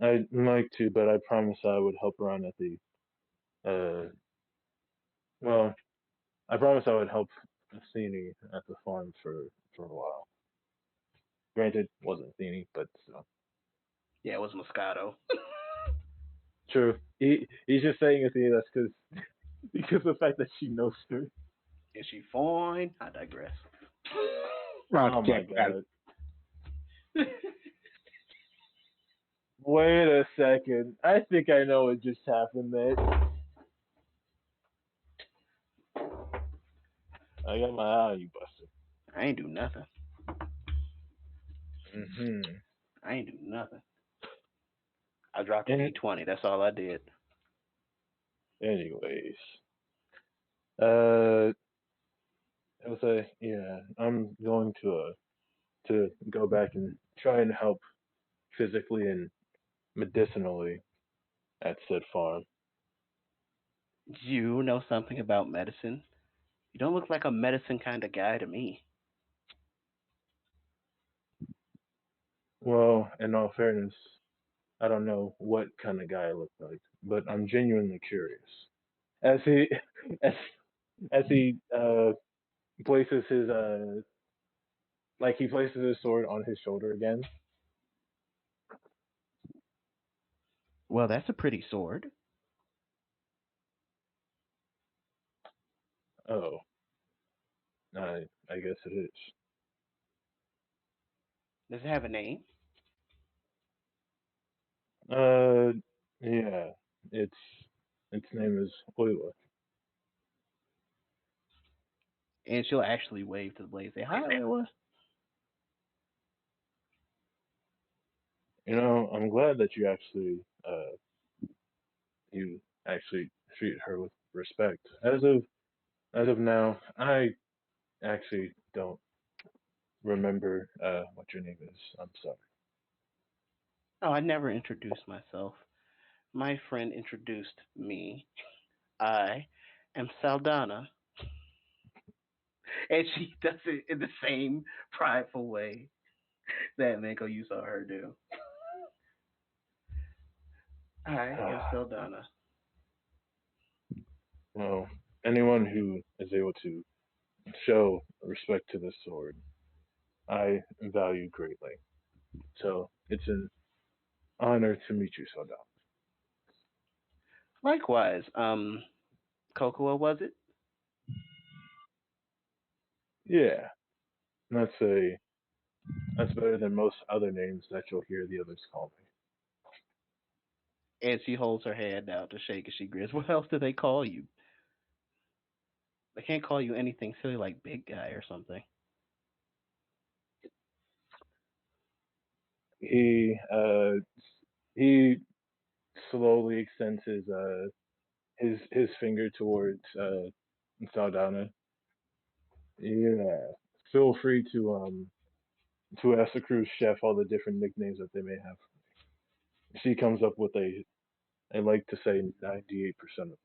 I'd like to, but I promise I would help around at the uh. Well, I promise I would help Athene at the farm for a while. Granted, wasn't Athene, but still. Yeah, it was Moscato. True. He's just saying Athene. That's because because of the fact that she knows her. Is she fine? I digress. Oh my Project that. god. Wait a second. I think I know what just happened there. I got my eye on you, Buster. I ain't do nothing. Mm-hmm. I ain't do nothing. I dropped a And D20. That's all I did. anyways, uh, I was like, yeah, I'm going to go back and try and help physically and medicinally at said farm. You know something about medicine? You don't look like a medicine kind of guy to me. Well, in all fairness, I don't know what kind of guy I look like, but I'm genuinely curious. As he as as he places his like he places his sword on his shoulder again. Well, that's a pretty sword. Oh, I guess it is. Does it have a name? Uh, yeah, its its name is Oila. And she'll actually wave to the blade and say, "Hi, Oiwa." I'm glad that you actually treat her with respect. As of now, I actually don't remember what your name is. I'm sorry. Oh, I never introduced myself. My friend introduced me. I am Saldana, and she does it in the same prideful way that Mako you saw her do. I am Saldana. Well, anyone who is able to show respect to the sword, I value greatly. So it's an honor to meet you, Saldana. Likewise, Kokoa was it? Yeah, that's a that's better than most other names that you'll hear the others call me. And she holds her hand out to shake as she grins. What else do they call you? They can't call you anything silly like big guy or something. He he slowly extends his finger towards Saldana. Yeah, feel free to ask the cruise chef all the different nicknames that they may have. She comes up with I like to say 98% of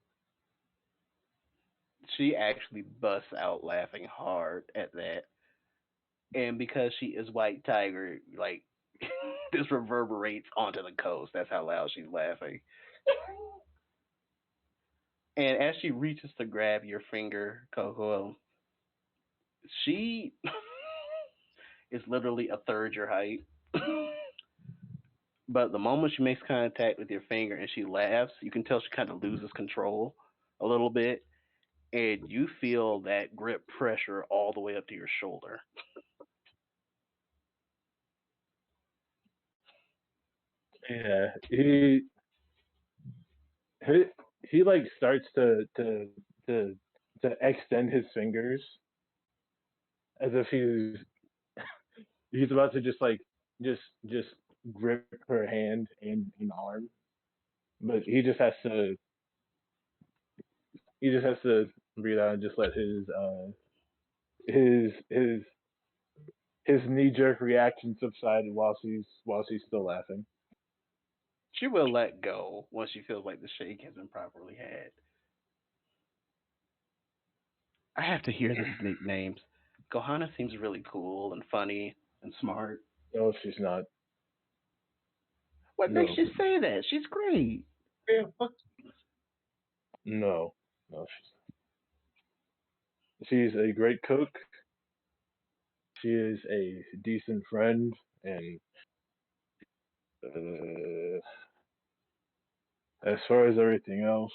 She actually busts out laughing hard at that. And because she is White Tiger, like this reverberates onto the coast. That's how loud she's laughing. And as she reaches to grab your finger, Coco, she is literally a third your height. But the moment she makes contact with your finger and she laughs, you can tell she kind of loses control a little bit, and you feel that grip pressure all the way up to your shoulder. Yeah, he he like starts to to extend his fingers as if he's about to just like just grip her hand and an arm, but he just has to breathe out and just let his his knee jerk reaction subside while she's still laughing. She will let go once she feels like the shake has been properly had. I have to hear the nicknames. Gohanna seems really cool and funny and smart. No, she's not. What makes No, you say that? She's great. Yeah, fuck. no, no. She's a great cook. She is a decent friend, and uh, as far as everything else,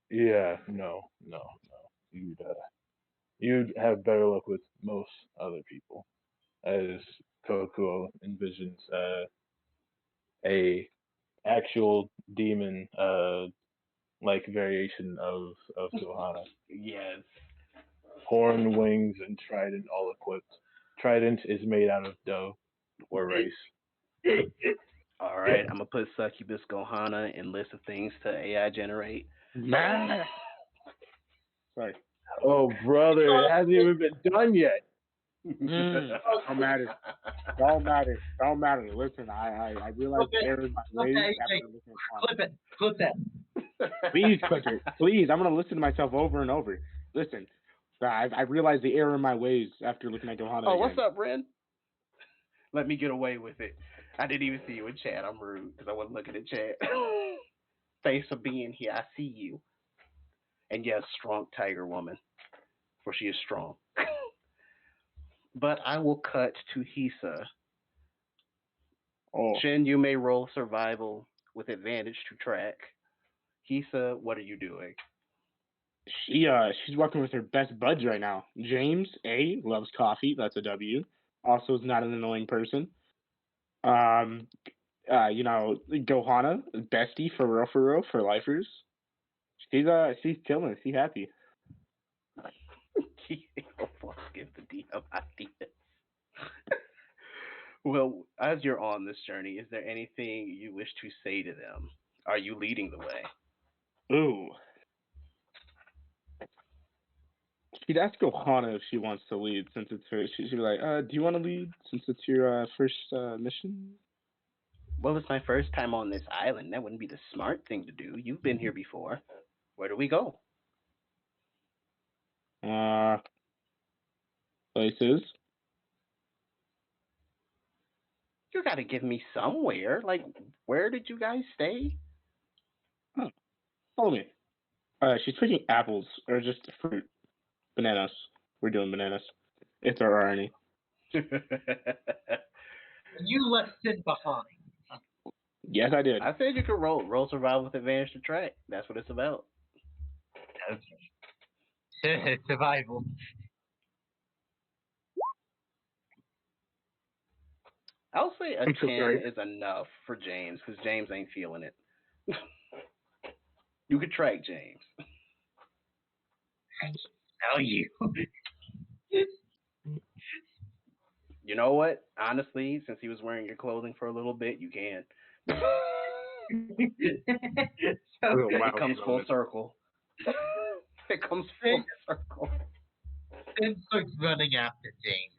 yeah, no, no, no. You'd have better luck with most other people, as Kokuo envisions a actual demon like variation of Gohana. Yes. Horn, wings, and trident all equipped. Trident is made out of dough or rice. All right, I'm gonna put Succubus Gohanna in list of things to AI generate. Man. Sorry. Oh brother, it hasn't even been done yet. Don't matter. Don't matter. Don't matter. Listen, I realize Okay. error in my ways Okay, after okay. looking at Clip it. Clip that. Please, Clicker. Please, I'm gonna listen to myself over and over. Listen, I realized the error in my ways after looking at Gohanna Oh, again. what's up, Ren? Let me get away with it. I didn't even see you in chat. I'm rude because I wasn't looking at chat. Thanks for being here. I see you. And yes, strong tiger woman, for she is strong. But I will cut to Hisa. Oh, Shin, you may roll survival with advantage to track. Hisa, what are you doing? she's working with her best buds right now. James loves coffee. That's a W. Also, is not an annoying person. Gohanna, bestie for real, for lifers. She's chilling. She's happy. Give the DM ideas. Well, as you're on this journey, is there anything you wish to say to them? Are you leading the way? Ooh. She'd ask Gohanna if she wants to lead since it's her. She'd be like, do you want to lead since it's your first mission? Well, it's my first time on this island. That wouldn't be the smart thing to do. You've been here before. Where do we go? Places. You gotta give me somewhere. Like, where did you guys stay? Oh, follow me. She's picking apples or just fruit. Bananas. We're doing bananas. If there are any. You left Sid behind. Yes, I did. I said you could roll survival with advantage to track. That's what it's about. Okay. Survival. I'll say a I'm so 10 sorry. is enough for James because James ain't feeling it. You could track James. How you? You know what? Honestly, since he was wearing your clothing for a little bit, you can. It comes full circle. It comes full circle. Sid starts running after James.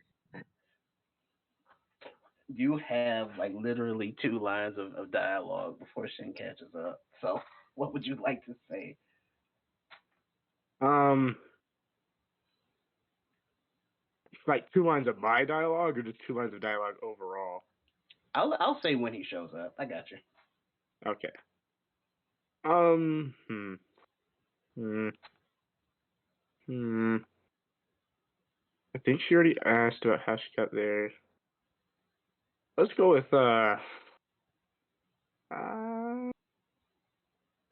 You have like literally 2 lines of dialogue before Shin catches up. So, what would you like to say? Like 2 lines of my dialogue or just 2 lines of dialogue overall? I'll say when he shows up. I got you. Okay. I think she already asked about how she got there. Let's go with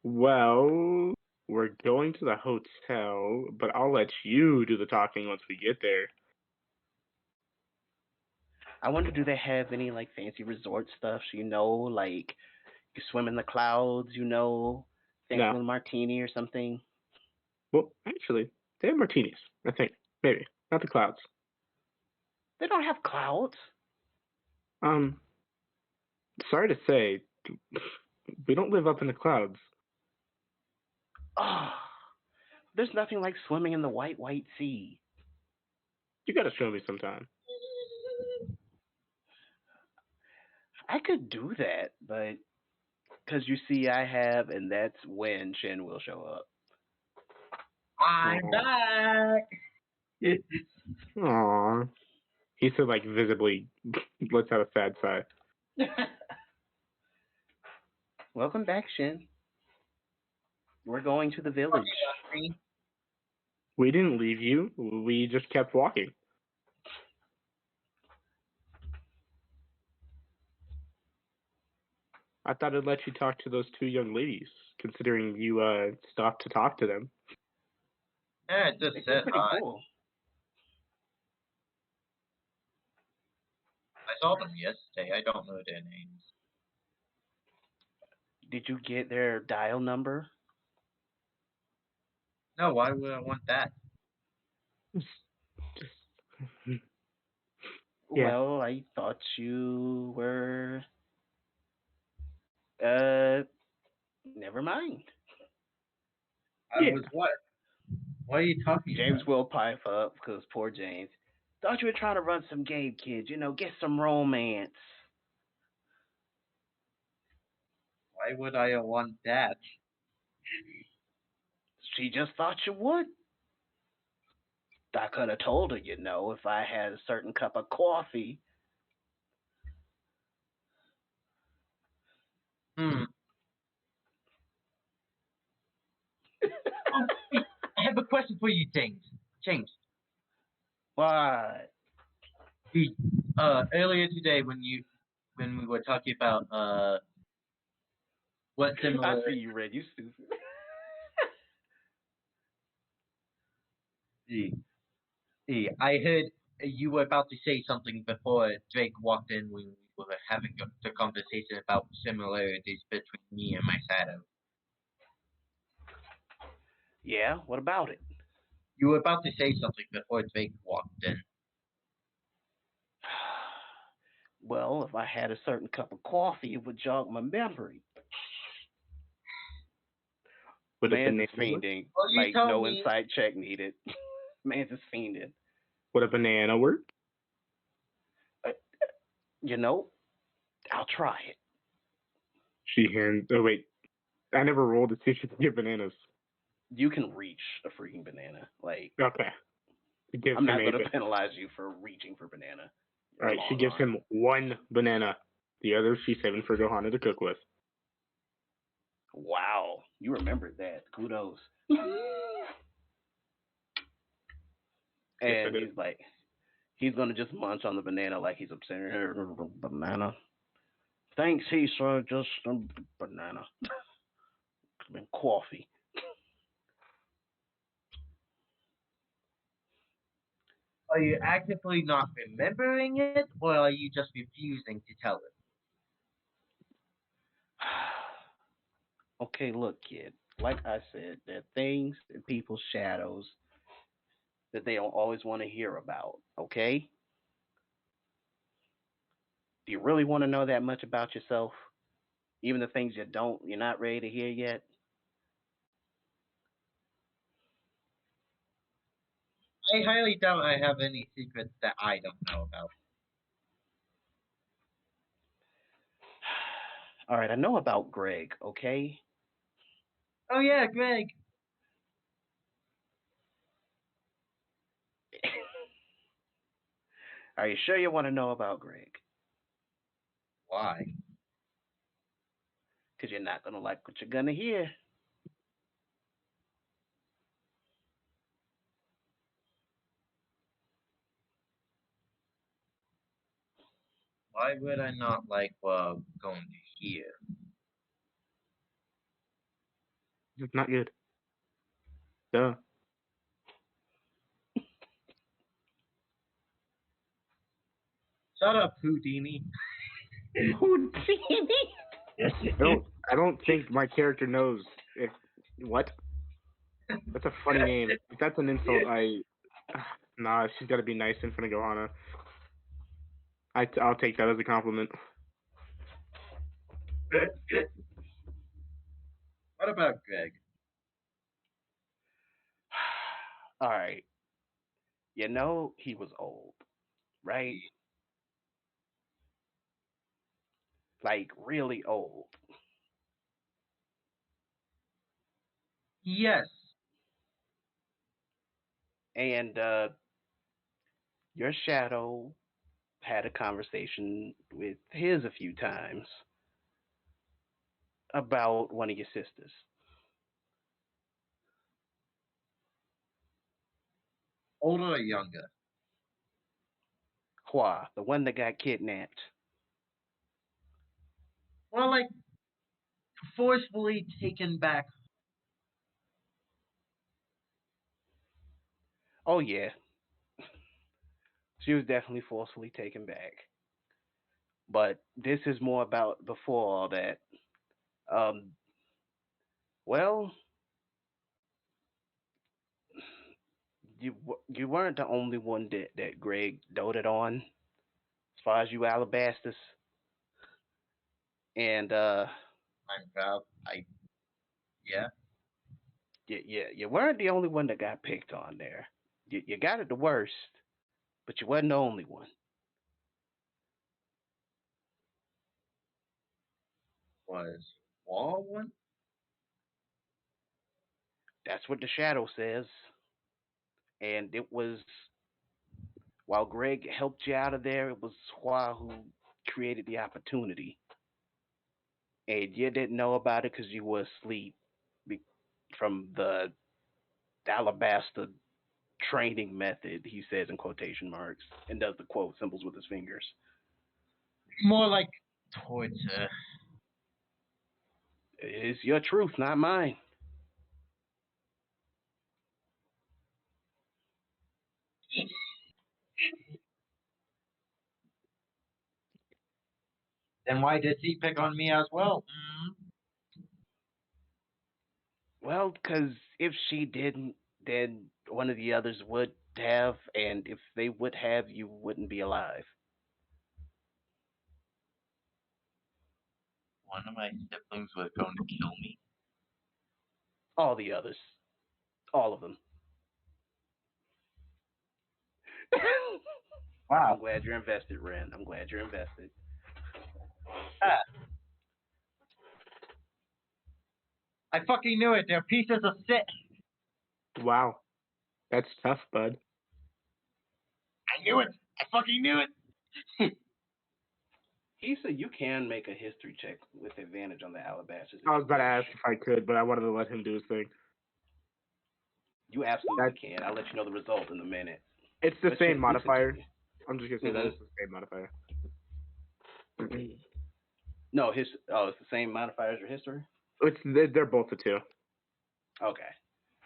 well, we're going to the hotel, but I'll let you do the talking once we get there. I wonder, do they have any like fancy resort stuff? Like you swim in the clouds. Fancy No. little martini or something. Well, actually, they have martinis, I think. Maybe. Not the clouds. They don't have clouds. Sorry to say, we don't live up in the clouds. Oh, there's nothing like swimming in the white, white sea. You gotta show me sometime. I could do that, but because you see, I have, and that's when Shin will show up. I'm back. Aww. He said, like, visibly lets out a sad sigh. Welcome back, Shin. We're going to the village. We didn't leave you. We just kept walking. I thought I'd let you talk to those two young ladies, considering you stopped to talk to them. Yeah, just They're pretty cool. I saw them yesterday. I don't know their names. Did you get their dial number? No, why would I want that? Yeah. Well, I thought you were. Never mind. I was what? What are you talking James about? will pipe up because poor James. Thought you were trying to run some game, kids. Get some romance. Why would I want that? She just thought you would. I could have told her, if I had a certain cup of coffee. I have a question for you, James. James. What? Earlier today when we were talking about what similar. I see you, Red. You stupid. I heard you were about to say something before Drake walked in when we were having the conversation about similarities between me and my shadow. Yeah, what about it? You were about to say something before Drake walked in. Well, if I had a certain cup of coffee, it would jog my memory. Man's is fiending. Like, no insight check needed. Man's is fiending. Would a banana work? I'll try it. She hands. Oh, wait. I never rolled to see if she could get bananas. You can reach a freaking banana. Like, okay. I'm not going to penalize you for reaching for banana. All right, she gives him one banana. The other she's saving for Johanna to cook with. Wow, you remembered that. Kudos. And he's like, he's going to just munch on the banana like he's upset. Banana. Thanks, sir. Just a banana. And coffee. Are you actively not remembering it, or are you just refusing to tell it? Okay, look, kid. Like I said, there are things in people's shadows that they don't always want to hear about, okay? Do you really want to know that much about yourself? Even the things you're not ready to hear yet? I highly doubt I have any secrets that I don't know about. All right, I know about Greg, okay? Oh yeah, Greg. Are you sure you want to know about Greg? Why? Because you're not going to like what you're going to hear. Why would I not like what I'm going to hear? It's not good. Duh. Shut up, Houdini. Houdini? I don't think my character knows if what. That's a funny name. If that's an insult, nah, she's got to be nice in front of Johanna. I'll take that as a compliment. What about Greg? All right. You know he was old, right? Like really old. Yes. And your shadow had a conversation with his a few times about one of your sisters. Older or younger? Hua, the one that got kidnapped. Well, like forcefully taken back. Oh yeah, she was definitely forcefully taken back. But this is more about before all that. Um, well, you weren't the only one that Greg doted on, as far as you Alabastus, and I'm proud. Yeah. you weren't the only one that got picked on there. You got it the worst, but you wasn't the only one. Was Wall one? That's what the shadow says. And it was while Greg helped you out of there, it was Hua who created the opportunity. And you didn't know about it because you were asleep from the alabaster training method, he says in quotation marks, and does the quote symbols with his fingers. More like torture. It's your truth, not mine. Then why did he pick on me as well? Well, because if she didn't, then one of the others would have, and if they would have, you wouldn't be alive. One of my siblings was going to kill me. All the others. All of them. Wow. I'm glad you're invested, Ren. I'm glad you're invested. I fucking knew it. They're pieces of shit. Wow, that's tough, bud. I knew it. I fucking knew it. He said you can make a history check with advantage on the Alabasters. I was about to ask if I could, but I wanted to let him do his thing. You absolutely can. I'll let you know the result in a minute. It's the But same please modifier. continue. I'm just gonna say that it's the same modifier. No, it's the same modifier as your history? They're both a 2. Okay.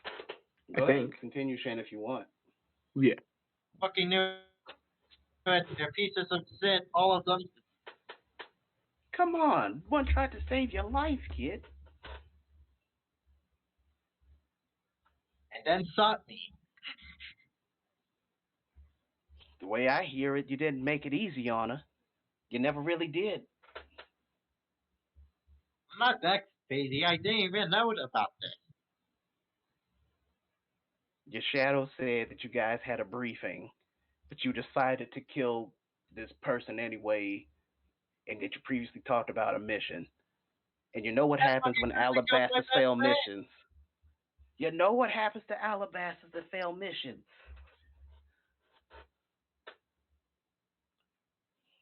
I Go ahead think. and continue, Shane, if you want. Yeah. Fucking knew it. They're pieces of shit. All of them. Come on. One tried to save your life, kid. And then sought me. The way I hear it, you didn't make it easy on her. You never really did. I'm not that crazy. I didn't even know about this. Your shadow said that you guys had a briefing, but you decided to kill this person anyway, and that you previously talked about a mission. And you know what happens when Alabasters fail missions. You know what happens to Alabasters that fail missions.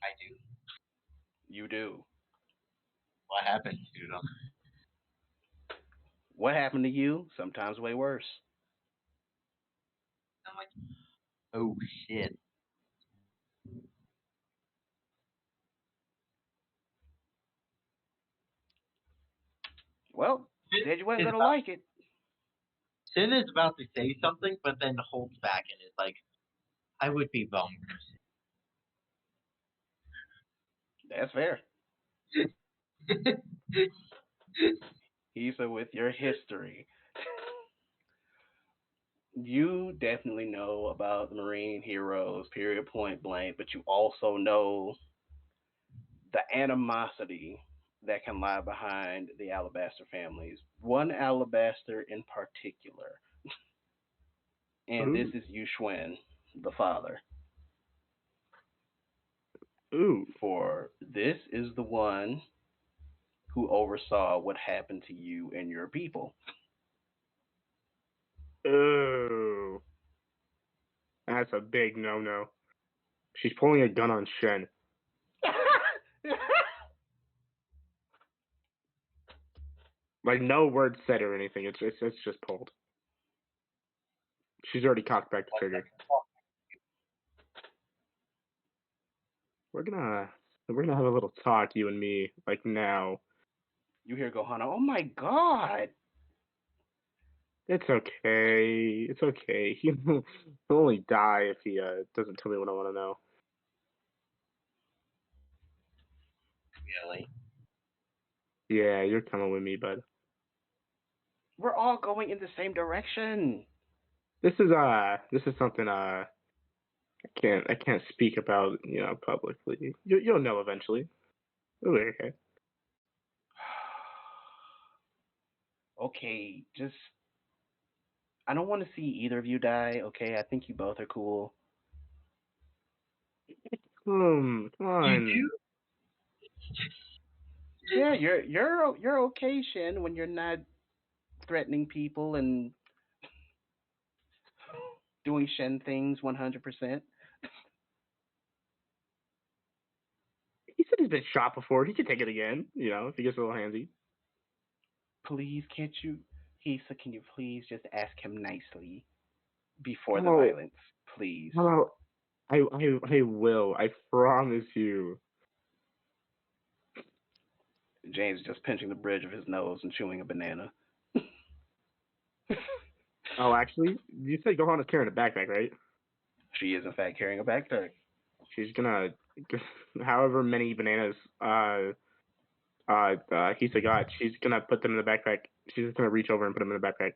I do. You do. What happened to them? What happened to you? Sometimes way worse. I'm like, oh shit. Well, said you wasn't gonna like it. Sin is about to say something, but then holds back and is like, I would be wrong. That's fair. He said with your history. You definitely know about the Marine heroes, period, point blank, but you also know the animosity that can lie behind the Alabaster families. One Alabaster in particular, and this Ooh. is Yu Xuan, the father. Ooh. For this is the one who oversaw what happened to you and your people. Ooh. That's a big no-no. She's pulling a gun on Shen. Like, no word said or anything. It's just pulled. She's already cocked back the trigger. We're gonna we're gonna have a little talk, you and me, like now. You hear Gohana, oh my god! It's okay. It's okay. He'll only die if he doesn't tell me what I want to know. Really? Yeah, you're coming with me, bud. We're all going in the same direction. This is something I can't speak about publicly. You'll know eventually. It'll be okay. Okay, just I don't want to see either of you die. Okay, I think you both are cool. Come You on. do? Yeah, you're okay, Shin, when you're not threatening people and doing Shen things 100%. He said he's been shot before. He can take it again, if he gets a little handsy. Please, can't you, Hisa? Can you please just ask him nicely before the Oh, violence, please? well, I will. I promise you. James just pinching the bridge of his nose and chewing a banana. Oh, actually, you said Gohan is carrying a backpack, right? She is in fact carrying a backpack. She's gonna, however many bananas Hisa got, she's gonna put them in the backpack. She's just gonna reach over and put them in the backpack.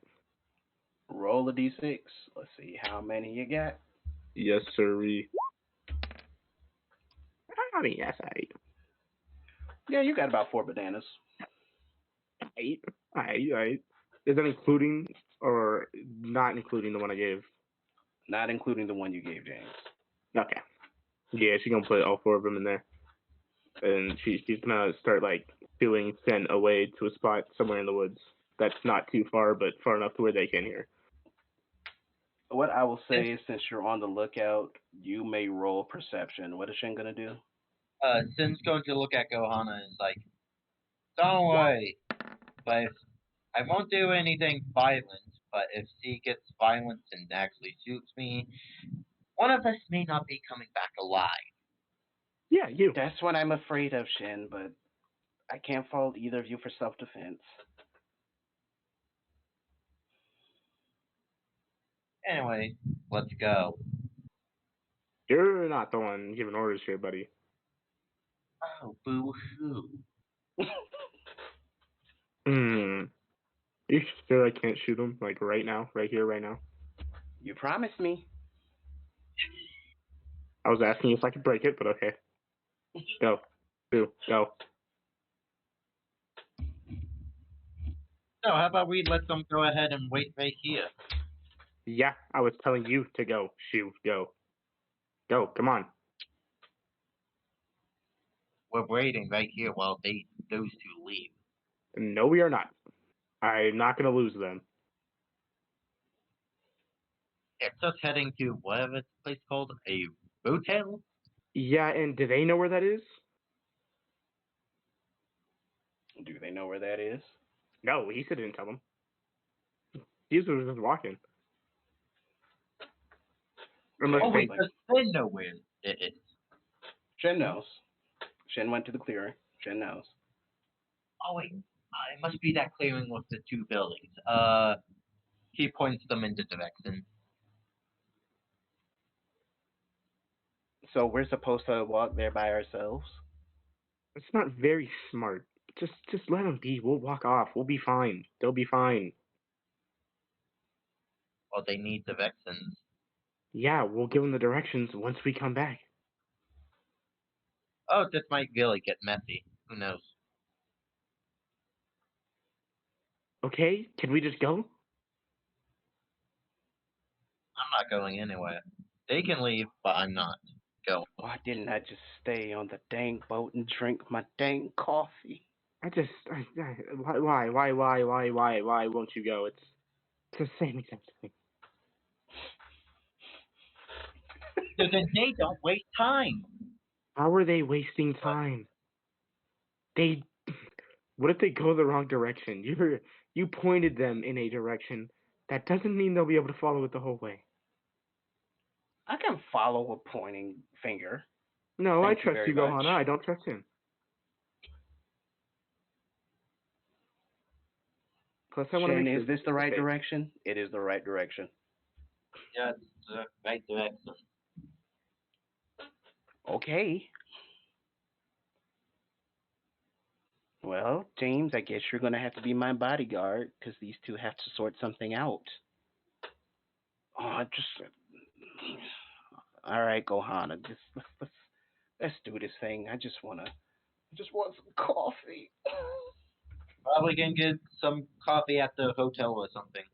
Roll a d6. Let's see how many you got. Yes, sirree. I mean, yes, Yeah, you got about 4 bananas. I. Is that including or not including the one I gave? Not including the one you gave James. Okay. Yeah, she's gonna put all 4 of them in there, and she's gonna start like feeling sent away to a spot somewhere in the woods. That's not too far, but far enough to where they can hear. What I will say is, since you're on the lookout, you may roll perception. What is Shin gonna do? Sin's going to look at Gohana and is like, don't worry, but if, I won't do anything violent, but if she gets violent and actually shoots me, one of us may not be coming back alive. Yeah, you. That's what I'm afraid of, Shin, but I can't fault either of you for self-defense. Anyway, let's go. You're not the one giving orders here, buddy. Oh, boo-hoo. You sure I can't shoot him like right now, right here, right now? You promised me. I was asking if I could break it, but okay. Go. Go. So, how about we let them go ahead and wait right here? Yeah, I was telling you to go. Shoo, go. Go, come on. We're waiting right here while those two leave. No, we are not. I'm not going to lose them. It's just heading to whatever this place called, a hotel? Yeah, and do they know where that is? Do they know where that is? No, he said he didn't tell them. He was just walking. Unless Oh, wait, they... does Shin know where it is? Shin knows. Shin went to the clearing. Shin knows. Oh, wait, it must be that clearing with the 2 buildings. He points them in the direction. So we're supposed to walk there by ourselves? It's not very smart. Just let them be. We'll walk off. We'll be fine. They'll be fine. Well, they need the Vexens. Yeah, we'll give them the directions once we come back. Oh, this might really get messy. Who knows? Okay, can we just go? I'm not going anywhere. They can leave, but I'm not. Go. Why didn't I just stay on the dang boat and drink my dang coffee? Why won't you go? It's the same exact thing. So then they don't waste time. How are they wasting time? What if they go the wrong direction? You pointed them in a direction. That doesn't mean they'll be able to follow it the whole way. I can follow a pointing finger. No, Thank I you trust very you, Gohana. much. I don't trust him. Plus, I want to Shin, make sure. is this the right direction? It is the right direction. Yeah, it's the right direction. Okay. Well, James, I guess you're going to have to be my bodyguard because these two have to sort something out. Oh, all right, Gohana, let's do this thing. I just want some coffee. Probably can get some coffee at the hotel or something.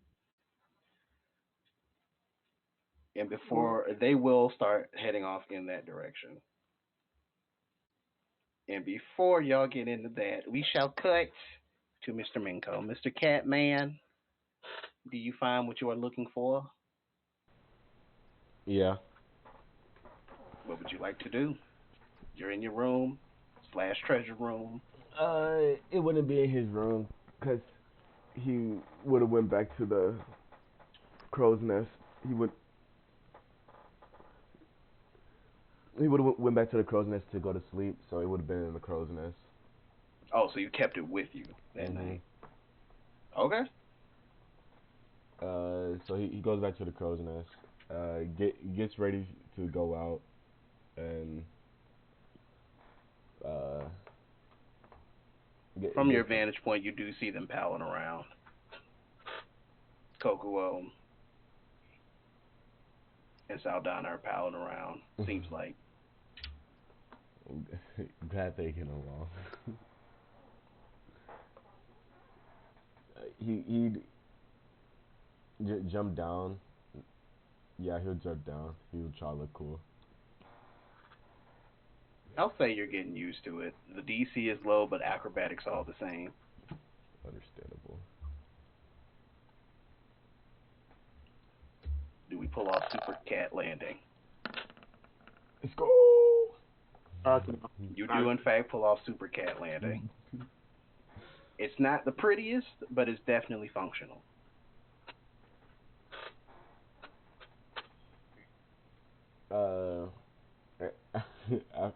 And before they will start heading off in that direction. And before y'all get into that, we shall cut to Mr. Minko. Mr. Catman, do you find what you are looking for? Yeah. What would you like to do? You're in your room / treasure room. It wouldn't be in his room, cause he would have went back to the crow's nest. He would have went back to the crow's nest to go to sleep, so it would have been in the crow's nest. Oh, so you kept it with you that night. Okay. So he goes back to the crow's nest. Gets ready to go out, and from your vantage point, you do see them palling around. Kokuo and Saldana are palling around. Seems like. Glad they get along. He'd jump down. Yeah, he'll jump down. He would try to look cool. I'll say you're getting used to it. The DC is low, but acrobatics all the same. Understandable. Do we pull off Super Cat Landing? Let's go! You do, in fact, pull off Super Cat Landing. It's not the prettiest, but it's definitely functional.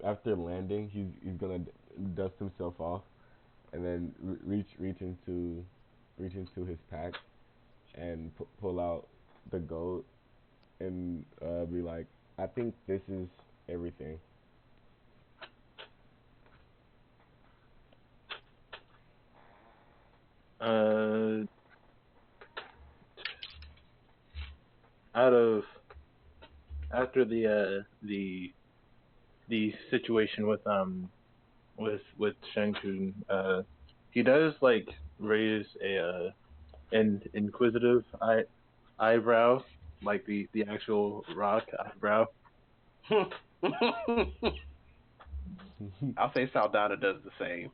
After landing, he's gonna dust himself off, and then reach into his pack, and pull out the gold, and be like, I think this is everything. After the situation with Shang Tsung, he does like raise an inquisitive eyebrow, like the actual rock eyebrow. I'll say Saldana does the same.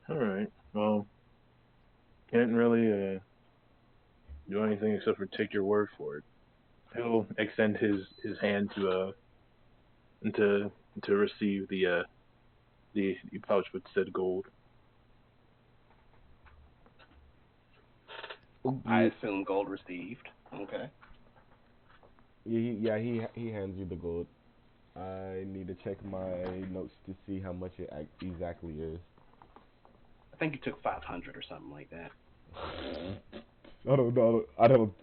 All right. Well, can't really do anything except for take your word for it. He'll extend his hand to receive the pouch with said gold. I assume gold received. Okay. He hands you the gold. I need to check my notes to see how much it exactly is. I think you took 500 or something like that. I don't know. I don't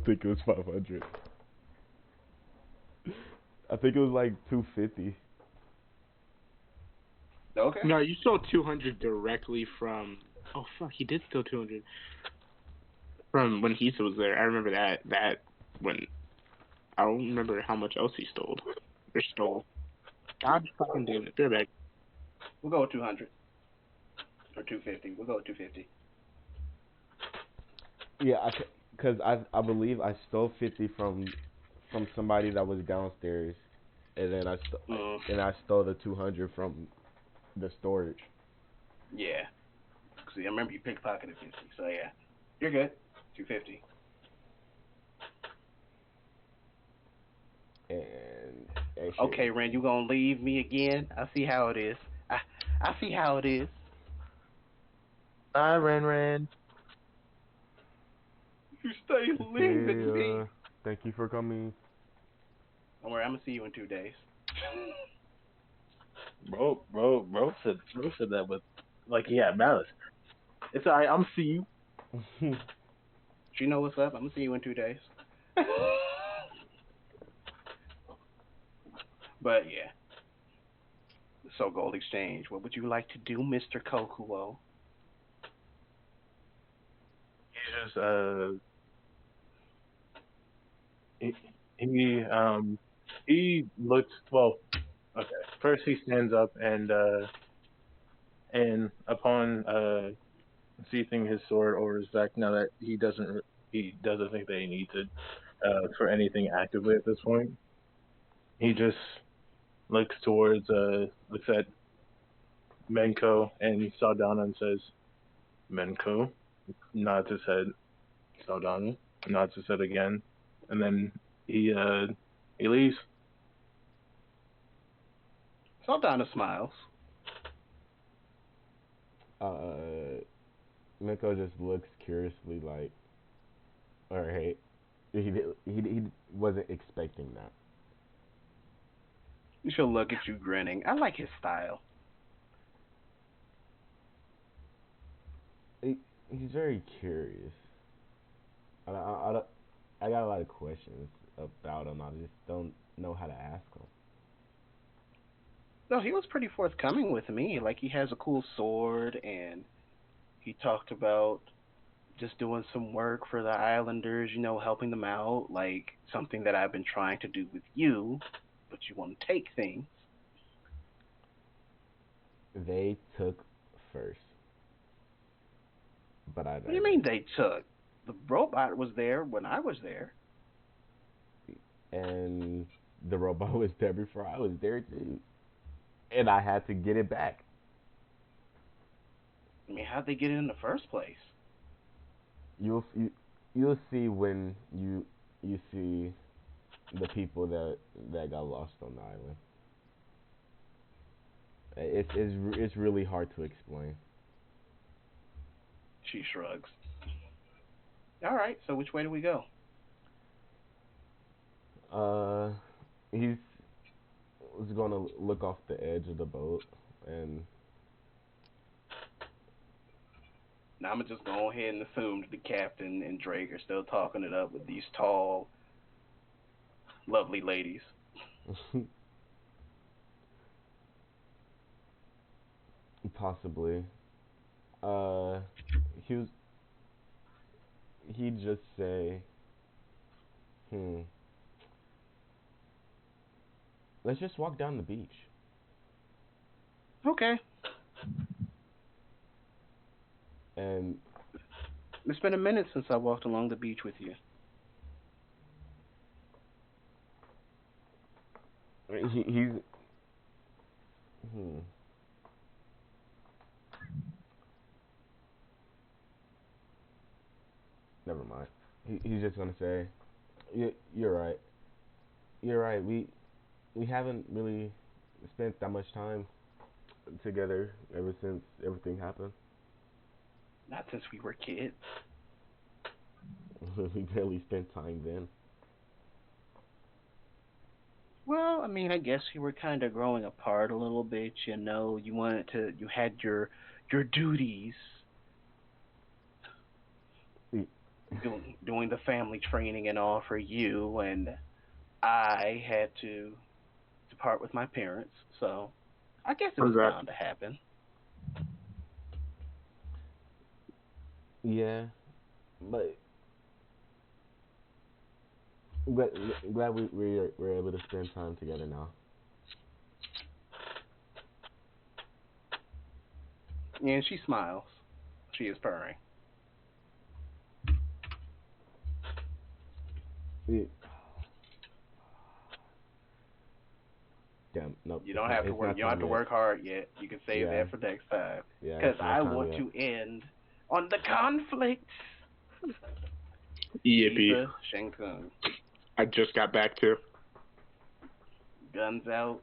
think it was 500. I think it was like 250. Okay. No, you sold 200 directly from Oh fuck, he did steal 200 from when Hisa was there. I remember that when I don't remember how much else he stole. Or stole. God fucking damn it. They're back. We'll go with 200 or 250. We'll go with 250. Yeah, because I believe I stole 50 from somebody that was downstairs, and then I stole the 200 from the storage. Yeah. See, I remember you pickpocketed 50, so yeah, you're good. 250. And okay, Ren, you gonna leave me again? I see how it is. I see how it is. Bye, Ren. You stay leaving me. Thank you for coming. Don't worry, I'm gonna see you in 2 days. Bro said that with like he had malice. It's alright. I'm see you. You know what's up? I'm gonna see you in 2 days. But yeah. So Gold Exchange, what would you like to do, Mr. Kokuo? He looks well. Okay. First he stands up and upon seizing his sword over his back, now that he doesn't think that he needs it for anything actively at this point. He just looks at Menko and Saldana and says, Menko, nods his head. Saldana nods his head again, and then he leaves. Saldana smiles. Miko just looks curiously like, all right, he wasn't expecting that. She'll look at you grinning. I like his style. He's very curious. I got a lot of questions about him. I just don't know how to ask him. No, he was pretty forthcoming with me. Like, he has a cool sword, and he talked about just doing some work for the Islanders, helping them out, like something that I've been trying to do with you, but you want to take things. They took first. But I What do you mean they took? The robot was there when I was there. And the robot was there before I was there too. And I had to get it back. I mean, how'd they get it in the first place? You'll see when you see the people that got lost on the island. It's really hard to explain. She shrugs. All right, so which way do we go? He's gonna look off the edge of the boat and. Now I'm gonna just go ahead and assume that the captain and Drake are still talking it up with these tall, lovely ladies. Possibly. He'd just say, let's just walk down the beach. Okay. And it's been a minute since I walked along the beach with you. He's never mind. He's just gonna say, "You're right. You're right. We haven't really spent that much time together ever since everything happened. Not since we were kids. We barely spent time then." Well, I mean, I guess you were kind of growing apart a little bit. You had your duties. Doing the family training and all for you, and I had to part with my parents, so I guess it was bound to happen. Yeah, but glad, glad we're able to spend time together now. And she smiles. She is purring. Yeah. Damn, nope, You don't have to it's work. not You don't have time to yet. work hard yet. You can save Yeah, that for next time. yeah, Because it's not I time want yet. to end on the conflict. Yippee. Eva, Shang Tsung, I just got back to. guns out.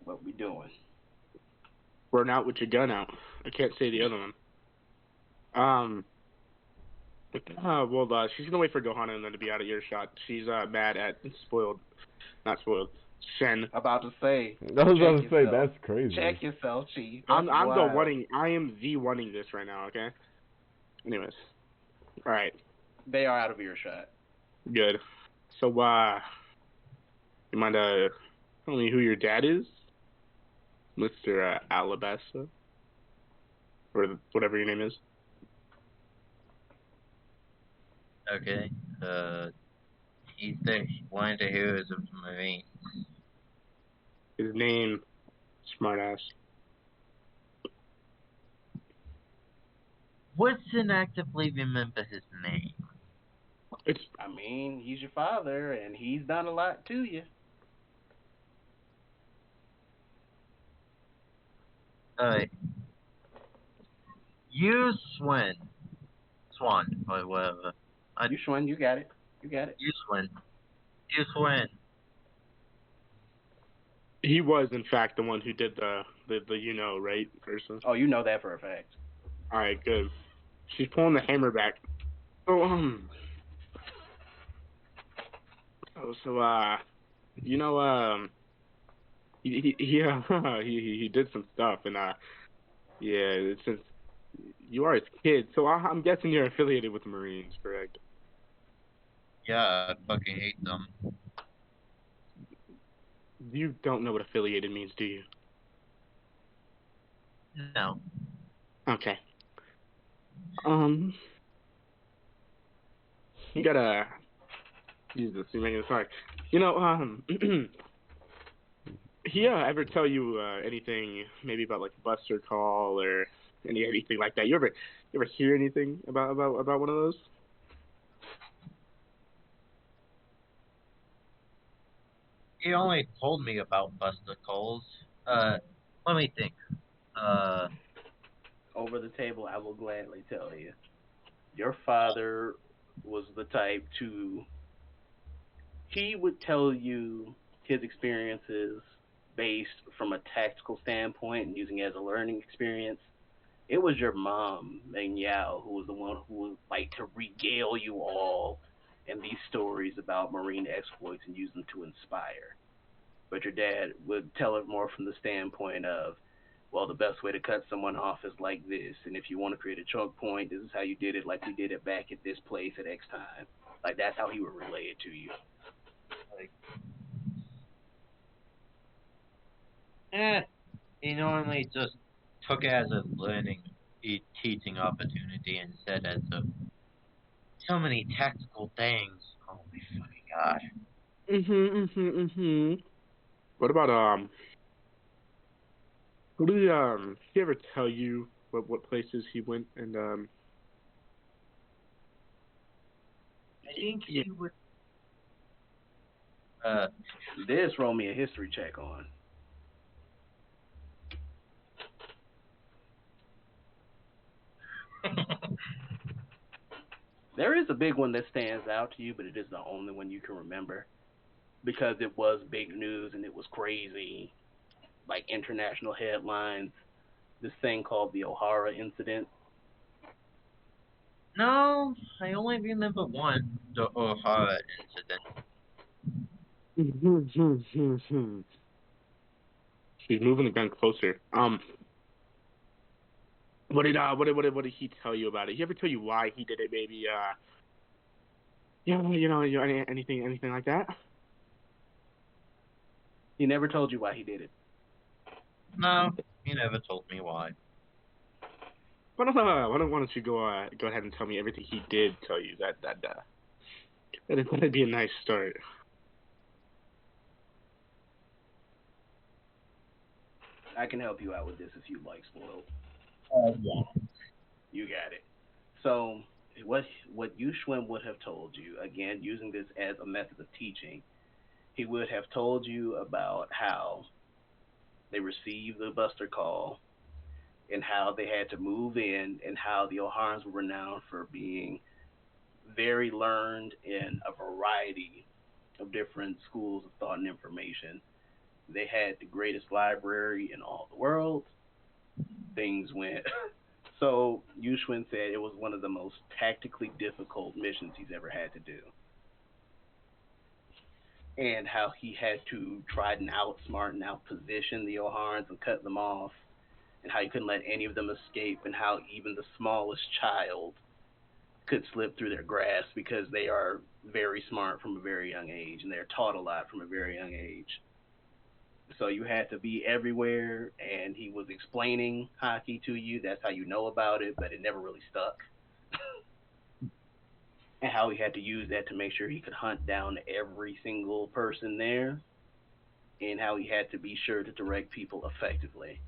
What we doing? Burn out with your gun out. I can't say the other one. She's gonna wait for Gohana and then to be out of earshot. She's mad at not spoiled, Shen. About to say. I was about to Check say yourself. that's crazy. Check yourself, Chief. I'm That's the wild. wanting. I am the wanting this right now. Okay. Anyways, all right, They are out of earshot. good. So you mind telling me who your dad is, Mr. Alabasta, or whatever your name is? Okay. He's one of the heroes of the Marines. His name, smartass. What's inactively remember his name? I mean, he's your father, and he's done a lot to you. Alright. You Swan, or whatever. You Schwinn, you got it. You got it. You Swan. He was, in fact, the one who did the right person. Oh, you know that for a fact. All right, good. She's pulling the hammer back. So he did some stuff, and yeah, since you are his kid, so I'm guessing you're affiliated with the Marines, correct? Yeah, I fucking hate them. You don't know what affiliated means, do you? No. Okay. You gotta. Jesus, you're making it hard. He ever tell you anything maybe about like Buster Call or anything like that? You ever hear anything about one of those? He only told me about Buster Calls. Let me think. Over the table, I will gladly tell you. Your father was the type to. He would tell you his experiences based from a tactical standpoint and using it as a learning experience. It was your mom, Meng Yao, who was the one who would like to regale you all in these stories about Marine exploits and use them to inspire. But your dad would tell it more from the standpoint of, well, the best way to cut someone off is like this, and if you want to create a choke point, this is how you did it, like we did it back at this place at X time. Like that's how he would relay it to you. He normally just took it as a learning, teaching opportunity instead as so many tactical things. Oh my fucking god. What about Who did he ever tell you what places he went and I think he would. This roll me a history check on. There is a big one that stands out to you, but it is the only one you can remember because it was big news and it was crazy, like international headlines. This thing called the O'Hara incident. No, I only remember one, the O'Hara incident. She's moving the gun closer. What did he tell you about it? He ever tell you why he did it? Maybe anything like that? He never told you why he did it. No, he never told me why. don't you go ahead and tell me everything he did tell you? That'd be a nice start. I can help you out with this if you'd like, Spoiled. Yeah. You got it. So what Yushwin would have told you, again, using this as a method of teaching, he would have told you about how they received the Buster call and how they had to move in and how the O'Harans were renowned for being very learned in a variety of different schools of thought and information. They had the greatest library in all the world. Things went so Yushwin said it was one of the most tactically difficult missions he's ever had to do. And how he had to try and outsmart and outposition the O'Harans and cut them off, and how he couldn't let any of them escape, and how even the smallest child could slip through their grasp because they are very smart from a very young age, and they're taught a lot from a very young age. So you had to be everywhere, and he was explaining hockey to you. That's how you know about it, but it never really stuck. And how he had to use that to make sure he could hunt down every single person there, and how he had to be sure to direct people effectively.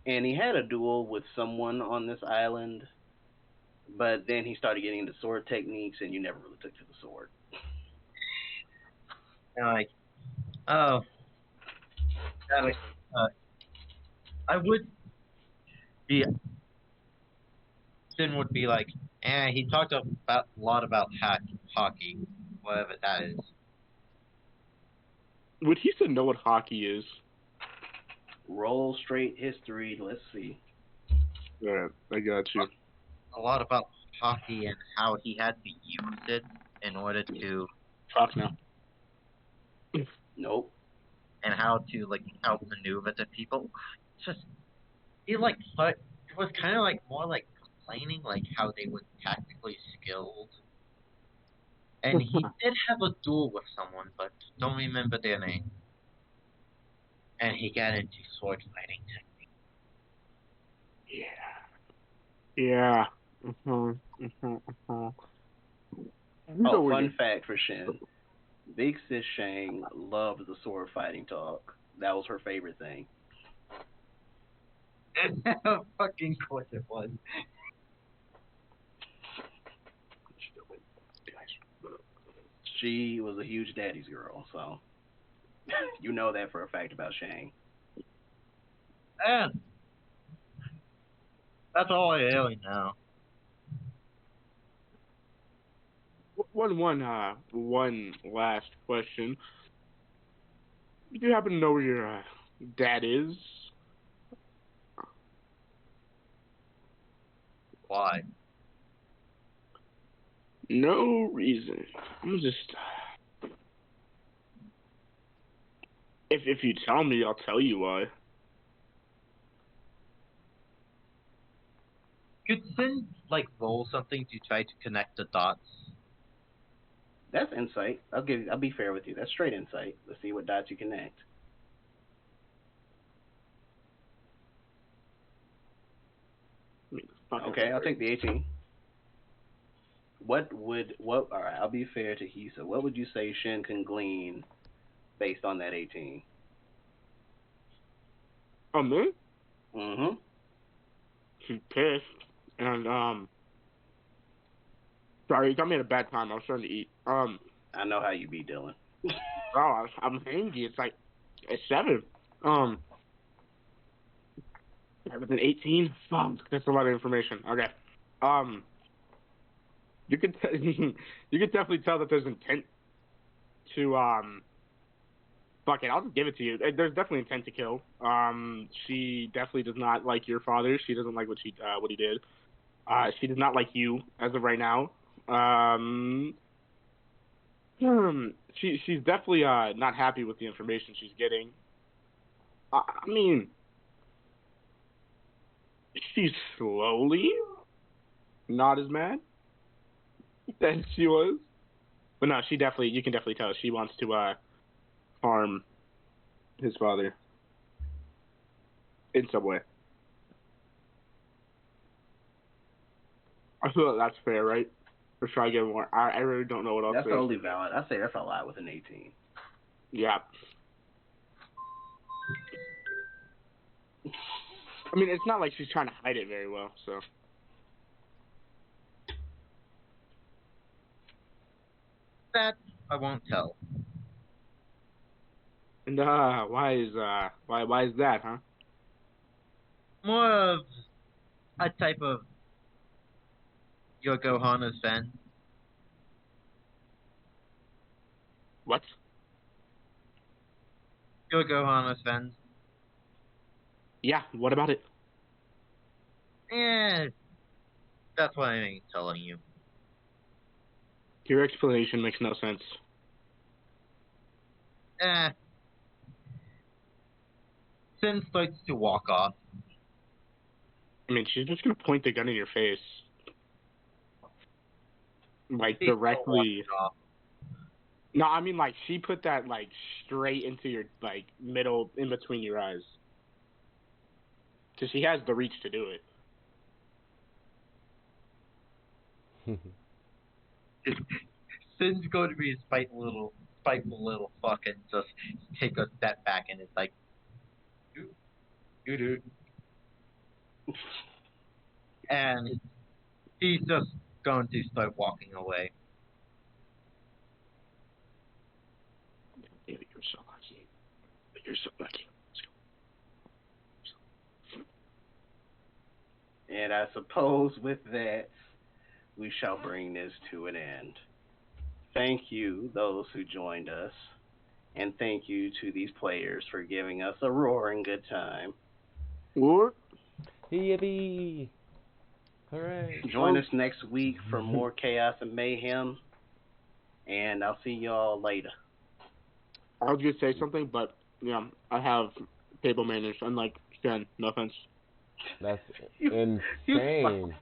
And he had a duel with someone on this island, but then he started getting into sword techniques, and you never really took to the sword. And like, oh, that, I would be. Sin would be like, he talked about a lot about hockey, whatever that is. Would he still know what hockey is? Roll straight history. Let's see. Yeah, I got you. A lot about hockey and how he had to use it in order to. Talk now. Nope. And how to like outmaneuver the people. It's just he like it was kind of like more like complaining like how they were tactically skilled. And he did have a duel with someone, but don't remember their name. And he got into sword fighting technique. Yeah. Oh, fun fact for Shin. Big Sis Shang loved the sword fighting talk. That was her favorite thing. Fucking course it was. She was a huge daddy's girl, so you know that for a fact about Shang. And that's all I really know. One last question. Do you happen to know where your dad is? Why? No reason. I'm just. If you tell me, I'll tell you why. Could Sin like roll something to try to connect the dots? That's insight. I'll be fair with you. That's straight insight. Let's see what dots you connect. Okay, I'll take the 18. What all right, I'll be fair to Hisa. What would you say Shin can glean based on that 18? Oh, me? Mm-hmm. She's pissed. And, sorry, you got me at a bad time. I was trying to eat. I know how you be, Dylan. I'm angry. It's like, it's 7. With an 18? Fuck, that's a lot of information. Okay. You could you could definitely tell that there's intent to fuck it, I'll just give it to you. There's definitely intent to kill. She definitely does not like your father. She doesn't like what he did. She does not like you as of right now. She's definitely not happy with the information she's getting. I mean, she's slowly not as mad as she was. But no, you can definitely tell she wants to harm his father in some way. I feel like that's fair, right? Or should I get more? I really don't know what else. That's totally valid. I say that's a lot with an 18. Yeah. I mean, it's not like she's trying to hide it very well, so. That I won't tell. And why is that, huh? More of a type of your Gohana's fan. What? Your Gohana's fan. Yeah. What about it? That's what I ain't telling you. Your explanation makes no sense. Sin starts to walk off. I mean, she's just gonna point the gun in your face, like He's still directly. walking off. No, I mean like she put that like straight into your like middle in between your eyes, because she has the reach to do it. Sin's going to be a spiteful little fuck and just take a step back and it's like, dude. And he's just going to start walking away. You're so lucky. You're so lucky. And I suppose with that, we shall bring this to an end. Thank you, those who joined us, and thank you to these players for giving us a roaring good time. What? Yippee! Hooray! Join us next week for more chaos and mayhem, and I'll see y'all later. I was gonna say something, but yeah, I have table manners, unlike Jen. No offense. That's You- insane.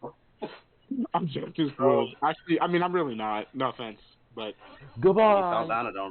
I'm just spoiled. Actually, I mean, I'm really not. No offense, but. Goodbye. Saldana don't